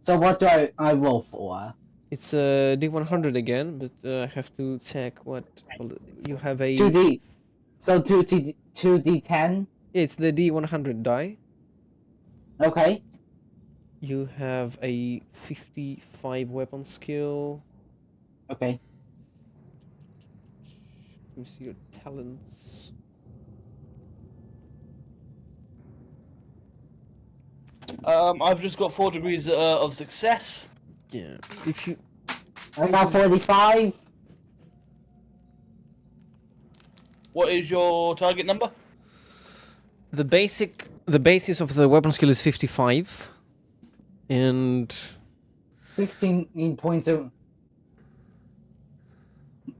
S4: so what do I roll for?
S1: It's a D100 again, but I have to check what you have a.
S4: 2D. So 2D10.
S1: It's the D100 die.
S4: Okay.
S1: You have a 55 weapon skill.
S4: Okay.
S1: Let me see your talents.
S2: I've just got 4 degrees of success.
S1: Yeah. If you.
S4: I got 45.
S2: What is your target number?
S1: The basis of the weapon skill is 55. And
S4: 15 points of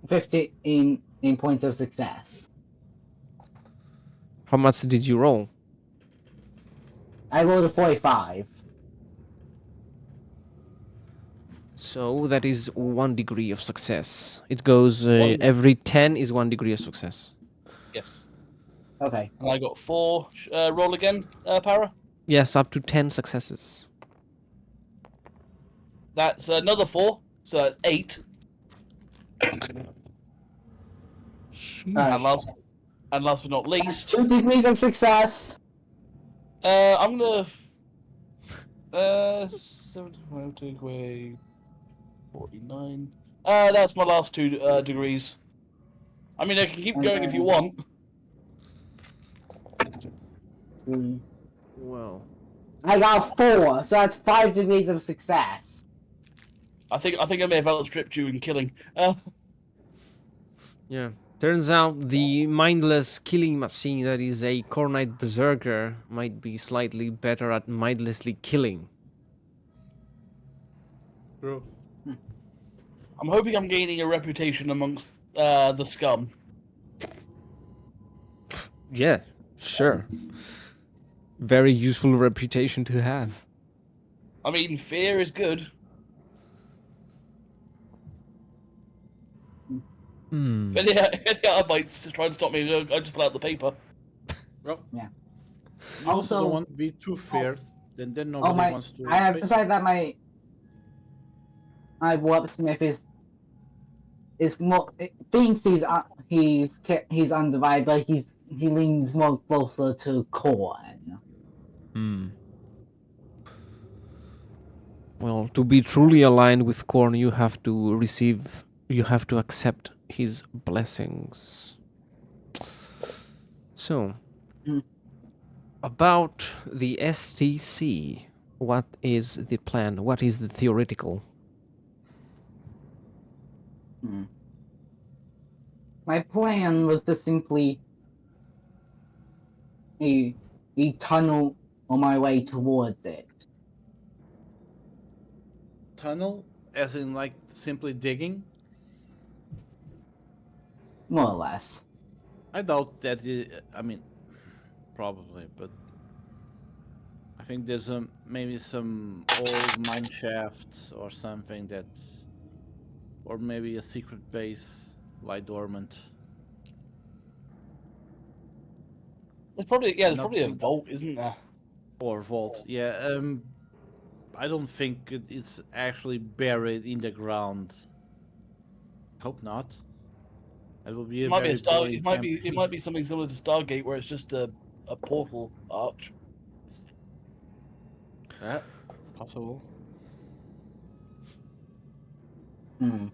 S4: 15 points of success.
S1: how much did you roll?
S4: I rolled a 45.
S1: So that is 1 degree of success. It goes every 10 is 1 degree of success.
S2: Yes.
S4: Okay.
S2: And I got 4. Roll again, Para.
S1: Yes, up to 10 successes.
S2: That's another 4, so that's 8. And last but not least,
S4: 2 degrees of success.
S2: I'm gonna 75 take away 49. That's my last 2 degrees. I mean, I can keep going if you want.
S1: Well,
S4: I got 4, so that's 5 degrees of success.
S2: I think I may have outstripped you in killing.
S1: yeah. Turns out the mindless killing machine that is a Cornite Berserker might be slightly better at mindlessly killing.
S3: True.
S2: I'm hoping I'm gaining a reputation amongst the scum.
S1: Yeah, sure. Very useful reputation to have.
S2: I mean, fear is good.
S1: Hmm.
S2: If any Arbites to try and stop me, I just pull out the paper.
S3: Well,
S4: Yeah.
S3: you also don't
S4: Also-
S3: want to be too fair. Then
S4: Oh
S3: nobody
S4: my!
S3: wants to.
S4: I have
S3: face
S4: decided that my Warpsmith is more thinks he's undivided, but he leans more closer to Corn.
S1: Hmm. Well, to be truly aligned with Korn, you have to accept his blessings. So,
S4: Hmm.
S1: about the STC, what is the plan? What is the theoretical?
S4: My plan was to simply a tunnel on my way towards it.
S3: tunnel, as in like simply digging.
S4: More or less.
S3: I doubt that. I mean, probably, but I think there's maybe some old mine shafts or something that's, or maybe a secret base lie dormant.
S2: There's
S3: Not
S2: probably a
S3: think-
S2: vault, isn't there?
S3: or vault. Yeah. I don't think it's actually buried in the ground. Hope not. It will be
S2: It
S3: a
S2: might be
S3: very
S2: a star.
S3: boring
S2: It might
S3: campaign.
S2: be something similar to Stargate, where it's just a portal arch.
S3: Yeah, possible.
S4: Hmm.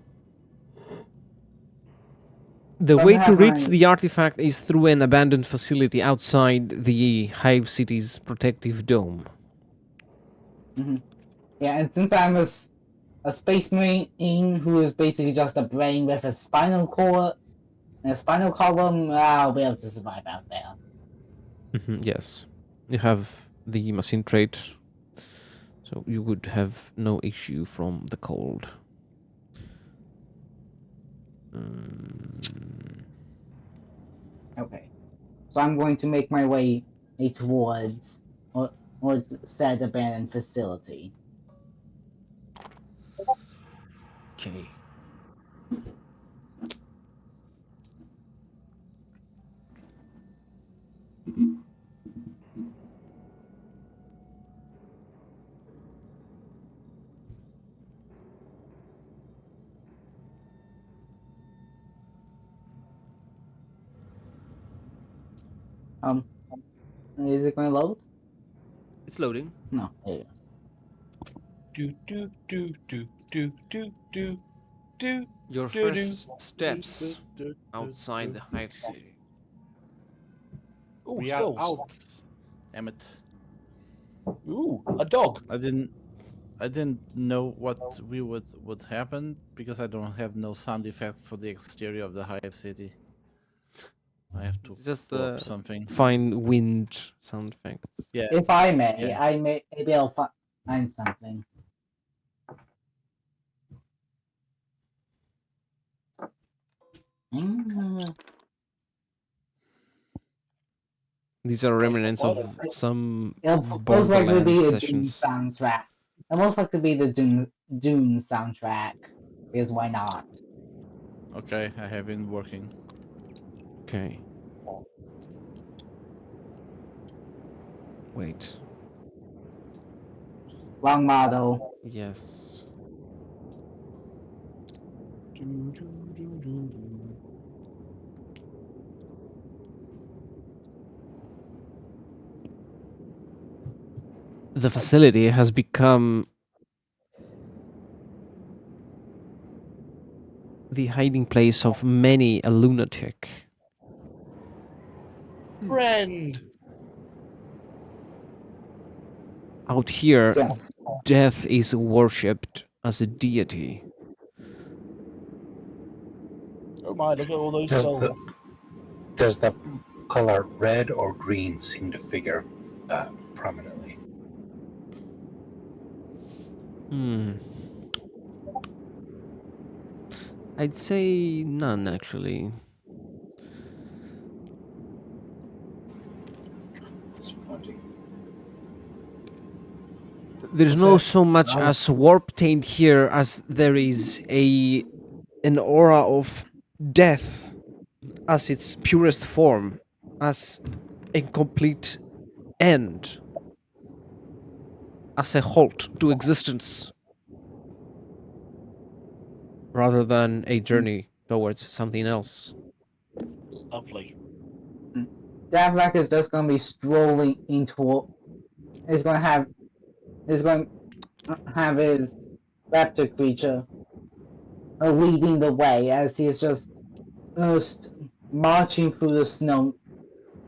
S1: The
S4: Some
S1: way to
S4: have
S1: reach
S4: my-
S1: the artifact is through an abandoned facility outside the Hive City's protective dome.
S4: Yeah, and since I'm a space marine who is basically just a brain with a spinal cord and a spinal column, I'll be able to survive out there.
S1: Yes, you have the machine trait, so you would have no issue from the cold.
S4: Okay. So I'm going to make my way towards said abandoned facility.
S1: Okay.
S4: Is it going to load?
S1: It's loading.
S4: No, there it goes.
S2: Do.
S1: Your
S2: Do-do.
S1: first steps outside the Hive City.
S2: Ooh,
S3: We
S2: skulls.
S3: are out. Emmett.
S2: Ooh, a dog.
S3: I didn't know what would happen because I don't have no sound effect for the exterior of the Hive City. I have to
S1: It's just
S3: pull up
S1: the
S3: something.
S1: fine wind sound effects.
S3: Yeah.
S4: If I may,
S3: Yeah.
S4: maybe I'll find something. Mm,
S1: These are remnants of some
S4: It'll most likely
S1: Borderlands
S4: be a Doom
S1: sessions.
S4: soundtrack. It'll most likely be the Doom soundtrack. Because why not?
S3: Okay, I have been working.
S1: Okay. Wait.
S4: Wrong model.
S1: Yes. The facility has become the hiding place of many a lunatic.
S2: Friend.
S1: Out here,
S4: Yeah.
S1: death is worshipped as a deity.
S2: Oh my, look at all those
S7: Does
S2: skulls.
S7: does the color red or green seem to figure prominently?
S1: I'd say none, actually.
S7: Disappointing.
S1: There's
S7: What's
S1: no
S7: that?
S1: so much
S7: Oh.
S1: as warp taint here as there is a an aura of death as its purest form, as a complete end, as a halt to existence, rather than a journey towards something else.
S2: Lovely.
S4: Davrak is just going to be strolling into. Is going to have. Is going to have his raptor creature leading the way as he is just marching through the snow,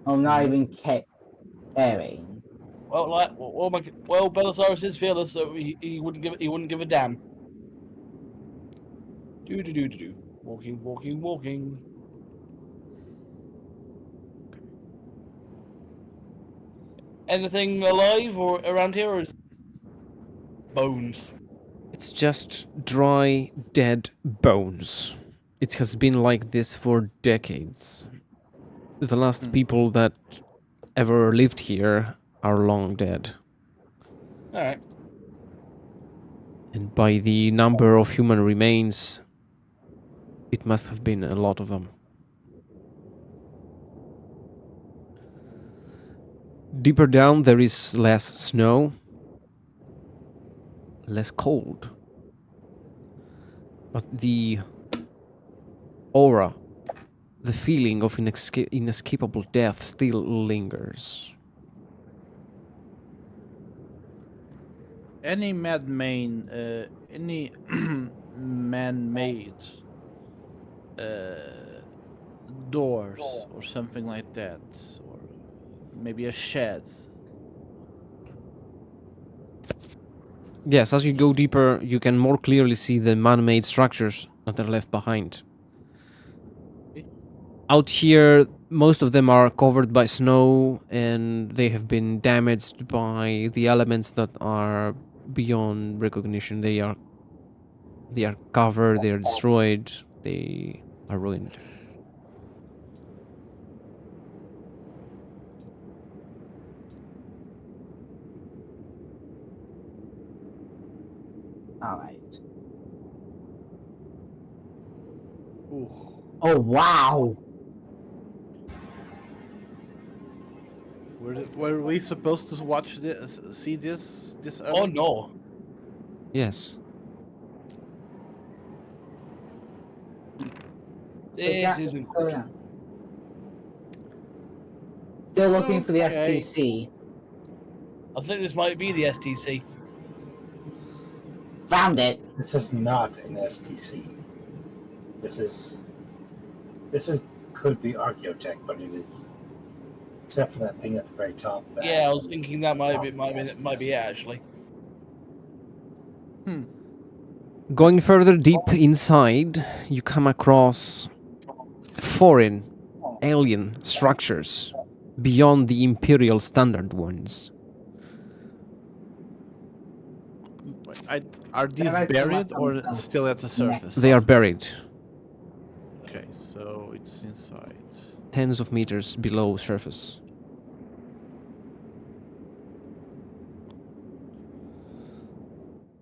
S4: not even caring.
S2: Well, Belisarius is fearless, so he wouldn't give a damn. Do. Walking. Anything alive or around here, or is bones?
S1: It's just dry, dead bones. It has been like this for decades. The last people that ever lived here are long dead.
S2: All right.
S1: And by the number of human remains, it must have been a lot of them. Deeper down, there is less snow, less cold. But the aura, the feeling of inescapable death still lingers.
S3: Any any man-made doors or something like that, or maybe a shed.
S1: Yes, as you go deeper, you can more clearly see the man-made structures that are left behind. Out here, most of them are covered by snow and they have been damaged by the elements that are beyond recognition. They are covered, they are destroyed, they are ruined.
S4: Alright.
S3: Ooh.
S4: Oh, wow!
S3: Were we supposed to watch this, see this early?
S2: Oh no.
S1: Yes.
S2: This isn't good.
S4: Yeah. Still looking for the
S3: Okay.
S4: STC.
S2: I think this might be the STC.
S4: Found it!
S7: This is not an STC. This could be Archaeotech, but it is, except for that thing at the very top.
S2: Yeah, I was thinking that might be it actually.
S1: Going further deep inside, you come across foreign, alien structures beyond the Imperial standard ones.
S3: Are these
S4: Can I still
S3: buried
S4: have
S3: or
S4: some
S3: still at the surface?
S1: They are buried
S3: Okay, so it's inside.
S1: tens of meters below surface.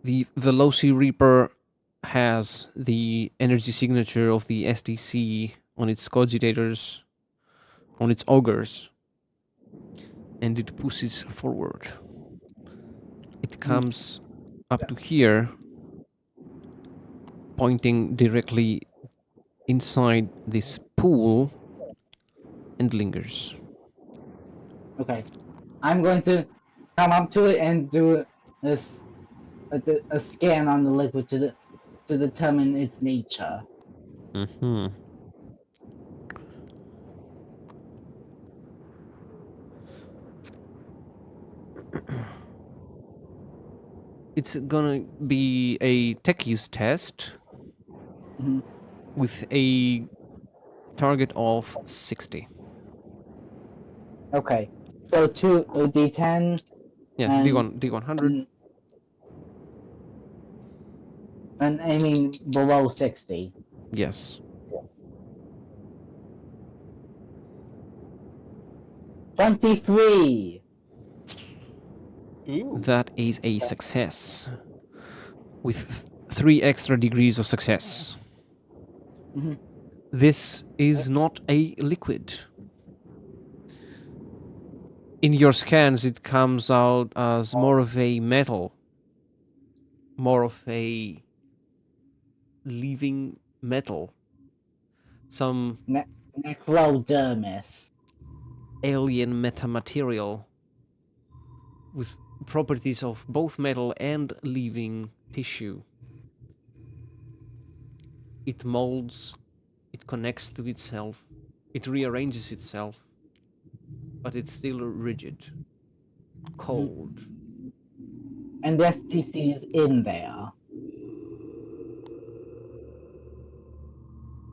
S1: The Veloci Reaper has the energy signature of the STC on its cogitators, on its augers, and it pushes forward. It comes up to here, pointing directly inside this pool, and lingers.
S4: Okay. I'm going to come up to it and do a scan on the liquid to determine its nature.
S1: Mm-hmm. It's gonna be a tech use test
S4: Mhm.
S1: with a target of 60.
S4: Okay. So a D10
S1: Yes,
S4: and
S1: D100.
S4: and aiming below 60.
S1: Yes.
S4: 23.
S2: Ooh.
S1: That is a success with 3 extra degrees of success.
S4: Mhm.
S1: This is not a liquid. In your scans, it comes out as more of a metal, more of a living metal. Some
S4: Necrodermis.
S1: alien metamaterial with properties of both metal and living tissue. It molds, it connects to itself, it rearranges itself, but it's still rigid, cold.
S4: And the STC is in there.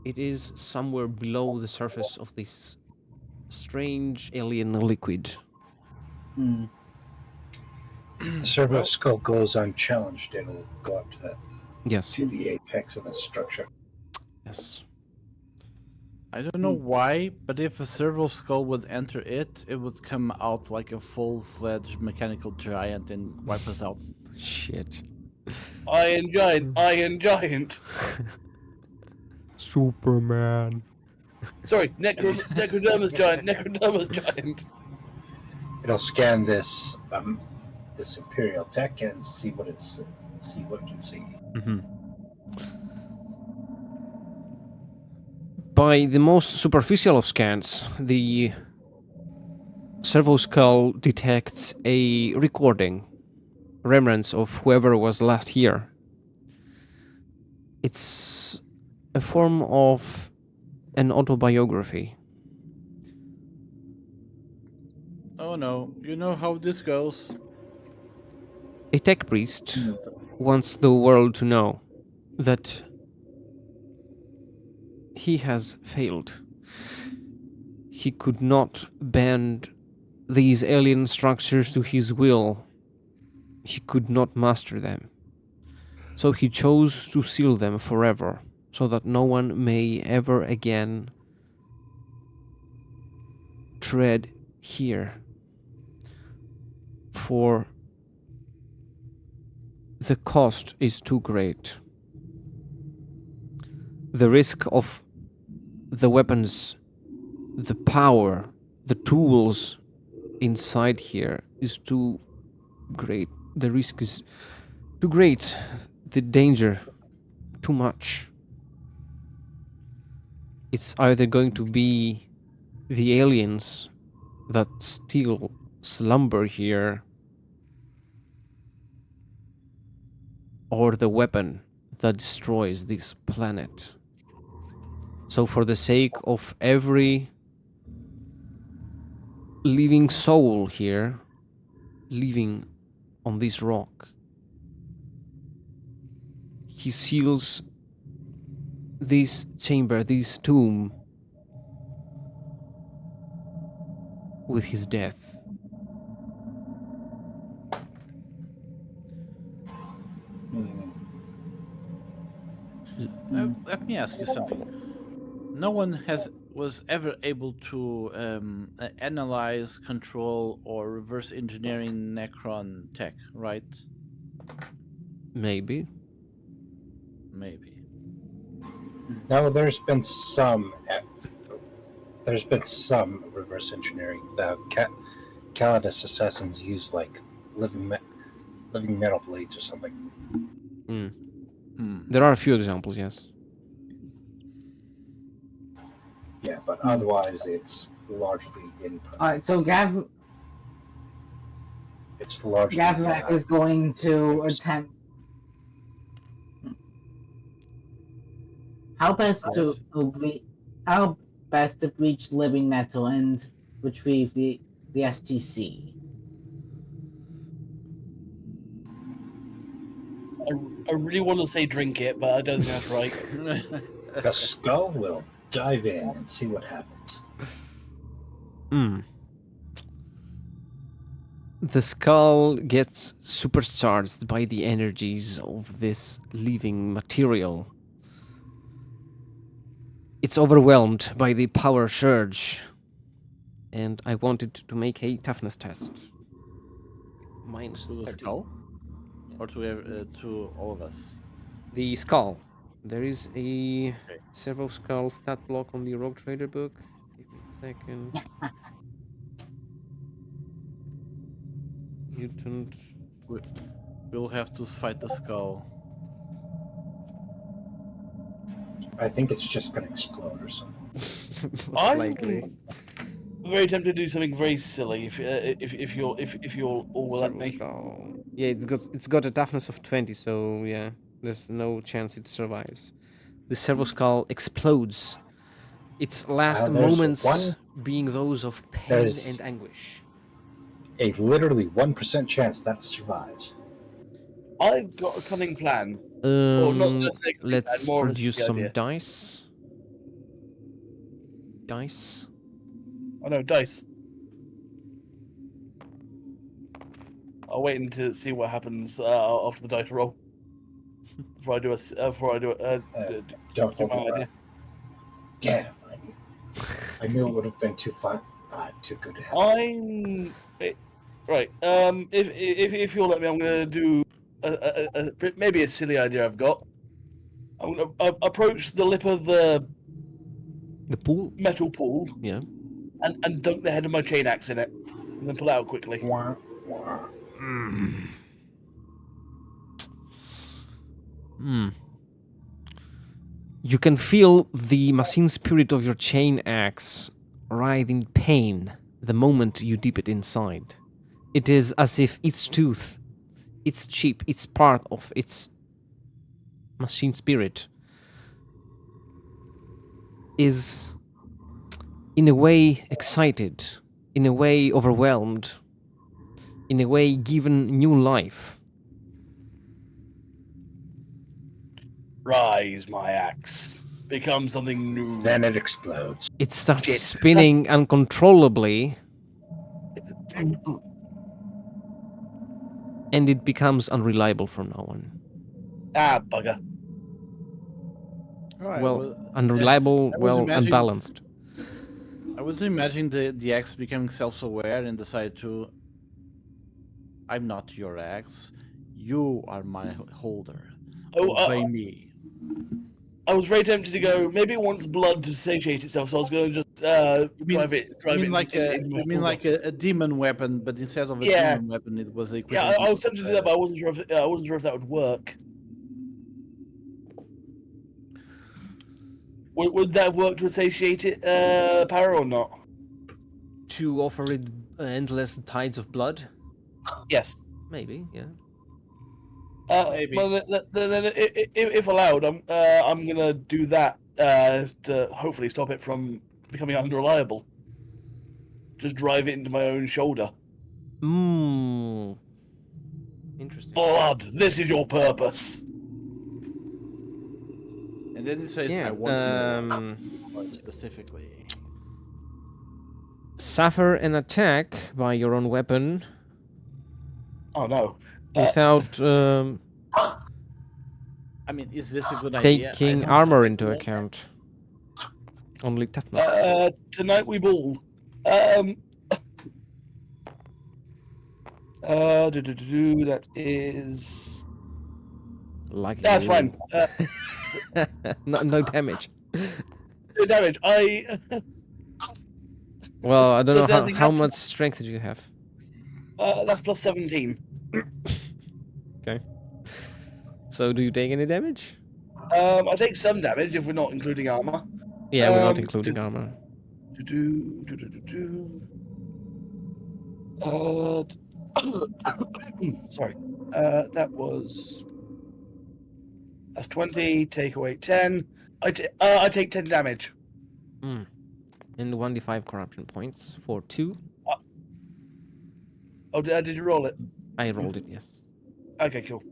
S1: It is somewhere below the surface of this strange alien liquid.
S4: Hmm.
S7: If the servo skull goes unchallenged, it'll go up
S1: Yes.
S7: to the apex of the structure.
S1: Yes.
S3: I don't know why, but if a servo skull would enter it, it would come out like a full-fledged mechanical giant and wipe us out.
S1: Shit.
S2: Iron Giant, Iron Giant.
S1: Superman.
S2: Sorry, Necrodermis Giant, Necrodermis Giant.
S7: It'll scan this this Imperial tech and see what it can see.
S1: Mm-hmm. By the most superficial of scans, the servo skull detects a recording, remnants of whoever was last here. It's a form of an autobiography.
S3: Oh no, you know how this goes.
S1: A tech priest wants the world to know that he has failed. He could not bend these alien structures to his will. He could not master them. So he chose to seal them forever, so that no one may ever again tread here. For the cost is too great. The risk of the weapons, the power, the tools inside here is too great. The risk is too great. The danger, too much. It's either going to be the aliens that still slumber here, or the weapon that destroys this planet. So for the sake of every living soul here, living on this rock, he seals this chamber, this tomb, with his death.
S3: Let me ask you something. No one was ever able to analyze, control, or reverse engineering Necron tech, right?
S1: Maybe.
S3: Maybe.
S7: No, there's been some reverse engineering. The Calidus assassins use like living metal blades or something.
S1: There are a few examples, yes.
S7: Yeah, but otherwise it's largely
S4: Alright, so
S7: it's largely
S4: Gavrak is going to attempt. How best to breach living metal and retrieve the STC?
S2: I really want to say drink it, but I don't think that's right.
S7: The skull will dive in and see what happens.
S1: The skull gets supercharged by the energies of this living material. It's overwhelmed by the power surge. And I wanted to make a toughness test. Minus
S3: To the
S1: 13.
S3: skull? Or to all of us?
S1: The skull. There is a several skull stat block on the Rogue Trader book. Give me a second. Mutant.
S3: We'll have to fight the skull.
S7: I think it's just gonna explode or something.
S1: Most likely.
S2: I'm very tempted to do something very silly if you'll all will let
S1: Serval
S2: me.
S1: skull. Yeah, it's got a toughness of 20, so yeah, there's no chance it survives. The servo skull explodes. Its last
S7: there's
S1: moments
S7: one-
S1: being those of pain
S7: there's-
S1: and anguish.
S7: A literally 1% chance that survives.
S2: I've got a cunning plan. Well, not necessarily a cunning
S1: Let's
S2: plan, more of a
S1: produce
S2: silly
S1: some
S2: idea.
S1: dice. Dice.
S2: I know, dice. I'll wait until see what happens after the dice roll. Before I do
S7: Don't
S2: do
S7: hold
S2: my
S7: your
S2: idea.
S7: breath. Damn. I knew it would have been too good to happen.
S2: Right. If you'll let me, I'm gonna do maybe a silly idea I've got. I'm gonna approach the lip of the
S1: The pool?
S2: metal pool
S1: Yeah.
S2: and dunk the head of my chain axe in it, and then pull it out quickly.
S7: Wah, wah.
S1: You can feel the machine spirit of your chain axe writhe in pain the moment you dip it inside. It is as if its tooth, its chip, its part of its machine spirit is in a way excited, in a way overwhelmed, in a way given new life.
S2: Rise, my axe. Become something new.
S7: Then it explodes.
S1: It starts
S2: Shit.
S1: spinning uncontrollably, and it becomes unreliable from now on.
S2: Ah, bugger.
S3: All right,
S1: Unreliable,
S3: I was imagining-
S1: unbalanced.
S3: I was imagining the axe becoming self-aware and decided to. I'm not your axe. You are my holder.
S2: Oh,
S3: Obey me.
S2: I was very tempted to go. Maybe it wants blood to satiate itself, so I was going to just drive it.
S3: You mean
S2: in-
S3: like
S2: in my
S3: you mean
S2: shoulder.
S3: like a demon weapon, but instead of a
S2: Yeah.
S3: demon weapon, it was a.
S2: Yeah, I was tempted to do that, but I wasn't sure if that would work. Would that have worked to satiate it, power or not?
S1: To offer it endless tides of blood?
S2: Yes.
S1: Maybe, yeah.
S3: Maybe.
S2: Well, then, if allowed, I'm gonna do that to hopefully stop it from becoming unreliable. Just drive it into my own shoulder.
S1: Interesting.
S2: Blood. This is your purpose.
S3: And then it says,
S1: Yeah,
S3: "I want more," specifically.
S1: Suffer an attack by your own weapon
S2: Oh no.
S1: without
S3: I mean, is this a good idea? I
S1: taking
S3: think
S1: armor
S3: so.
S1: into account. Only toughness.
S2: Tonight we ball. That is.
S1: Like
S2: That's fine.
S1: no damage.
S2: No damage.
S1: Well, I don't
S2: Does
S1: know
S2: anything
S1: how
S2: happen?
S1: much strength do you have.
S2: That's plus 17.
S1: Okay. So do you take any damage?
S2: I take some damage if we're not including armor.
S1: Yeah, we're not
S2: Um,
S1: including
S2: do-
S1: armor.
S2: Sorry. That's 20. Take away 10. I take 10 damage.
S1: And 1d5 corruption points for 2.
S2: Oh, did you roll it?
S1: I rolled it, yes.
S2: Okay, cool.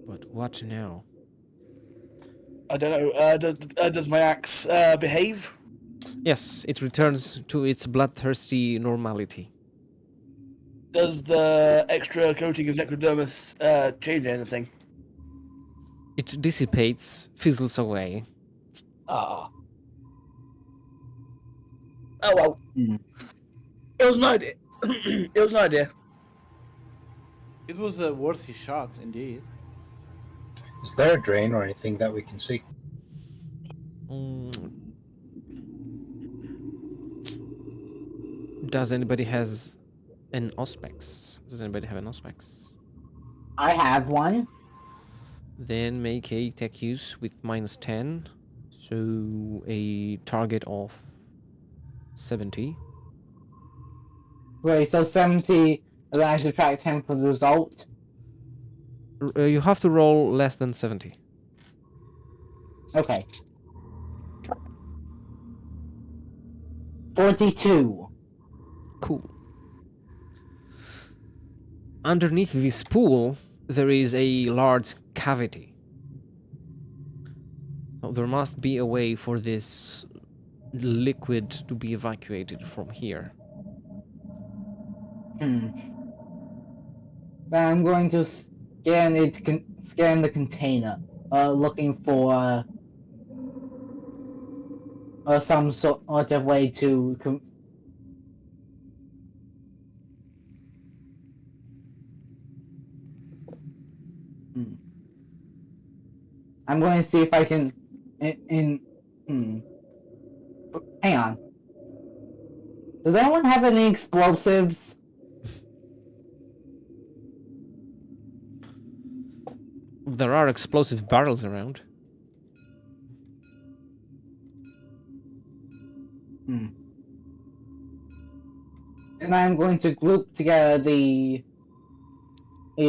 S1: But what now?
S2: I don't know. Does my axe behave?
S1: Yes, it returns to its bloodthirsty normality.
S2: Does the extra coating of necrodermis change anything?
S1: It dissipates, fizzles away.
S2: Ah. Oh well.
S4: Mhm.
S2: It was an idea. It was an idea.
S3: It was a worthy shot, indeed.
S7: Is there a drain or anything that we can see?
S1: Mm. Does anybody has an Auspex? Does anybody have an Auspex?
S4: I have one.
S1: Then make a tech use with -10. So a target of 70.
S4: Wait, so 70, and then I subtract 10 for the result?
S1: You have to roll less than 70.
S4: Okay. 42.
S1: Cool. Underneath this pool, there is a large cavity. So there must be a way for this liquid to be evacuated from here.
S4: Then I'm going to scan the container, looking for some sort of way to I'm going to see if I can hang on. Does anyone have any explosives?
S1: There are explosive barrels around.
S4: And I'm going to group together the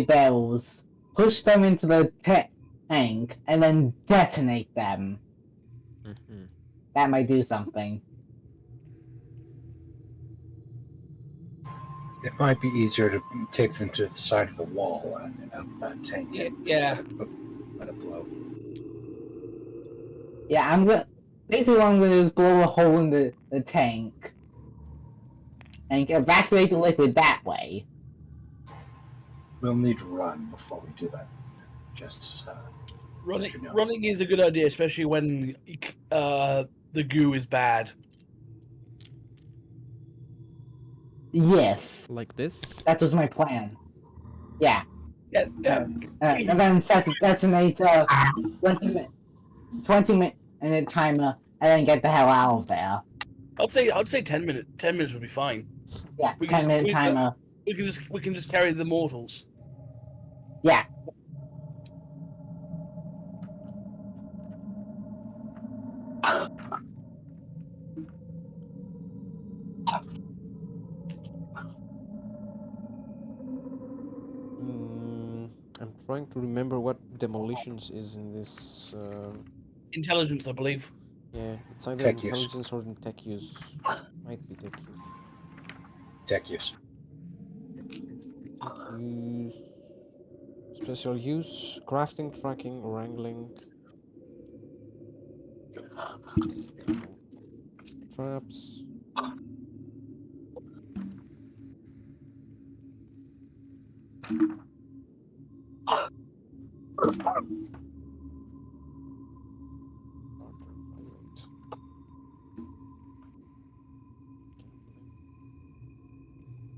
S4: barrels, push them into the tank, and then detonate them. That might do something.
S7: It might be easier to take them to the side of the wall and out of that tank.
S2: Yeah.
S7: Let it blow.
S4: Yeah, basically what I'm gonna do is blow a hole in the tank and evacuate the liquid that way.
S7: We'll need to run before we do that. Just
S2: Running,
S7: you know.
S2: running is a good idea, especially when the goo is bad.
S4: Yes,
S1: Like this.
S4: that was my plan. Yeah.
S2: Yeah,
S4: And then detonate 20-minute timer, and then get the hell out of there.
S2: I'd say 10 minutes. 10 minutes would be fine.
S4: Yeah,
S2: We can
S4: 10-minute timer.
S2: We can just carry the mortals.
S4: Yeah.
S1: I'm trying to remember what demolitions is in this.
S2: Intelligence, I believe.
S1: Yeah, it's either
S7: Tech use.
S1: intelligence or in tech use. Might be tech use.
S7: Tech use.
S1: Tech use. Special use, crafting, tracking, wrangling. Traps.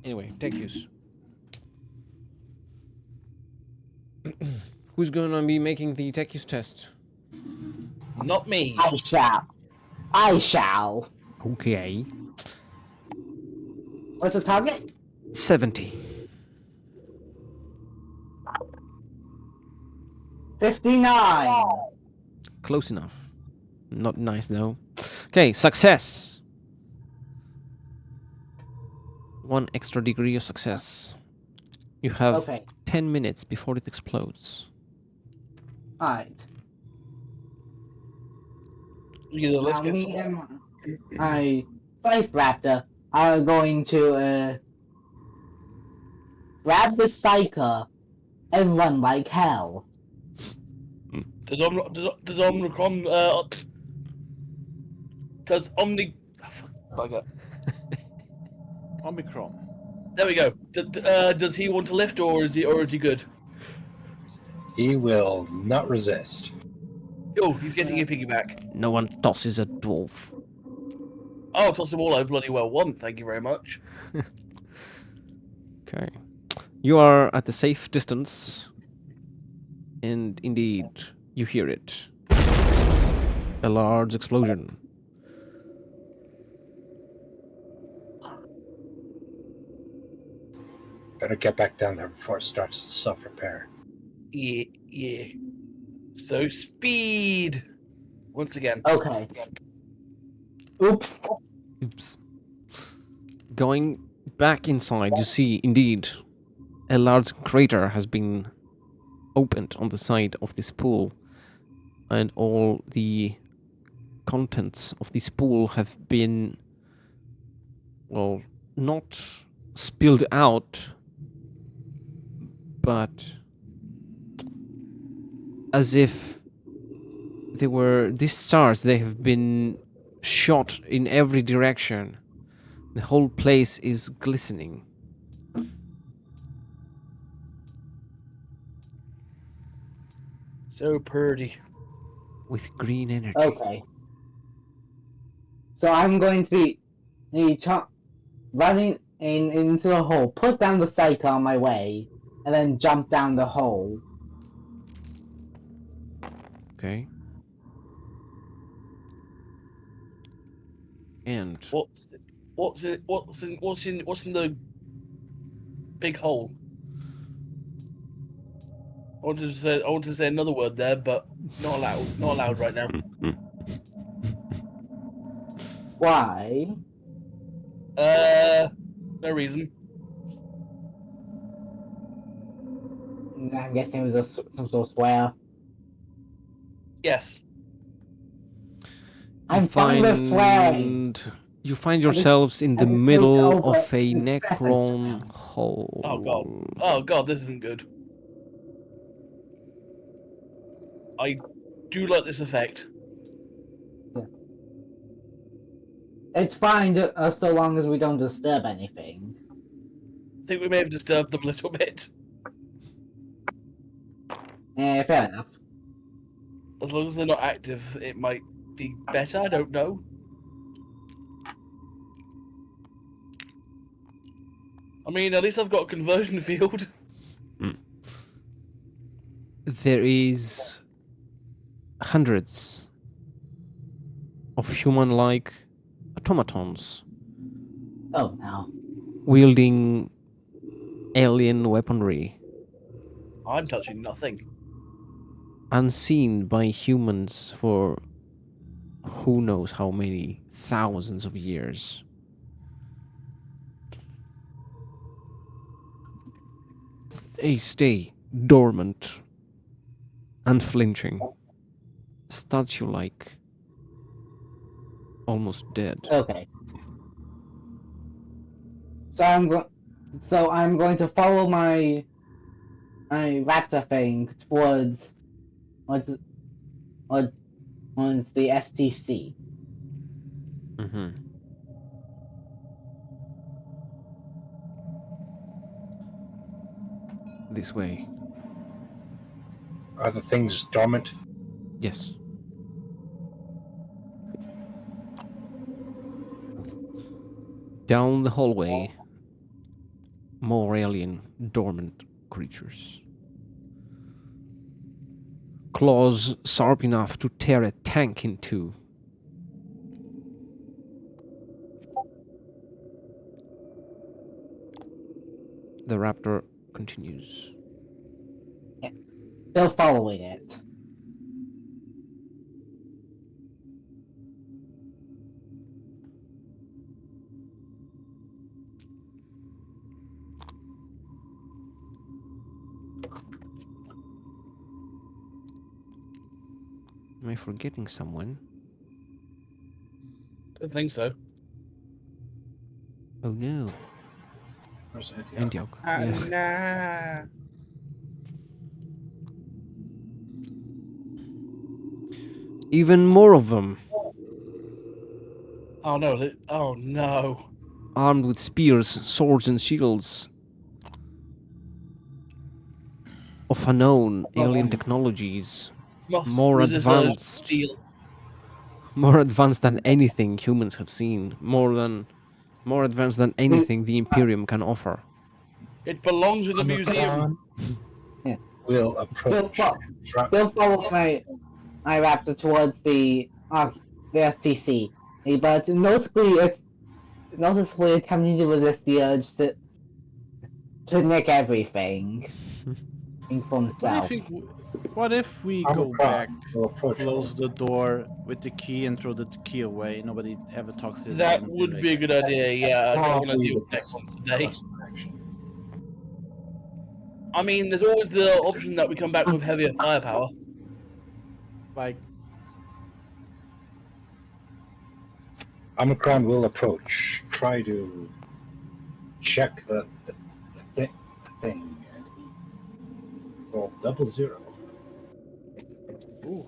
S1: Anyway, tech use. Who's gonna be making the tech use test?
S2: Not me.
S4: I shall.
S1: Okay.
S4: What's the target?
S1: 70.
S4: 59.
S1: Close enough. Not nice though. Okay, success. 1 extra degree of success. You have
S4: Okay.
S1: 10 minutes before it explodes.
S4: Alright.
S2: Either let's
S4: Now
S2: get
S4: me
S2: some.
S4: and my Life Raptor are going to grab the Psyker and run like hell.
S2: Does Omnicron does Omni oh, fuck, bugger.
S3: Omicron.
S2: There we go. Does he want to lift or is he good?
S7: He will not resist.
S2: Oh, he's getting a piggyback.
S1: No one tosses a dwarf.
S2: Oh, toss him all I bloody well want, thank you very much.
S1: Okay. You are at a safe distance. And indeed, you hear it. A large explosion.
S7: Better get back down there before it starts self-repair.
S2: Yeah, yeah. So speed. Once again.
S4: Okay. Oops.
S1: Oops. Going back inside, you see indeed a large crater has been opened on the side of this pool, and all the contents of this pool have been, well, not spilled out, but as if they were these stars, they have been shot in every direction. The whole place is glistening.
S2: So pretty.
S1: With green energy.
S4: Okay. So I'm going to be running into the hole, put down the cycle on my way, and then jump down the hole.
S1: Okay. And
S2: What's in the big hole? I wanted to say another word there, but not allowed. Not allowed right now.
S4: Why?
S2: No reason.
S4: I'm guessing it was some sort of swear.
S2: Yes.
S4: I'm fine with swearing.
S1: you find yourselves in the
S4: I just
S1: middle
S4: looked over
S1: of a
S4: and stressed
S1: Necron
S4: it.
S1: hole.
S2: Oh god. Oh god, this isn't good. I do like this effect.
S4: It's fine so long as we don't disturb anything.
S2: I think we may have disturbed them a little bit.
S4: Fair enough.
S2: As long as they're not active, it might be better. I don't know. I mean, at least I've got a conversion field.
S1: There is hundreds of human-like automatons
S4: Oh no.
S1: wielding alien weaponry,
S2: I'm touching nothing.
S1: unseen by humans for who knows how many thousands of years. They stay dormant, unflinching, statue-like, almost dead.
S4: Okay. So I'm going to follow my raptor thing towards the STC.
S1: Mm-hmm. This way.
S7: Are the things dormant?
S1: Yes. Down the hallway, more alien, dormant creatures. Claws sharp enough to tear a tank in two. The raptor continues.
S4: Still following it.
S1: Am I forgetting someone?
S2: I think so.
S1: Oh no.
S7: Where's
S1: Antioch. Yeah.
S2: Nah.
S1: Even more of them,
S2: Oh no! Oh no!
S1: armed with spears, swords, and shields. Of unknown alien technologies.
S2: Must
S1: More
S2: resist urge to
S1: advanced.
S2: steal.
S1: More advanced than anything humans have seen. More advanced than anything the Imperium can offer.
S2: It belongs in the museum.
S7: will approach.
S4: fo-
S7: Try-
S4: Still follow my raptor towards the STC, but noticeably attempting to resist the urge to nick everything for himself.
S3: What if we go
S7: Omicron
S3: back,
S7: will approach.
S3: close the door with the key, and throw the key away? Nobody ever talks to this
S2: That
S3: again.
S2: would be a good idea. Yeah, I don't want to
S7: Probably
S2: deal
S7: the
S2: with next
S7: best
S2: ones today.
S7: course of action.
S2: I mean, there's always the option that we come back with heavier firepower.
S3: Like,
S7: Omicron will approach. Try to check the thing, and he rolled 00.
S3: ooh.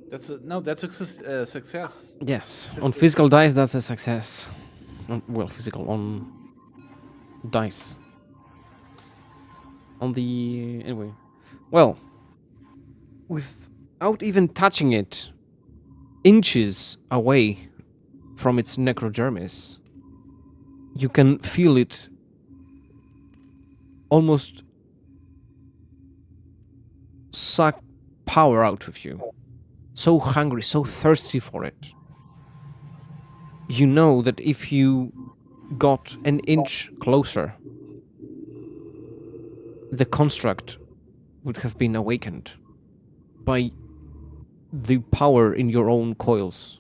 S3: That's a success.
S1: Yes, on physical dice, that's a success. Well, physical on dice. On the anyway, well, without even touching it, inches away from its necrodermis, you can feel it almost suck power out of you. So hungry, so thirsty for it. You know that if you got an inch closer, the construct would have been awakened by the power in your own coils.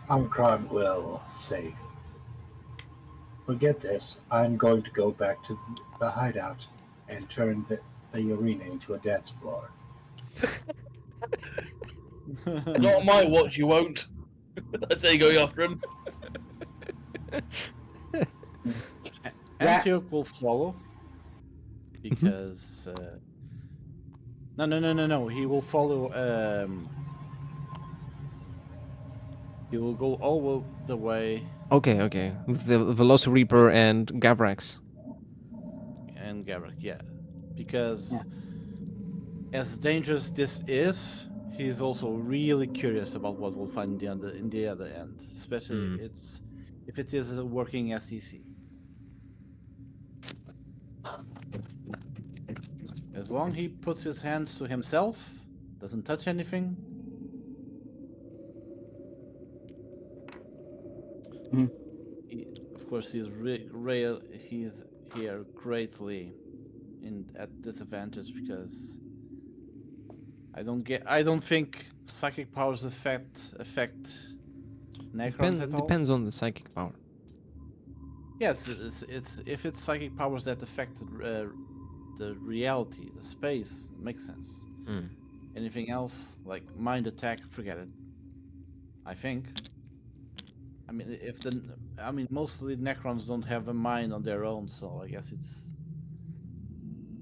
S7: Omicron will say, "Forget this. I'm going to go back to the hideout and turn the arena into a dance floor."
S2: Not on my watch, you won't. I say go after him.
S3: Antioch will follow because no. He will follow. He will go all the way.
S1: Okay. With the Velociraptor and Gavrax.
S3: And Garak, yeah, because as dangerous this is, he's also really curious about what we'll find in the other end, especially if it is a working STC. As long he puts his hands to himself, doesn't touch anything. Of course, he's here greatly at disadvantage because I don't think psychic powers affect Necrons at all.
S1: Depends on the psychic power.
S3: Yes, it's if it's psychic powers that affect the reality, the space, makes sense. Anything else like mind attack, forget it. I think. I mean, mostly Necrons don't have a mind on their own, so I guess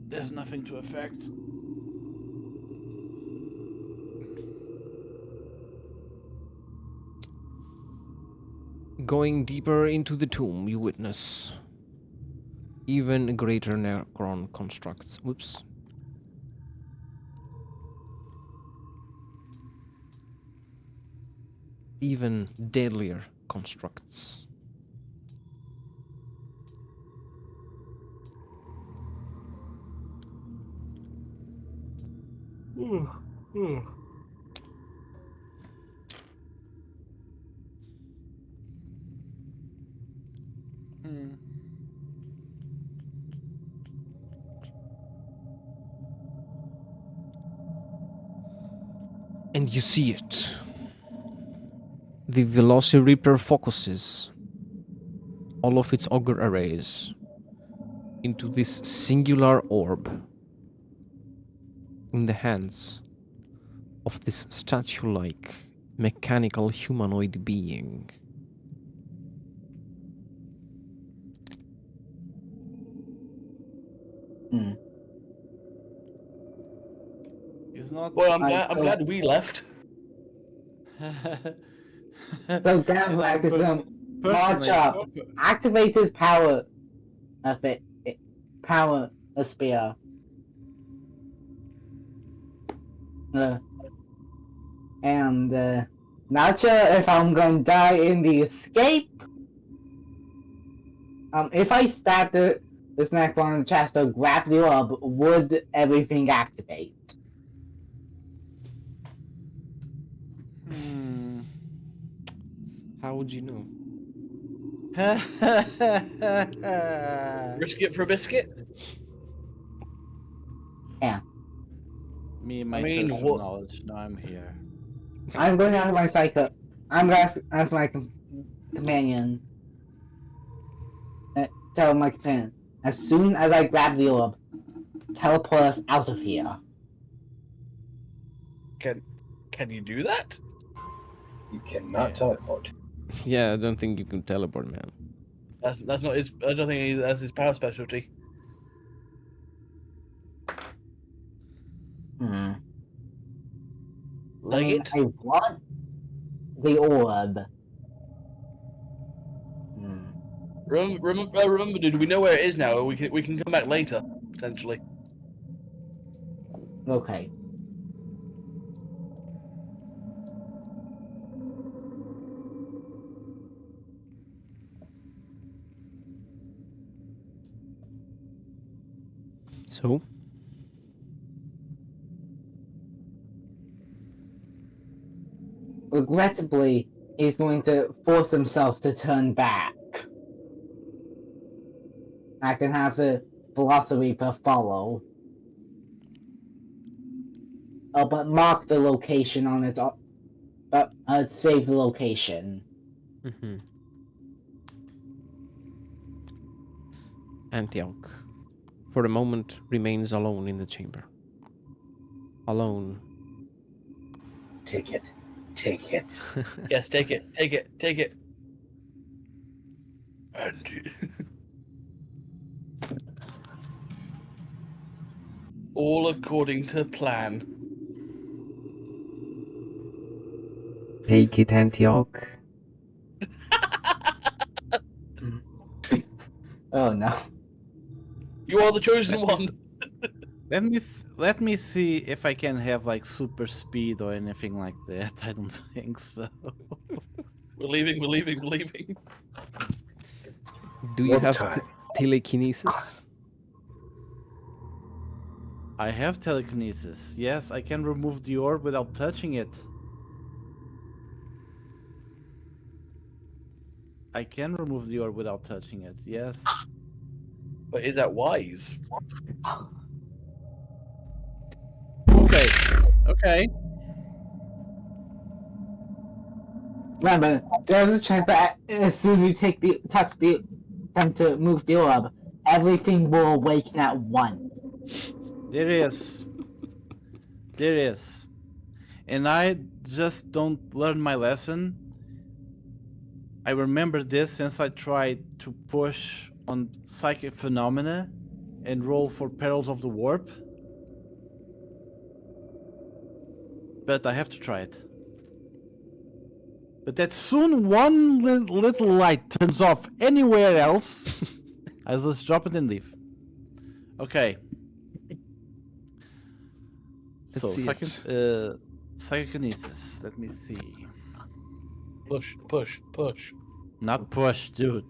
S3: there's nothing to affect.
S1: Going deeper into the tomb, you witness even greater Necron constructs. Whoops. Even deadlier constructs. And you see it. The Velociraptor focuses all of its auger arrays into this singular orb in the hands of this statue-like mechanical humanoid being.
S3: He's not.
S2: Well, I'm glad we left.
S4: So Gavrak is gonna march up, activate his power power spear. And not sure if I'm gonna die in the escape If I stab the snack bar in the chest or grab the orb, would everything activate?
S3: Hmm.
S1: How would you know?
S2: Risk it for a biscuit?
S4: Yeah.
S3: Me, my
S2: mean,
S3: thirst for
S2: what-
S3: knowledge. Now I'm here.
S4: I'm going to ask my psycho. I'm going to ask my companion. Tell my companion. As soon as I grab the orb, teleport us out of here.
S2: Can you do that?
S7: You cannot
S3: Yeah.
S7: teleport.
S1: Yeah, I don't think you can teleport, man.
S2: That's not his. I don't think that's his power specialty.
S4: Hmm.
S2: Like it?
S4: I want the orb. Hmm.
S2: Remember, dude. We know where it is now. We can come back later potentially.
S4: Okay.
S1: So,
S4: Regrettably, he's going to force himself to turn back. I can have the Velociraptor follow. But mark the location on its. Save the location.
S1: Antioch, for the moment, remains alone in the chamber. Alone.
S7: Take it. Take it.
S2: Yes, take it. Take it. Take it. And all according to plan.
S1: Take it, Antioch.
S4: Oh no.
S2: You are the chosen one.
S3: Let me see if I can have like super speed or anything like that. I don't think so.
S2: We're leaving. We're leaving. We're leaving.
S1: Do you
S7: Warp
S1: have
S7: time.
S1: telekinesis?
S3: I have telekinesis. Yes, I can remove the orb without touching it. I can remove the orb without touching it. Yes.
S2: But is that wise?
S3: Okay. Okay.
S4: Remember, there's a chance that as soon as you touch the attempt to move the orb, everything will awaken at once.
S3: There is. There is. And I just don't learn my lesson. I remember this since I tried to push on psychic phenomena and roll for perils of the warp. But I have to try it. But that soon one little light turns off anywhere else, I just drop it and leave. Okay.
S1: Let's
S3: So
S1: see
S3: second, psychokinesis. Let me see.
S2: Push, push, push.
S3: Not push, dude.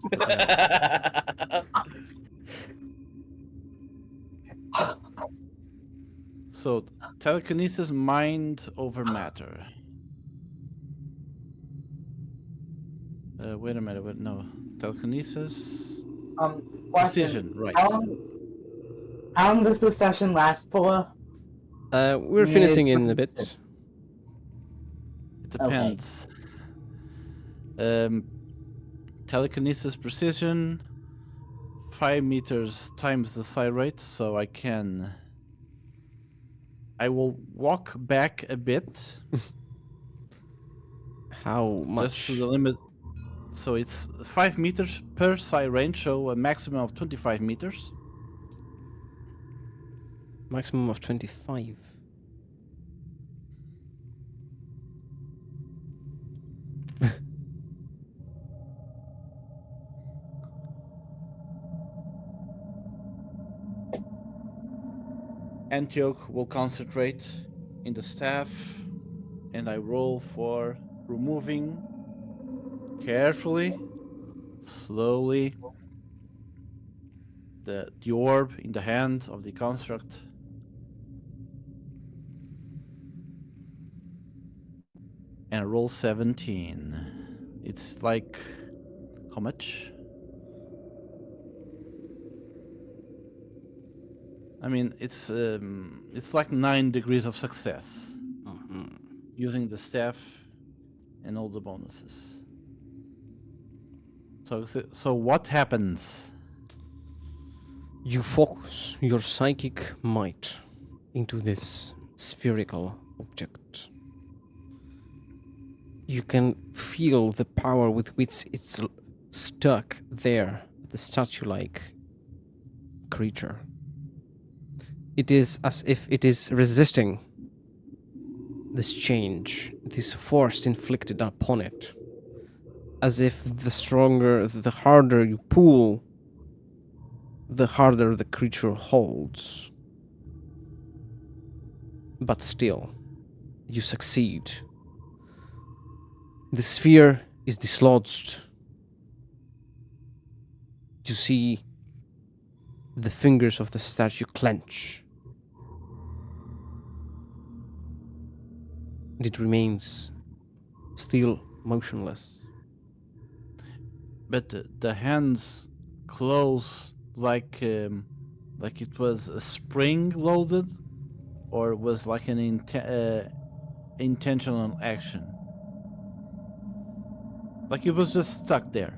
S3: So telekinesis, mind over matter. Wait a minute. Wait, no, telekinesis.
S4: Question,
S3: Precision, right?
S4: How long does this session last for?
S1: We're
S4: Yeah,
S1: finishing
S4: it's-
S1: in a bit.
S3: It depends. Telekinesis precision, 5 meters times the psi rate, so I will walk back a bit,
S1: How much?
S3: just to the limit. So it's 5 meters per psi range, so a maximum of 25 meters.
S1: Maximum of 25.
S3: Antioch will concentrate in the staff, and I roll for removing carefully, slowly. the orb in the hand of the construct. And roll 17. It's like how much? I mean, it's like 9 degrees of success using the staff and all the bonuses. So what happens?
S1: You focus your psychic might into this spherical object. You can feel the power with which it's stuck there, the statue-like creature. It is as if it is resisting this change, this force inflicted upon it. As if the harder you pull, the harder the creature holds. But still, you succeed. The sphere is dislodged. You see the fingers of the statue clench. It remains still motionless.
S3: But the hands close like it was a spring loaded, or was like an intentional action. Like it was just stuck there.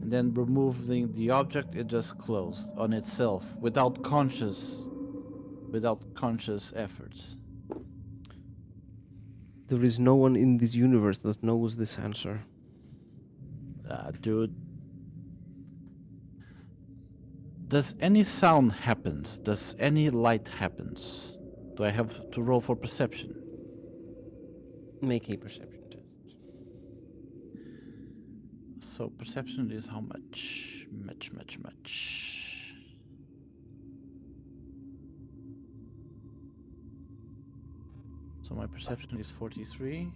S3: And then removing the object, it just closed on itself without conscious effort.
S1: There is no one in this universe that knows this answer.
S3: Dude. Does any sound happens? Does any light happens? Do I have to roll for perception?
S1: Make a perception test.
S3: So perception is how much? Much. So my perception is 43.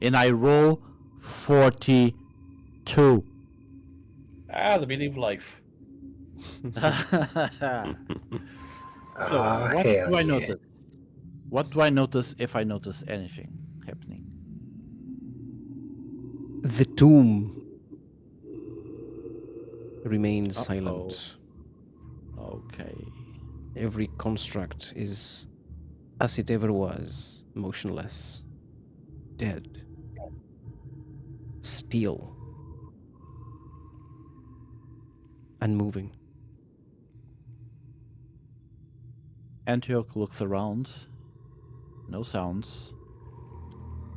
S3: And I roll 42.
S2: Ah, the meaning of life.
S3: So what
S7: hell
S3: do I
S7: yeah.
S3: notice? What do I notice if I notice anything happening?
S1: The tomb remains
S3: Uh-oh.
S1: silent.
S3: Okay.
S1: Every construct is as it ever was, motionless, dead, still, unmoving.
S3: Antioch looks around. No sounds.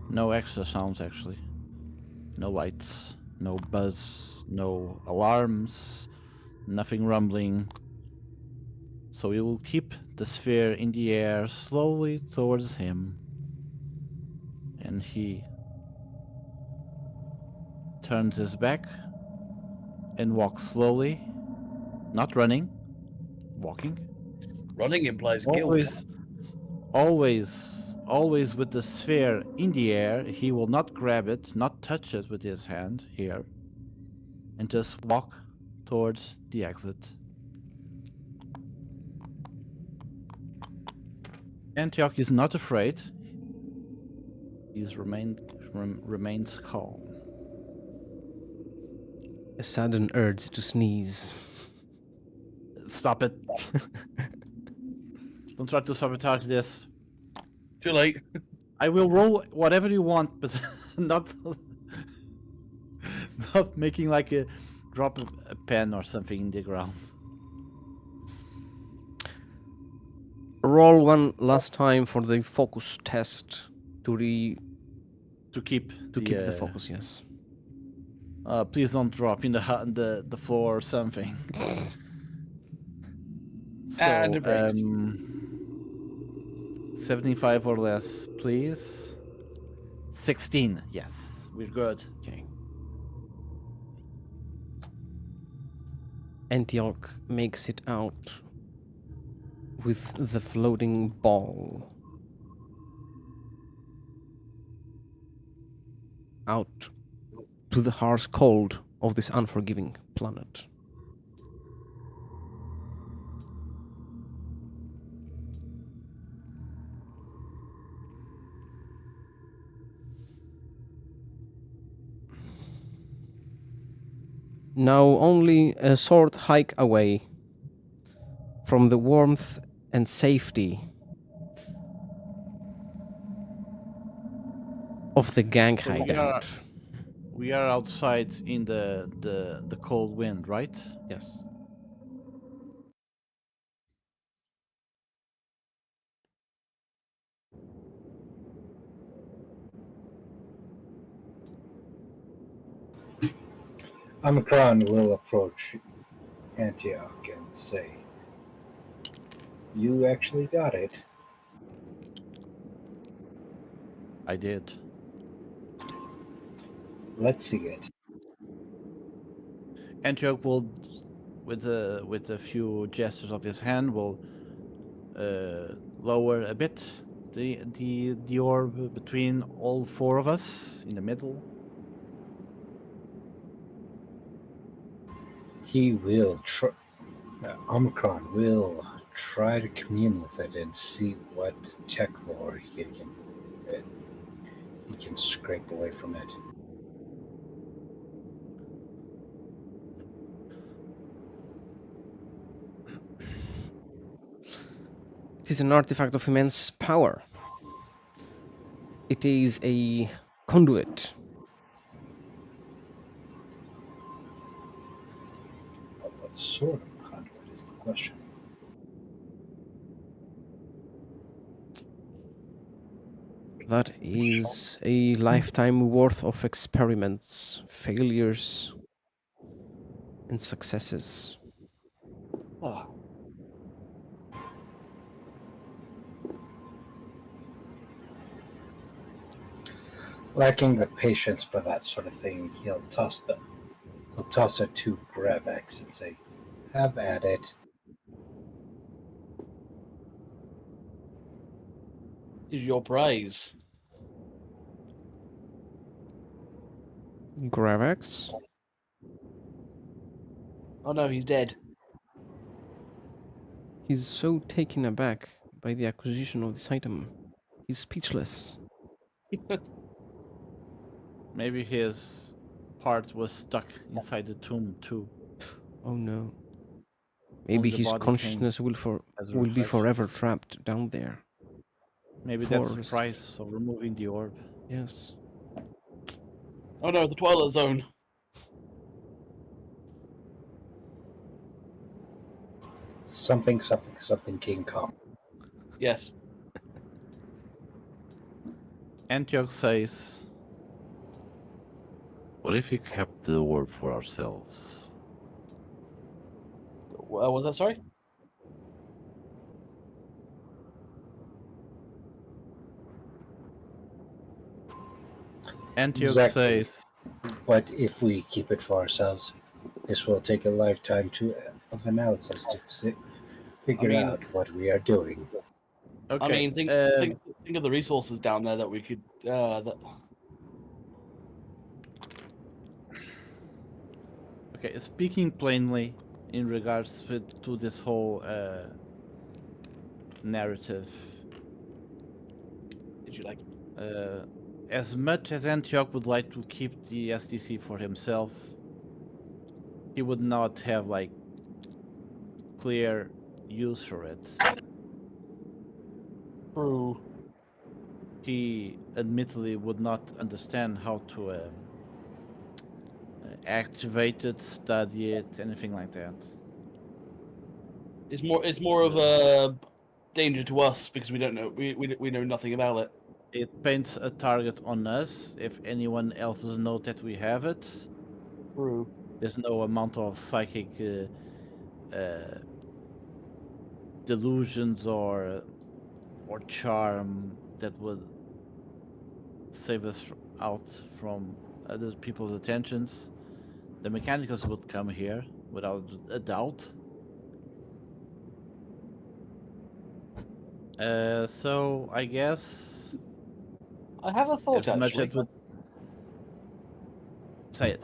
S3: No extra sounds, actually. No lights. No buzz. No alarms. Nothing rumbling. So he will keep the sphere in the air slowly towards him. And he turns his back and walks slowly. Not running. Walking.
S2: Running implies guilt.
S3: Always with the sphere in the air. He will not grab it, not touch it with his hand here, and just walk towards the exit. Antioch is not afraid. He remains calm.
S1: A sudden urge to sneeze.
S3: Stop it. Don't try to sabotage this.
S2: Too late.
S3: I will roll whatever you want, but not making like a drop a pen or something in the ground.
S1: Roll one last time for the focus test to
S3: keep
S1: keep the focus. Yes.
S3: Please don't drop in the floor or something.
S2: And it breaks.
S3: 75 or less, please. 16. Yes, we're good.
S1: Okay. Antioch makes it out with the floating ball. Out to the harsh cold of this unforgiving planet. Now only a short hike away from the warmth and safety of the gang
S3: So
S1: hideout.
S3: we are outside in the cold wind, right?
S1: Yes.
S7: Omicron will approach Antioch and say, "You actually got it."
S3: I did.
S7: Let's see it.
S3: Antioch will, with a few gestures of his hand, will lower a bit the orb between all four of us in the middle.
S7: He will try. Omicron will try to commune with it and see what tech lore he can scrape away from it.
S1: It is an artifact of immense power. It is a conduit.
S7: But what sort of conduit is the question?
S1: That is a lifetime worth of experiments, failures, and successes.
S2: Ah,
S7: Lacking the patience for that sort of thing, he'll toss it to Gravex and say, "Have at it."
S2: is your prize.
S1: Gravex?
S2: Oh no, he's dead.
S1: He's so taken aback by the acquisition of this item. He's speechless.
S3: Maybe his part was stuck inside the tomb too.
S1: Oh no.
S3: Only
S1: Maybe
S3: the
S1: his
S3: body came
S1: consciousness
S3: as
S1: will be forever
S3: reflections.
S1: trapped down there.
S3: Maybe that's the
S1: Forest.
S3: price of removing the orb.
S1: Yes.
S2: Oh no, the Twilight Zone.
S7: Something, something, something King Kong.
S2: Yes.
S3: Antioch says,
S6: What if we kept the orb for ourselves?
S2: Was that sorry?
S3: Antioch
S7: Exactly.
S3: says,
S7: But if we keep it for ourselves, this will take a lifetime of analysis to figure
S2: mean-
S7: out what we are doing.
S3: okay,
S2: I mean, think of the resources down there that we could.
S3: okay, speaking plainly in regards to this whole narrative,
S2: Did you like?
S3: as much as Antioch would like to keep the SDC for himself, he would not have like clear use for it.
S2: True.
S3: He admittedly would not understand how to activate it, study it, anything like that.
S2: It's more of a danger to us because we don't know we know nothing about it.
S3: It paints a target on us if anyone else doesn't know that we have it.
S2: True.
S3: There's no amount of psychic delusions or charm that would save us out from other people's attentions. The mechanicals would come here without a doubt. So I guess
S2: I have a thought
S3: as much
S2: actually.
S3: as would Say it.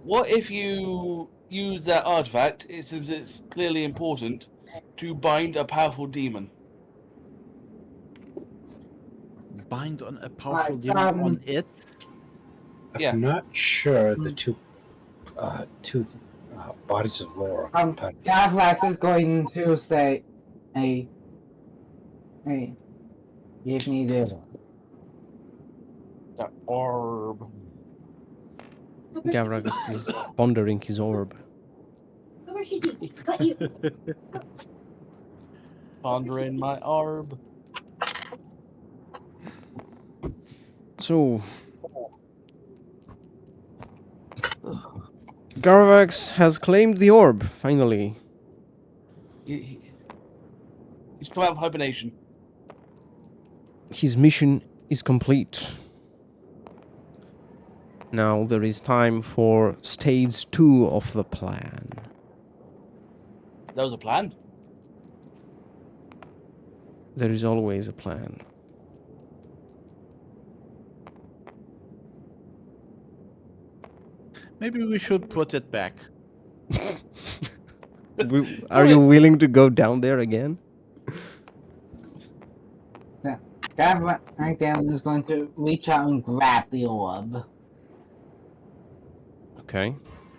S2: What if you use that artifact, since it's clearly important, to bind a powerful demon?
S3: Bind on a powerful
S4: Alright,
S3: demon on it.
S2: Yeah.
S7: I'm not sure the two bodies of lore are compatible.
S4: Gavlax is going to say, hey, give me the
S2: The orb.
S1: Gavragus is pondering his orb.
S2: Pondering my orb.
S1: So, Garvax has claimed the orb, finally.
S2: He's come out of hibernation.
S1: His mission is complete. Now there is time for stage 2 of the plan.
S2: That was a plan.
S1: There is always a plan.
S3: Maybe we should put it back.
S1: Are you willing to go down there again?
S4: Gavlax then is going to reach out and grab the orb.
S1: Okay.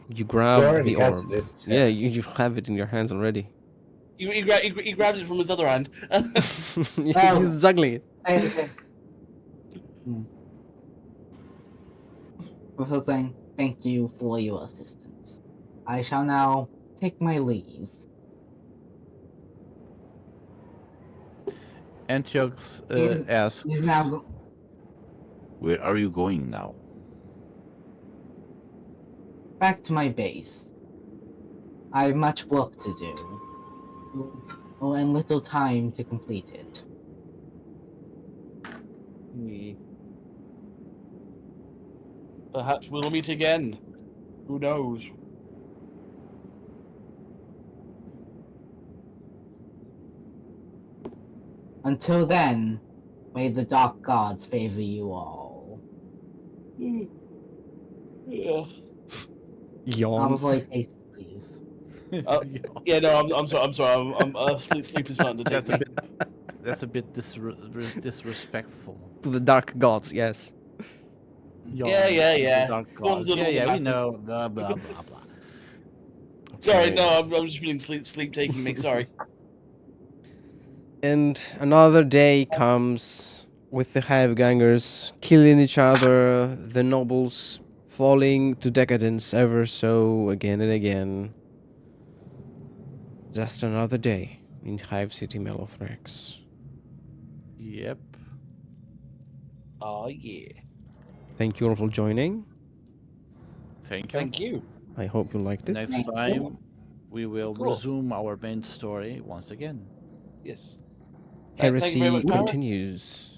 S1: You
S7: He
S1: grab
S7: already
S1: the
S7: has
S1: orb.
S7: it in his
S1: Yeah,
S7: hand.
S1: you have it in your hands already.
S2: He grabs it from his other hand.
S1: He's juggling it.
S4: Okay. Before saying thank you for your assistance, I shall now take my leave.
S3: Antiochus
S4: He's-
S3: asks,
S4: He's now
S6: Where are you going now?
S4: back to my base. I have much work to do. And little time to complete it.
S2: Perhaps we'll meet again. Who knows?
S4: Until then, may the dark gods favor you all.
S2: Yeah.
S1: Yawn.
S4: Before I take leave.
S2: Yeah, no, I'm sorry. I'm sleep is starting to take
S3: that's
S2: me.
S3: a bit, that's a bit disrespectful.
S1: To the dark gods, yes.
S2: Yeah.
S3: The dark
S2: Ones
S3: gods.
S2: that
S3: Yeah,
S2: all
S3: yeah, we
S2: matters.
S3: know. Blah blah blah blah.
S2: Sorry,
S1: Okay.
S2: no, I'm just feeling sleep taking me. Sorry.
S1: And another day comes with the Hive-gangers killing each other, the nobles falling to decadence ever so again and again. Just another day in Hive City Melothrax.
S3: Yep.
S2: Oh yeah.
S1: Thank you all for joining.
S3: Thank you.
S2: Thank you.
S1: I hope you liked it.
S3: Next
S4: Thank you.
S3: time, we will
S2: Cool.
S3: resume our main story once again.
S2: Yes. Thank you very
S1: Heresy
S2: much, Power.
S1: continues.